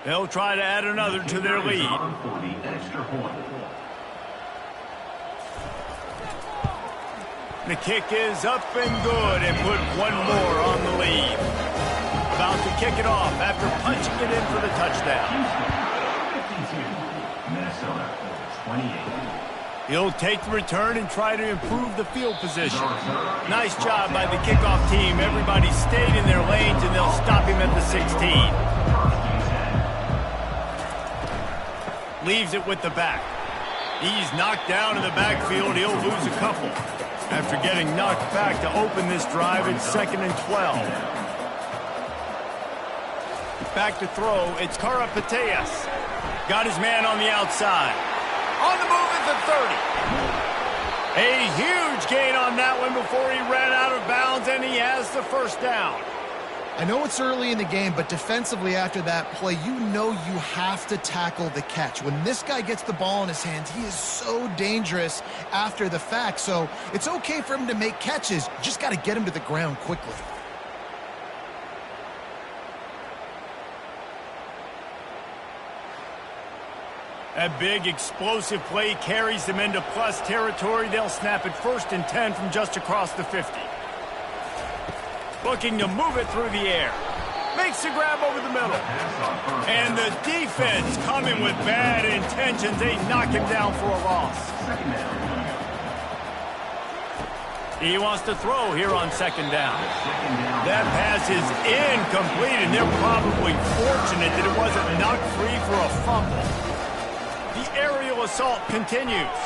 They'll try to add another to their lead. The kick is up and good and put one more on the lead. About to kick it off after punching it in for the touchdown.
Minnesota, 28.
He'll take the return and try to improve the field position. Nice job by the kickoff team. Everybody stayed in their lanes, and they'll stop him at the 16. Leaves it with the back. He's knocked down in the backfield. He'll lose a couple. After getting knocked back to open this drive, it's 2nd and 12. Back to throw. It's Karapateas. Got his man on the outside. On the move at the 30. A huge gain on that one before he ran out of bounds, and he has the first down.
I know it's early in the game, but defensively after that play, you know you have to tackle the catch. When this guy gets the ball in his hands, he is so dangerous after the fact. So it's okay for him to make catches. You just got to get him to the ground quickly.
A big explosive play carries them into plus territory. They'll snap it 1st and 10 from just across the 50. Looking to move it through the air. Makes the grab over the middle. And the defense coming with bad intentions. They knock him down for a loss. He wants to throw here on 2nd down. That pass is incomplete, and they're probably fortunate that it wasn't knocked free for a fumble. The aerial assault continues.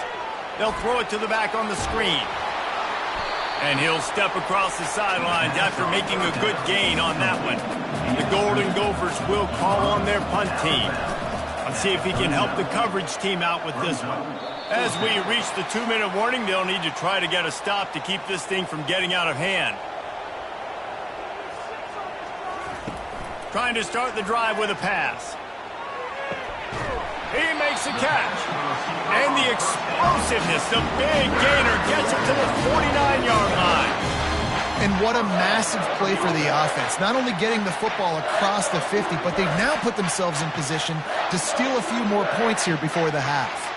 They'll throw it to the back on the screen. And he'll step across the sidelines after making a good gain on that one. The Golden Gophers will call on their punt team. Let's see if he can help the coverage team out with this one. As we reach the 2-minute warning, they'll need to try to get a stop to keep this thing from getting out of hand. Trying to start the drive with a pass. He makes a catch. And the explosiveness, the big gainer, gets him to the 49-yard line.
And what a massive play for the offense. Not only getting the football across the 50, but they've now put themselves in position to steal a few more points here before the half.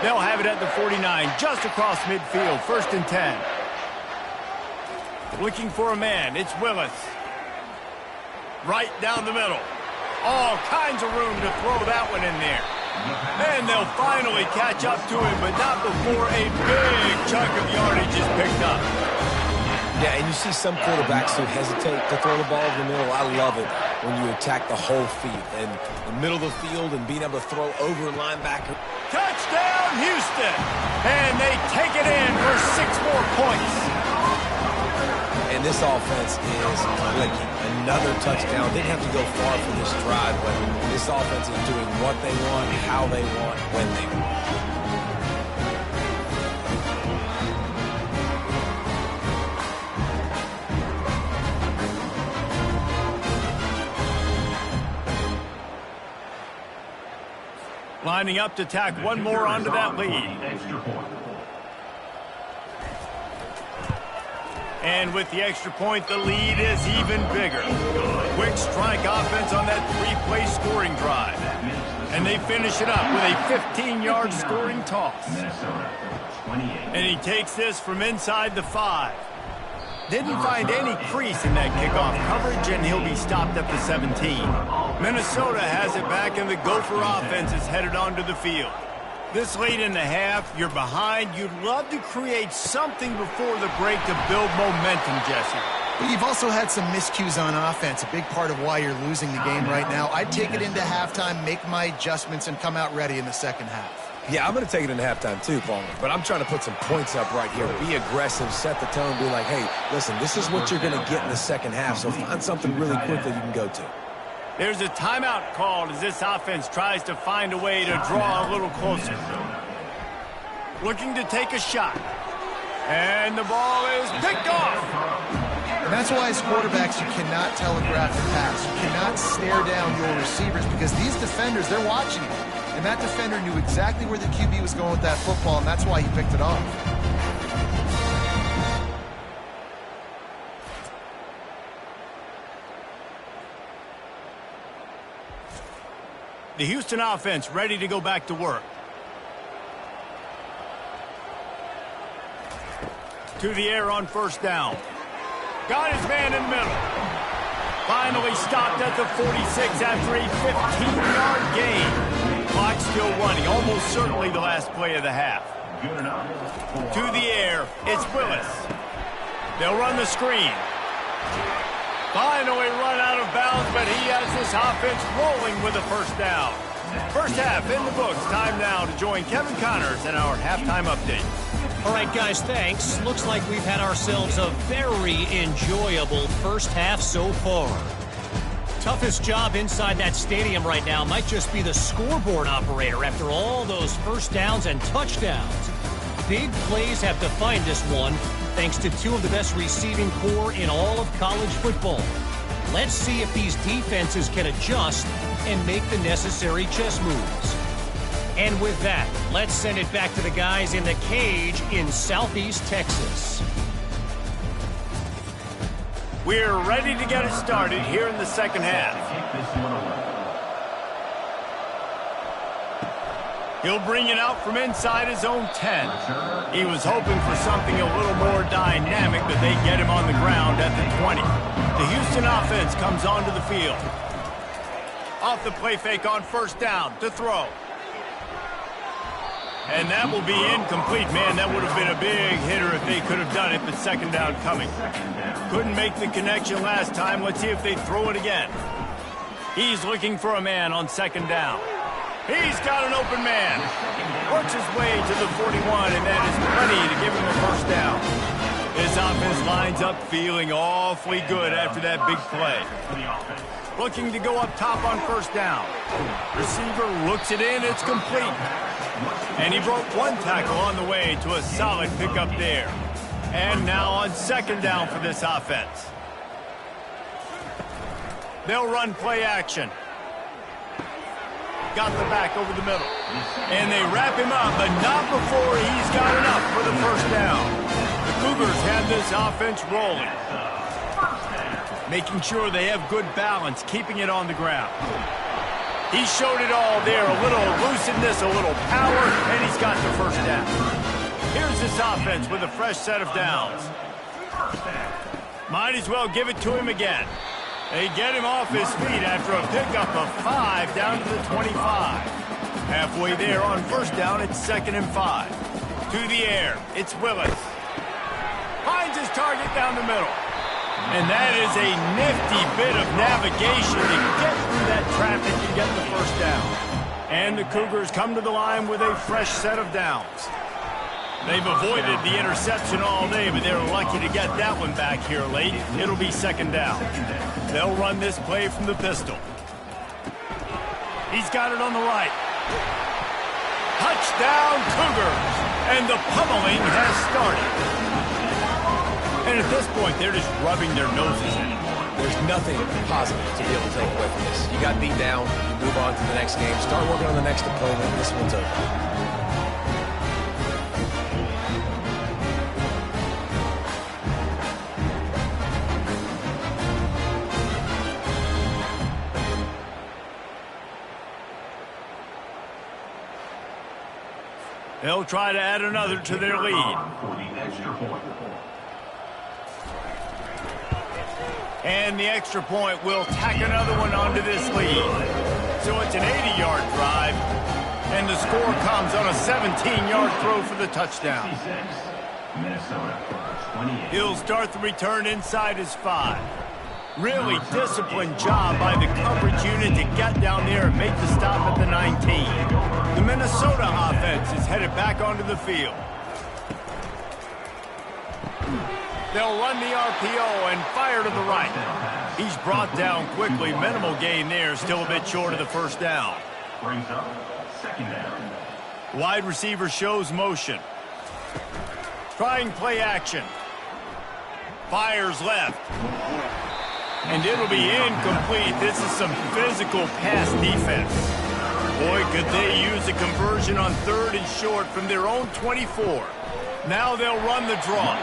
They'll have it at the 49, just across midfield, 1st and 10. Looking for a man, it's Willis. Right down the middle. All kinds of room to throw that one in there. And they'll finally catch up to him, but not before a big chunk of yardage is picked up.
Yeah, and you see some quarterbacks who hesitate to throw the ball in the middle. I love it when you attack the whole field. And the middle of the field and being able to throw over a linebacker.
Touchdown, Houston! And they take it in for 6 more points.
And this offense is clicking. Another touchdown. Didn't have to go far for this drive, but this offense is doing what they want, how they want, when they want.
Lining up to tack one more onto that lead. And with the extra point, the lead is even bigger. Quick strike offense on that 3-play scoring drive. And they finish it up with a 15-yard scoring toss. And he takes this from inside the 5. Didn't find any crease in that kickoff coverage, and he'll be stopped at the 17. Minnesota has it back, and the Gopher offense is headed onto the field. This late in the half, you're behind. You'd love to create something before the break to build momentum, Jesse.
But you've also had some miscues on offense, a big part of why you're losing the game right now. I'd take it into halftime, make my adjustments, and come out ready in the second half.
Yeah, I'm going to take it into halftime too, Palmer. But I'm trying to put some points up right here. Be aggressive, set the tone, be like, hey, listen, this is what you're going to get in the second half, so find something really quick that you can go to.
There's a timeout called as this offense tries to find a way to draw a little closer. Looking to take a shot. And the ball is picked off.
And that's why as quarterbacks you cannot telegraph the pass. You cannot stare down your receivers because these defenders, they're watching you. And that defender knew exactly where the QB was going with that football, and that's why he picked it off.
The Houston offense ready to go back to work. To the air on first down. Got his man in the middle. Finally stopped at the 46 after a 15-yard gain. Clock still running, almost certainly the last play of the half. To the air, it's Willis. They'll run the screen. Finally run out of bounds, but he has this offense rolling with a first down. First half in the books. Time now to join Kevin Connors in our halftime update.
All right, guys, thanks. Looks like we've had ourselves a very enjoyable first half so far. Toughest job inside that stadium right now might just be the scoreboard operator after all those first downs and touchdowns. Big plays have defined this one, thanks to 2 of the best receiving corps in all of college football. Let's see if these defenses can adjust and make the necessary chess moves. And with that, let's send it back to the guys in the cage in Southeast Texas.
We're ready to get it started here in the second half. He'll bring it out from inside his own 10. He was hoping for something a little more dynamic, but they get him on the ground at the 20. The Houston offense comes onto the field. Off the play fake on first down to throw. And that will be incomplete. Man, that would have been a big hitter if they could have done it, but second down coming. Couldn't make the connection last time. Let's see if they throw it again. He's looking for a man on second down. He's got an open man. Works his way to the 41, and that is plenty to give him a first down. This offense lines up feeling awfully good after that big play. Looking to go up top on first down. Receiver looks it in. It's complete. And he broke one tackle on the way to a solid pickup there. And now on second down for this offense. They'll run play action. Got the back over the middle. And they wrap him up, but not before he's got enough for the first down. The Cougars have this offense rolling. Making sure they have good balance, keeping it on the ground. He showed it all there, a little elusiveness, a little power, and he's got the first down. Here's this offense with a fresh set of downs. Might as well give it to him again. They get him off his feet after a pickup of 5 down to the 25. Halfway there on first down, it's 2nd and 5. To the air, it's Willis. Finds his target down the middle. And that is a nifty bit of navigation to get through that traffic and get the first down. And the Cougars come to the line with a fresh set of downs. They've avoided the interception all day, but they're lucky to get that one back here late. It'll be 2nd down. They'll run this play from the pistol. He's got it on the right. Touchdown, Cougars! And the pummeling has started. And at this point, they're just rubbing their noses in it.
There's nothing positive to be able to take away from this. You got beat down, you move on to the next game, start working on the next opponent. This one's over.
They'll try to add another to their lead. And the extra point will tack another one onto this lead. So it's an 80-yard drive, and the score comes on a 17-yard throw for the touchdown. He'll start the return inside his 5. Really disciplined job by the coverage unit to get down there and make the stop at the 19. The Minnesota offense is headed back onto the field. They'll run the RPO and fire to the right. He's brought down quickly. Minimal gain there, still a bit short of the first down.
Brings up 2nd down.
Wide receiver shows motion. Trying play action. Fires left. And it'll be incomplete. This is some physical pass defense. Boy, could they use a conversion on 3rd and short from their own 24. Now they'll run the draw.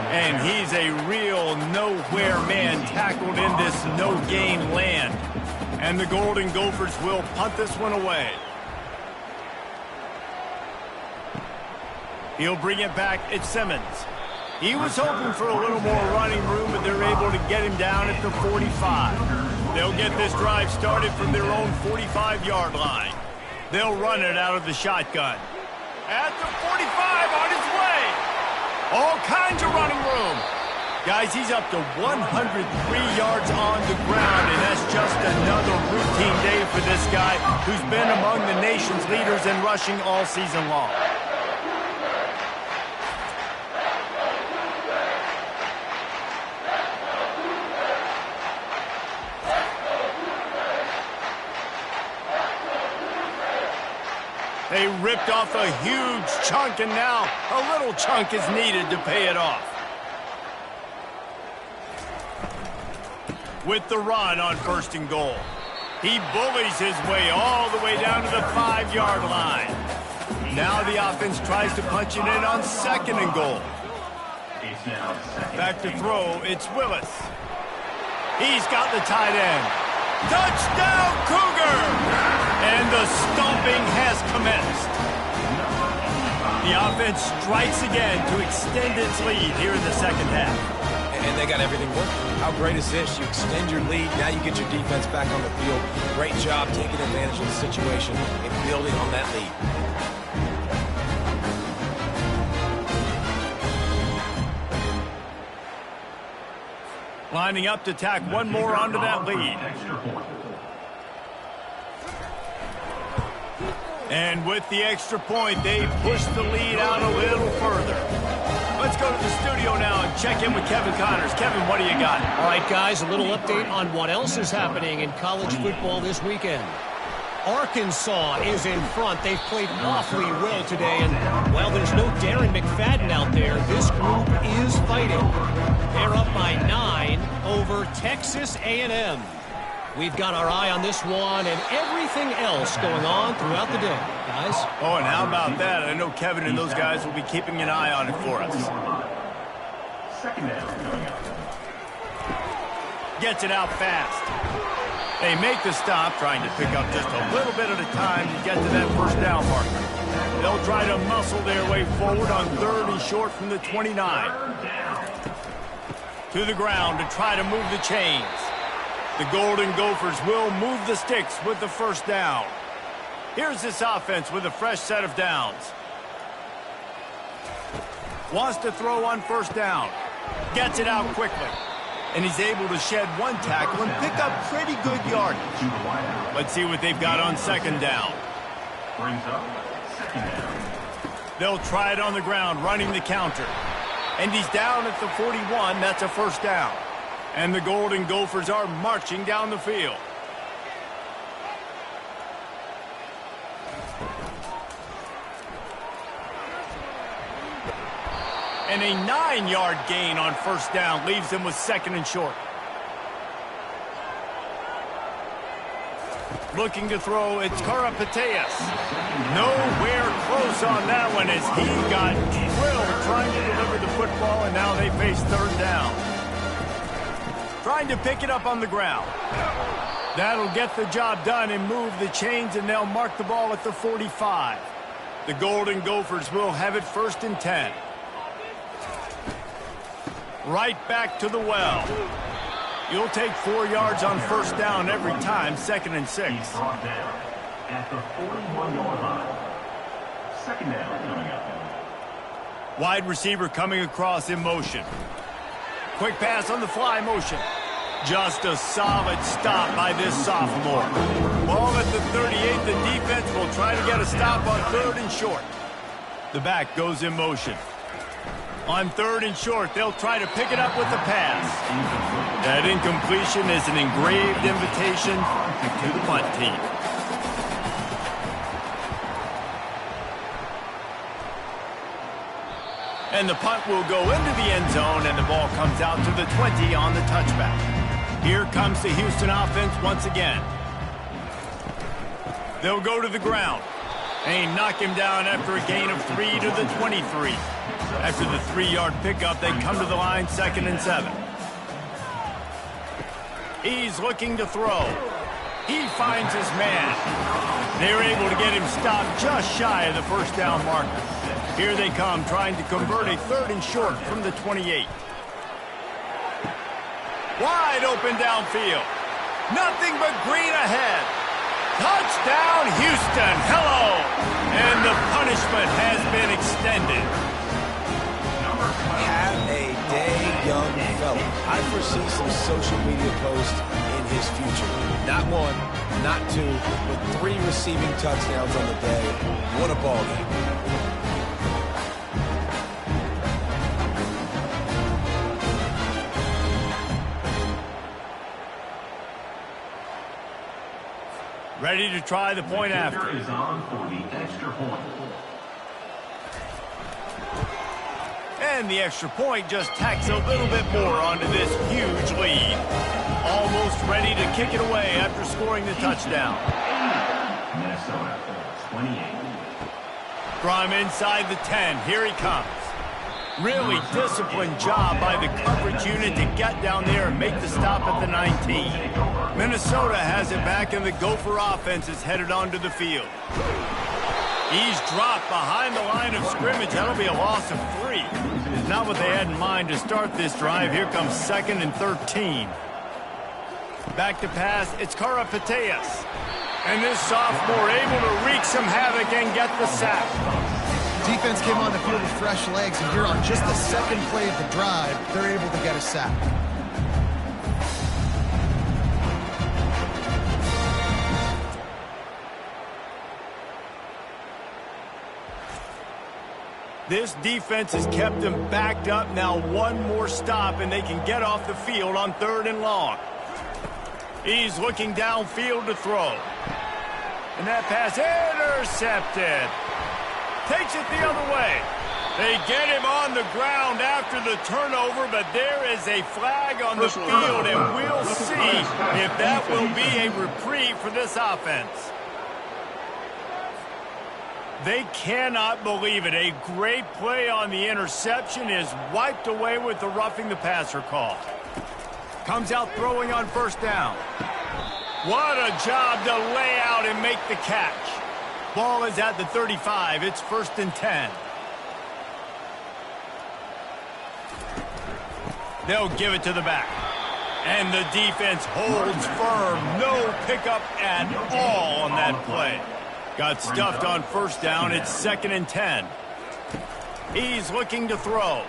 And he's a real nowhere man tackled in this no-gain land. And the Golden Gophers will punt this one away. He'll bring it back. It's Simmons. He was hoping for a little more running room, but they're able to get him down at the 45. They'll get this drive started from their own 45-yard line. They'll run it out of the shotgun. At the 45, on his way. All kinds of running room. Guys, he's up to 103 yards on the ground, and that's just another routine day for this guy who's been among the nation's leaders in rushing all season long. They ripped off a huge chunk, and now a little chunk is needed to pay it off. With the run on 1st and goal. He bullies his way all the way down to the 5-yard line. Now the offense tries to punch it in on 2nd and goal. Back to throw, it's Willis. He's got the tight end. Touchdown, Cougar! And the stomping has commenced. The offense strikes again to extend its lead here in the 2nd half.
And they got everything working. How great is this? You extend your lead, now you get your defense back on the field. Great job taking advantage of the situation and building on that lead.
Lining up to tack one more onto that lead. And with the extra point, they push the lead out a little further. Let's go to the studio now and check in with Kevin Connors. Kevin, what do you got?
All right, guys, a little update on what else is happening in college football this weekend. Arkansas is in front. They've played awfully well today, and while there's no Darren McFadden out there, this group is fighting. They're up by 9 over Texas A&M. We've got our eye on this one and everything else going on throughout the day, guys.
Oh, and how about that? I know Kevin and those guys will be keeping an eye on it for us.
2nd down.
Gets it out fast. They make the stop, trying to pick up just a little bit at a time to get to that first down marker. They'll try to muscle their way forward on 3rd and short from the 29. To the ground to try to move the chains. The Golden Gophers will move the sticks with the first down. Here's this offense with a fresh set of downs. Wants to throw on first down. Gets it out quickly. And he's able to shed one tackle and pick up pretty good yardage. Let's see what they've got on second down.
Brings up second down.
They'll try it on the ground, running the counter. And he's down at the 41. That's a first down. And the Golden Gophers are marching down the field. And a 9-yard gain on first down leaves them with second and short. Looking to throw, it's Karapateas. Nowhere close on that one as he got drilled trying to deliver the football, and now they face third down. Trying to pick it up on the ground. That'll get the job done and move the chains, and they'll mark the ball at the 45. The Golden Gophers will have it first and 10. Right back to the well. You'll take 4 yards on first down every time, second and 6.
He's brought down at the 41-yard line. Second down coming up.
Wide receiver coming across in motion. Quick pass on the fly motion. Just a solid stop by this sophomore. Ball at the 38. The defense will try to get a stop on third and short. The back goes in motion. On third and short, they'll try to pick it up with the pass. That incompletion is an engraved invitation to the punt team. And the punt will go into the end zone, and the ball comes out to the 20 on the touchback. Here comes the Houston offense once again. They'll go to the ground. And knock him down after a gain of 3 to the 23. After the 3-yard pickup, they come to the line, second and 7. He's looking to throw. He finds his man. They're able to get him stopped just shy of the first down marker. Here they come, trying to convert a third and short from the 28. Wide open downfield. Nothing but green ahead. Touchdown, Houston. Hello. And the punishment has been extended.
Have a day, young fella. I foresee some social media posts in his future. Not 1, not 2, but 3 receiving touchdowns on the day. What a ball game.
Ready to try the point after.
The kicker is on for the extra point.
And the extra point just tacks a little bit more onto this huge lead. Almost ready to kick it away after scoring the touchdown.
Minnesota, 28.
From inside the 10, here he comes. Really disciplined job by the coverage unit to get down there and make the stop at the 19. Minnesota has it back, and the Gopher offense is headed onto the field. He's dropped behind the line of scrimmage. That'll be a loss of 3. Not what they had in mind to start this drive. Here comes second and 13. Back to pass. It's Karapateas. And this sophomore able to wreak some havoc and get the sack.
Defense came on the field with fresh legs, and here on just the second play of the drive, they're able to get a sack.
This defense has kept them backed up. Now one more stop, and they can get off the field on third and long. He's looking downfield to throw. And that pass intercepted. Takes it the other way. They get him on the ground after the turnover, but there is a flag on the field, and we'll see if that will be a reprieve for this offense. They cannot believe it. A great play on the interception is wiped away with the roughing the passer call. Comes out throwing on first down. What a job to lay out and make the catch. Ball is at the 35. It's first and 10. They'll give it to the back. And the defense holds firm. No pickup at all on that play. Got stuffed on first down. It's 2nd and 10. He's looking to throw.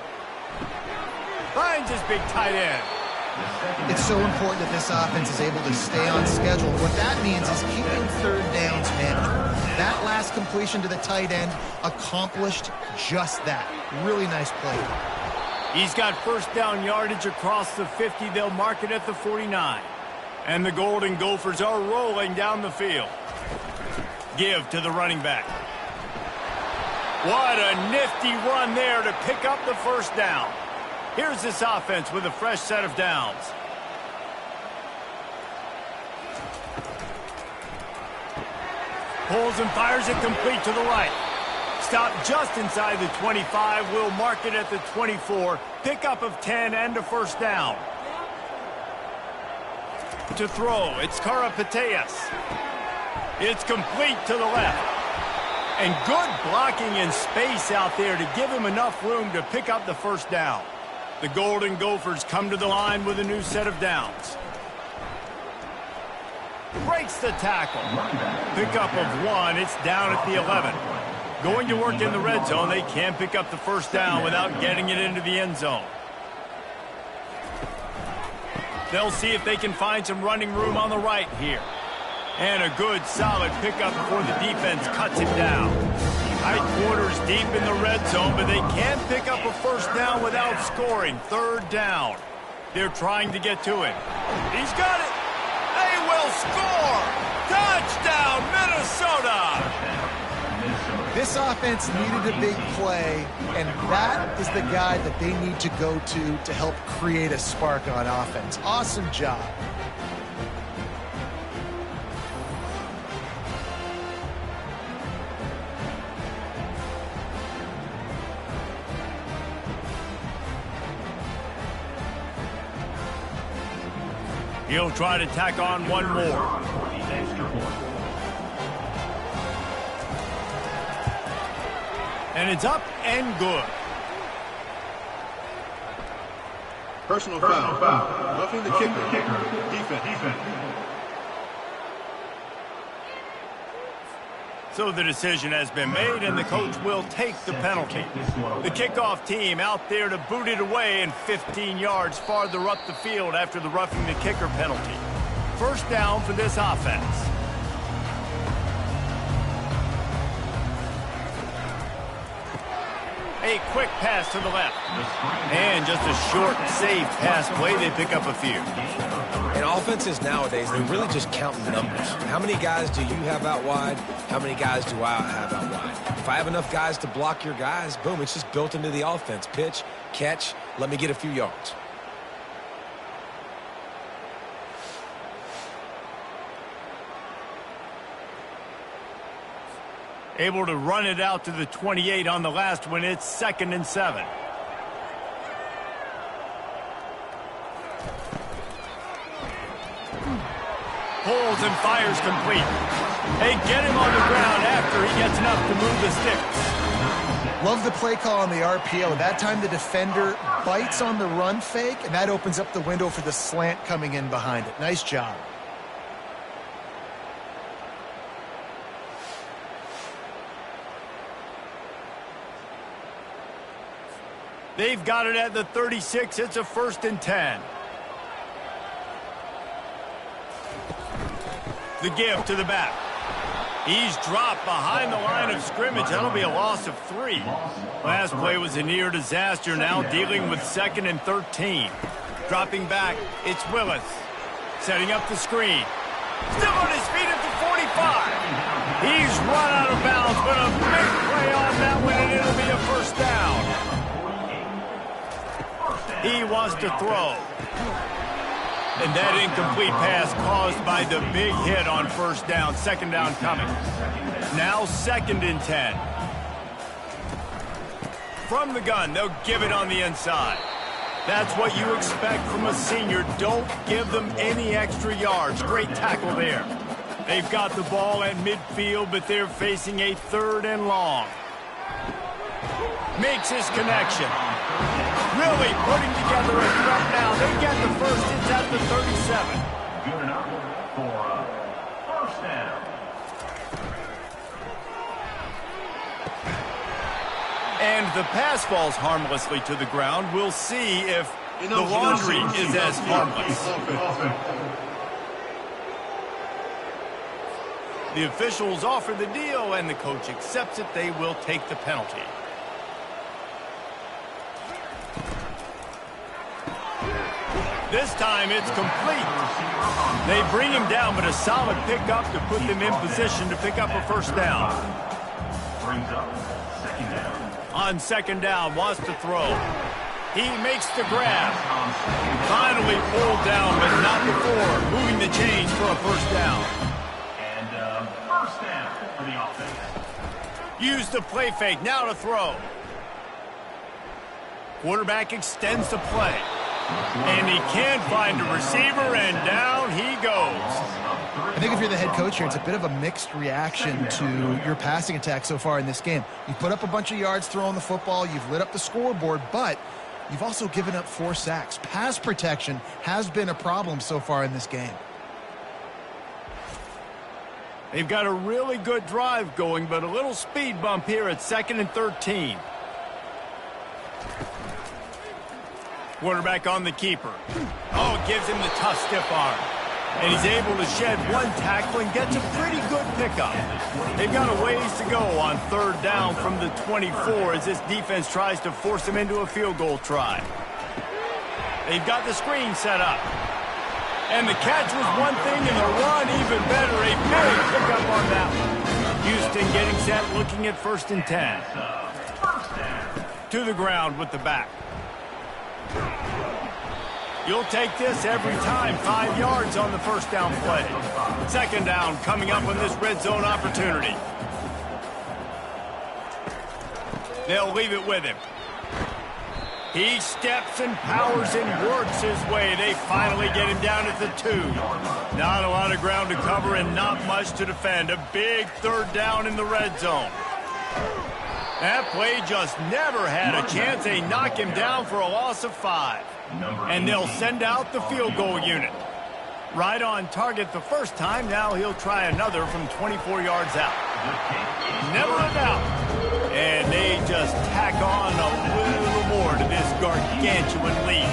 Finds his big tight end.
It's so important that this offense is able to stay on schedule. What that means is keeping third downs manageable. That last completion to the tight end accomplished just that. Really nice play.
He's got first down yardage across the 50. They'll mark it at the 49. And the Golden Gophers are rolling down the field. Give to the running back. What a nifty run there to pick up the first down. Here's this offense with a fresh set of downs. Pulls and fires it complete to the right. Stop just inside the 25. We'll mark it at the 24. Pickup of 10 and a first down. To throw, it's Karapateas. It's complete to the left. And good blocking in space out there to give him enough room to pick up the first down. The Golden Gophers come to the line with a new set of downs. Breaks the tackle. Pickup of 1. It's down at the 11. Going to work in the red zone. They can't pick up the first down without getting it into the end zone. They'll see if they can find some running room on the right here. And a good, solid pickup before the defense cuts him down. Tight quarters deep in the red zone, but they can't pick up a first down without scoring. 3rd down. They're trying to get to it. He's got it. They will score. Touchdown, Minnesota.
This offense needed a big play, and that is the guy that they need to go to help create a spark on offense. Awesome job.
He'll try to tack on one more. And it's up and good.
Personal foul. Roughing the kicker. Defense.
So the decision has been made, and the coach will take the penalty. The kickoff team out there to boot it away and 15 yards farther up the field after the roughing the kicker penalty. First down for this offense. A quick pass to the left. And just a short, safe pass play. They pick up a few.
In offenses nowadays, they're really just counting numbers. How many guys do you have out wide? How many guys do I have out wide? If I have enough guys to block your guys, boom, it's just built into the offense. Pitch, catch, let me get a few yards.
Able to run it out to the 28 on the last one. It's 2nd and 7. Pulls and fires complete. They get him on the ground after he gets enough to move the sticks.
Love the play call on the RPO. That time the defender bites on the run fake, and that opens up the window for the slant coming in behind it. Nice job.
They've got it at the 36. It's a 1st and 10. The give to the back. He's dropped behind the line of scrimmage. That'll be a loss of 3. Last play was a near disaster. Now dealing with 2nd and 13. Dropping back, it's Willis. Setting up the screen. Still on his feet at the 45. He's run out of bounds, but a big play on that one, and it'll be a first down. He wants to throw. And that incomplete pass caused by the big hit on first down. 2nd down coming. Now 2nd and 10. From the gun, they'll give it on the inside. That's what you expect from a senior. Don't give them any extra yards. Great tackle there. They've got the ball at midfield, but they're facing a 3rd and long. Makes his connection. really putting together a threat now. They get the first. It's at the 37.
Good enough for a first down.
And the pass falls harmlessly to the ground. We'll see if the laundry is as harmless. The officials offer the deal, and the coach accepts it. They will take the penalty. This time it's complete. They bring him down, but a solid pickup to put them in position to pick up a first down.
Brings up second down.
On second down, wants to throw. He makes the grab. Finally pulled down, but not before. Moving the chains for a first down.
And first down for the offense.
Use the play fake, now to throw. Quarterback extends the play. And he can't find a receiver, and down he goes.
I think if you're the head coach here, it's a bit of a mixed reaction to your passing attack so far in this game. You put up a bunch of yards throwing the football, you've lit up the scoreboard, but you've also given up 4 sacks. Pass protection has been a problem so far in this game.
They've got a really good drive going, but a little speed bump here at 2nd and 13. Quarterback on the keeper. Oh, gives him the tough stiff arm. And he's able to shed one tackle and gets a pretty good pickup. They've got a ways to go on third down from the 24 as this defense tries to force them into a field goal try. They've got the screen set up. And the catch was one thing, and the run even better. A big pickup on that one. Houston getting set, looking at 1st and 10. To the ground with the back. You'll take this every time. 5 yards on the first down play. Second down coming up on this red zone opportunity. They'll leave it with him. He steps and powers and works his way. They finally get him down at the 2. Not a lot of ground to cover and not much to defend. A big third down in the red zone. That play just never had a chance. They knock him down for a loss of 5. And they'll send out the field goal unit. Right on target the first time. Now he'll try another from 24 yards out. Never a doubt. And they just tack on a little more to this gargantuan lead.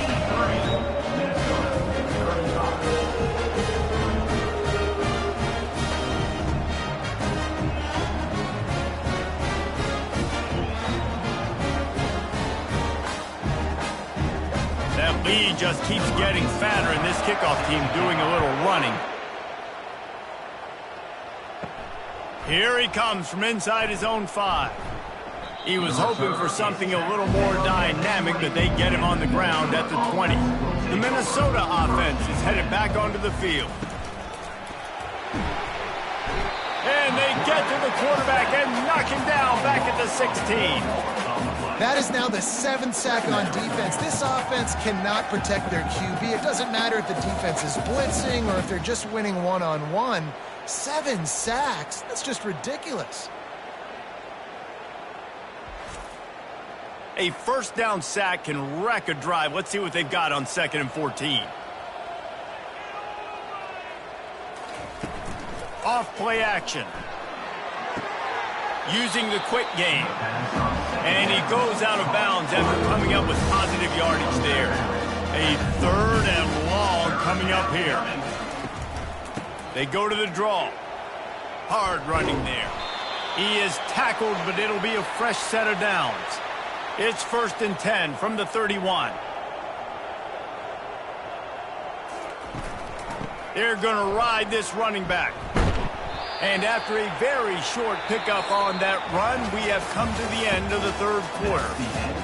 That lead just keeps getting fatter, and this kickoff team doing a little running. Here he comes from inside his own 5. He was hoping for something a little more dynamic, but they get him on the ground at the 20. The Minnesota offense is headed back onto the field. And they get to the quarterback and knock him down back at the 16.
That is now the 7th sack on defense. This offense cannot protect their QB. It doesn't matter if the defense is blitzing or if they're just winning one-on-one. 7 sacks? That's just ridiculous.
A first down sack can wreck a drive. Let's see what they've got on 2nd and 14. Off play action. Using the quick game. And he goes out of bounds after coming up with positive yardage there. A 3rd and long coming up here. They go to the draw. Hard running there. He is tackled, but it'll be a fresh set of downs. It's 1st and 10 from the 31. They're going to ride this running back. And after a very short pickup on that run, we have come to the end of the 3rd quarter.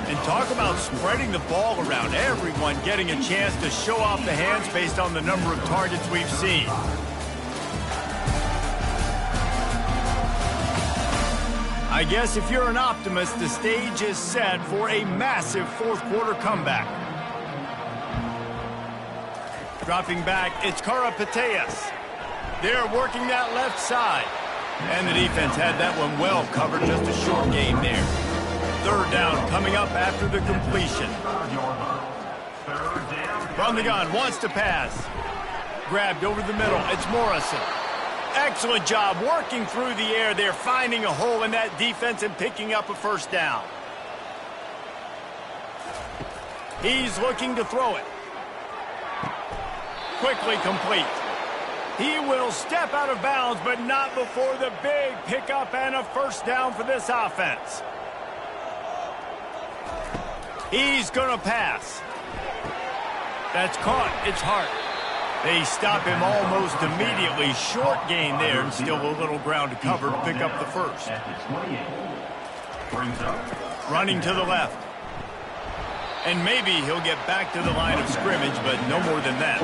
And talk about spreading the ball around. Everyone getting a chance to show off the hands based on the number of targets we've seen. I guess if you're an optimist, the stage is set for a massive 4th quarter comeback. Dropping back, it's Karapateas. They're working that left side. And the defense had that one well covered, just a short game there. third down coming up after the completion. From the gun, wants to pass. Grabbed over the middle. It's Morrison. Excellent job working through the air. They're finding a hole in that defense and picking up a first down. He's looking to throw it. Quickly complete. He will step out of bounds, but not before the big pickup and a first down for this offense. He's going to pass. That's caught. It's Hart. They stop him almost immediately. Short gain there, and still a little ground to cover to pick up the first. Running to the left. And maybe he'll get back to the line of scrimmage, but no more than that.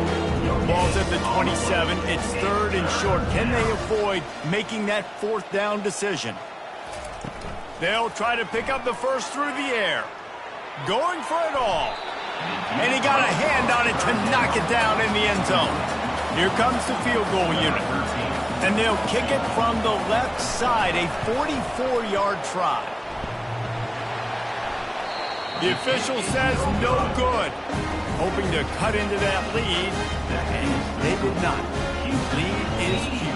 Ball's at the 27. It's third and short. Can they avoid making that fourth down decision? They'll try to pick up the first through the air. Going for it all. And he got a hand on it to knock it down in the end zone. Here comes the field goal unit. And they'll kick it from the left side, a 44-yard try. The official says no good. Hoping to cut into that lead, and they did not. Lead is huge.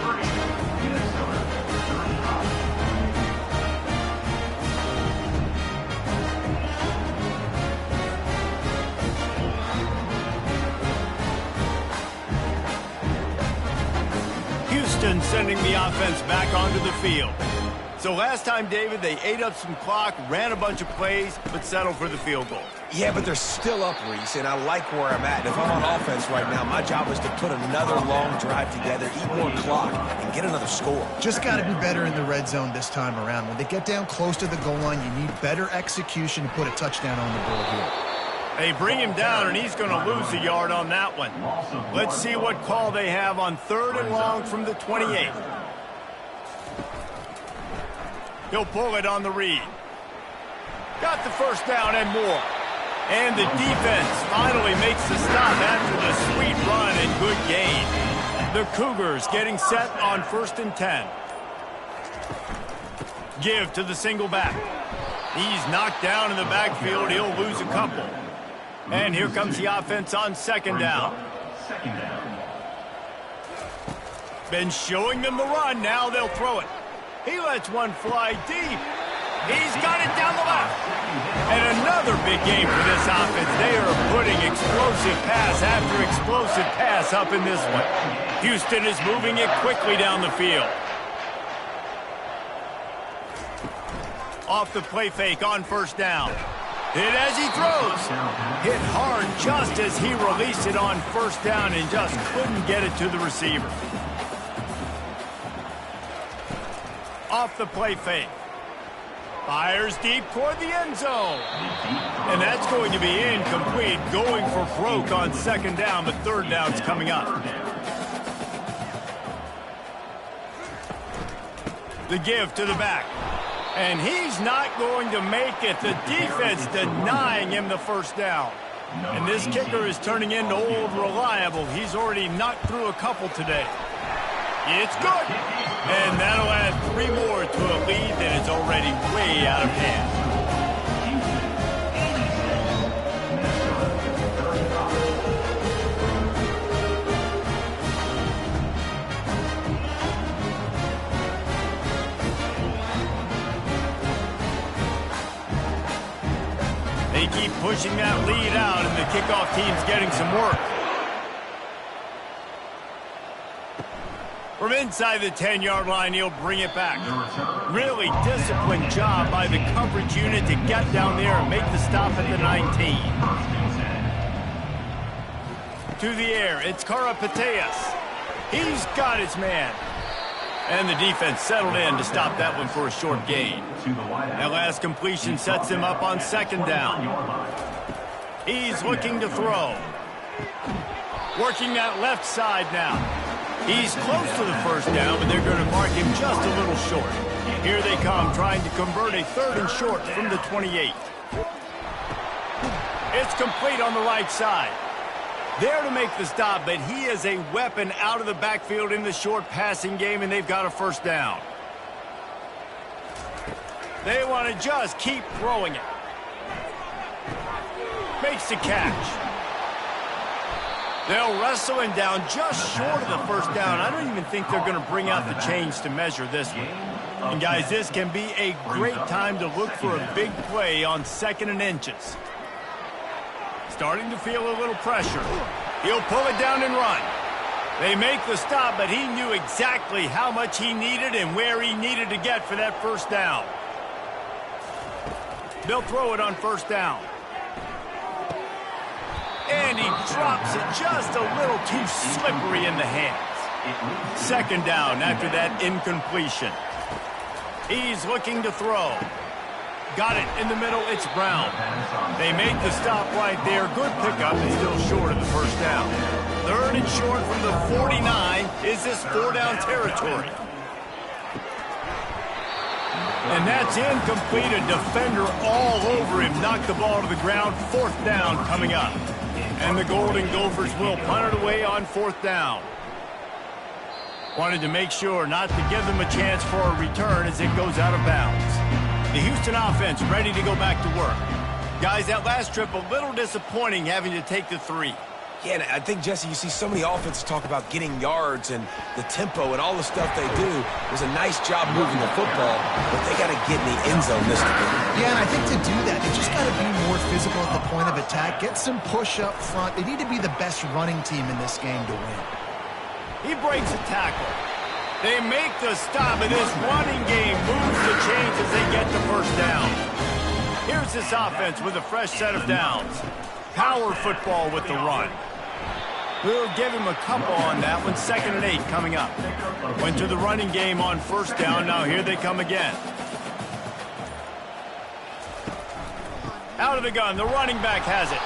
Houston sending the offense back onto the field. So last time, David, they ate up some clock, ran a bunch of plays, but settled for the field goal.
Yeah, but they're still up, Reese, and I like where I'm at. And if I'm on offense right now, my job is to put another long drive together, eat more clock, and get another score.
Just got to be better in the red zone this time around. When they get down close to the goal line, you need better execution to put a touchdown on the board here.
They bring him down, and he's going to lose a yard on that one. Let's see what call they have on third and long from the 28. He'll pull it on the read. Got the first down and more. And the defense finally makes the stop after the sweet run and good gain. The Cougars getting set on first and 10. Give to the single back. He's knocked down in the backfield. He'll lose a couple. And here comes the offense on second down. Been showing them the run. Now they'll throw it. He lets one fly deep. He's got it down the left. And another big game for this offense. They are putting explosive pass after explosive pass up in this one. Houston is moving it quickly down the field. Off the play fake on first down. Hit as he throws. Hit hard just as he released it on first down and just couldn't get it to the receiver. Off the play fake. Fires deep toward the end zone. And that's going to be incomplete. Going for broke on second down, but third down's coming up. The give to the back. And he's not going to make it. The defense denying him the first down. And this kicker is turning into old reliable. He's already knocked through a couple today. It's good. And that'll add 3 more to a lead that is already way out of hand. They keep pushing that lead out, and the kickoff team's getting some work. From inside the 10-yard line, he'll bring it back. Really disciplined job by the coverage unit to get down there and make the stop at the 19. To the air, it's Karapateas. He's got his man. And the defense settled in to stop that one for a short gain. That last completion sets him up on second down. He's looking to throw. Working that left side now. He's close to the first down, but they're going to mark him just a little short. Here they come, trying to convert a third and short from the 28. It's complete on the right side. There to make the stop, but he is a weapon out of the backfield in the short passing game, and they've got a first down. They want to just keep throwing it. Makes the catch. They'll wrestle him down just short of the first down. I don't even think they're going to bring out the chains to measure this one. And guys, this can be a great time to look for a big play on 2nd and inches. Starting to feel a little pressure. He'll pull it down and run. They make the stop, but he knew exactly how much he needed and where he needed to get for that first down. They'll throw it on first down. And he drops it just a little too slippery in the hands. 2nd down after that incompletion. He's looking to throw. Got it in the middle. It's Brown. They make the stop right there. Good pickup and still short of the first down. 3rd and short from the 49. Is this 4-down territory? And that's incomplete. A defender all over him. Knocked the ball to the ground. 4th down coming up. And the Golden Gophers will punt it away on 4th down. Wanted to make sure not to give them a chance for a return as it goes out of bounds. The Houston offense ready to go back to work. Guys, that last trip a little disappointing having to take the 3.
Yeah, and I think, Jesse, you see so many offenses talk about getting yards and the tempo and all the stuff they do. It was a nice job moving the football, but they got to get in the end zone this time.
Yeah, and I think to do that, they just got to be more physical at the point of attack. Get some push up front. They need to be the best running team in this game to win.
He breaks a tackle. They make the stop, and this running game moves the chains as they get the first down. Here's this offense with a fresh set of downs. Power football with the run. We'll give him a couple on that one. 2nd and 8 coming up. Went to the running game on first down. Now here they come again. Out of the gun. The running back has it.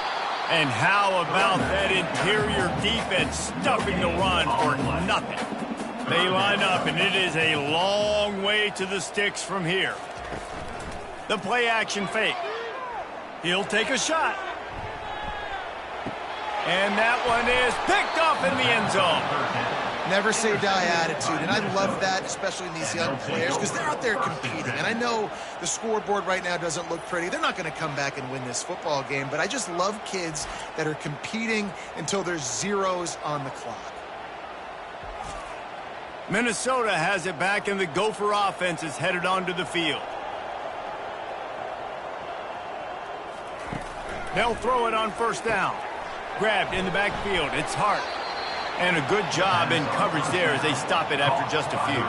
And how about that interior defense stuffing the run for nothing? They line up, and it is a long way to the sticks from here. The play action fake. He'll take a shot. And that one is picked off in the end zone.
Never say die attitude, and I love that, especially in these young players, because they're out there competing. And I know the scoreboard right now doesn't look pretty. They're not going to come back and win this football game, but I just love kids that are competing until there's zeros on the clock.
Minnesota has it back, and the Gopher offense is headed onto the field. They'll throw it on first down. Grabbed in the backfield. It's Hart. And a good job in coverage there as they stop it after just a few.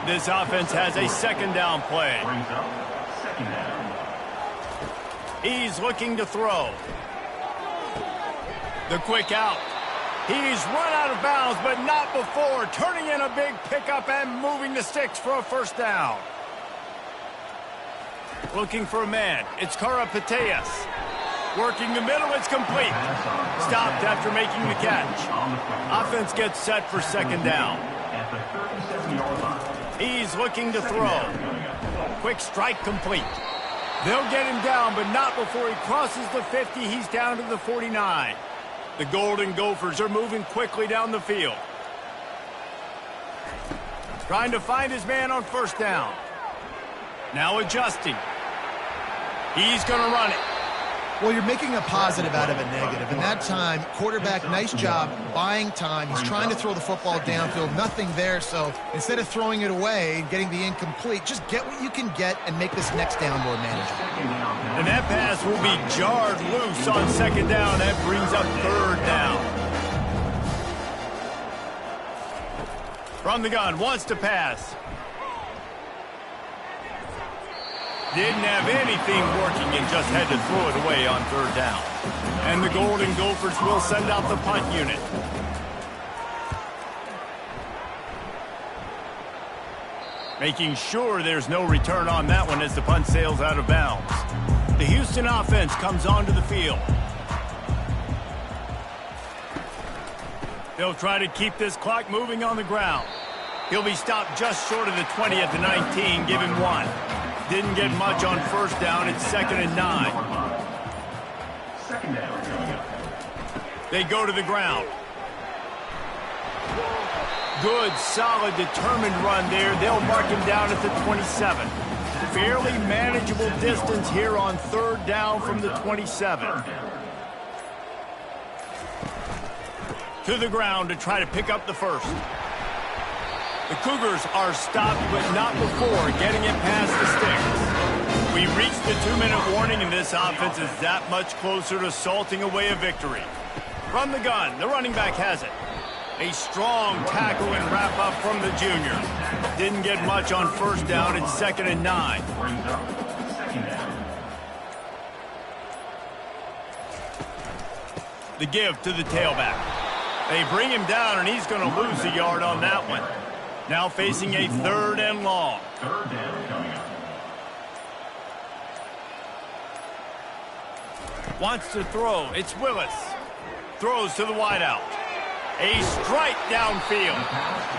This offense has a 2nd down play. He's looking to throw. The quick out. He's run out of bounds, but not before. Turning in a big pickup and moving the sticks for a first down. Looking for a man. It's Karapateas. Working the middle, it's complete. Stopped after making the catch. Offense gets set for 2nd down. He's looking to throw. Quick strike complete. They'll get him down, but not before he crosses the 50. He's down to the 49. The Golden Gophers are moving quickly down the field. Trying to find his man on first down. Now adjusting. He's going to run it.
Well, you're making a positive out of a negative. And that time, quarterback, nice job buying time. He's trying to throw the football downfield. Nothing there. So instead of throwing it away and getting the incomplete, just get what you can get and make this next down more manageable.
And that pass will be jarred loose on 2nd down. That brings up 3rd down. From the gun, wants to pass. Didn't have anything working and just had to throw it away on 3rd down. And the Golden Gophers will send out the punt unit. Making sure there's no return on that one as the punt sails out of bounds. The Houston offense comes onto the field. They'll try to keep this clock moving on the ground. He'll be stopped just short of the 20 at the 19. Give him 1. Didn't get much on first down. It's 2nd and 9. They go to the ground. Good, solid, determined run there. They'll mark him down at the 27. fairly manageable distance here on 3rd down from the 27. To the ground to try to pick up the first. The Cougars are stopped, but not before getting it past the sticks. We reached the 2-minute warning, and this offense is that much closer to salting away a victory. From the gun, the running back has it. A strong tackle and wrap-up from the junior. Didn't get much on 1st down. It's 2nd and 9. The give to the tailback. They bring him down, and he's going to lose a yard on that one. Now facing a 3rd and long.
3rd down coming up.
Wants to throw. It's Willis. Throws to the wideout. A strike downfield.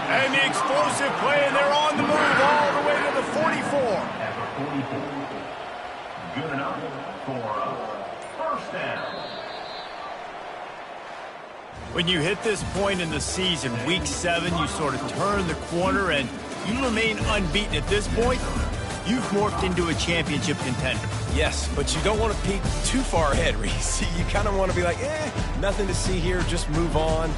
And the explosive play, and they're on the move all the way to the 44.
At the 44. Good enough for 1st down.
When you hit this point in the season, week 7, you sort of turn the corner and you remain unbeaten at this point. You've morphed into a championship contender.
Yes, but you don't want to peek too far ahead, Reese. You kind of want to be like, nothing to see here, just move on.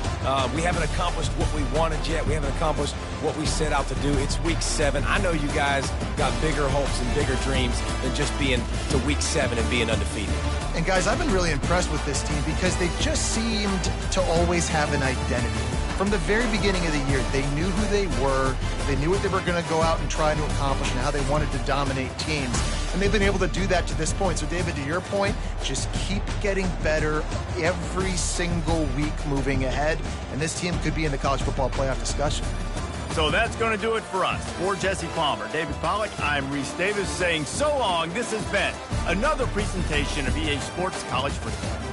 We haven't accomplished what we wanted yet. We haven't accomplished what we set out to do. It's week 7. I know you guys got bigger hopes and bigger dreams than just being to week 7 and being undefeated.
And guys, I've been really impressed with this team because they just seemed to always have an identity. From the very beginning of the year, they knew who they were, they knew what they were going to go out and try to accomplish and how they wanted to dominate teams. And they've been able to do that to this point. So, David, to your point, just keep getting better every single week moving ahead. And this team could be in the college football playoff discussion.
So that's going to do it for us. For Jesse Palmer, David Pollack, I'm Reese Davis saying so long. This has been another presentation of EA Sports College Football.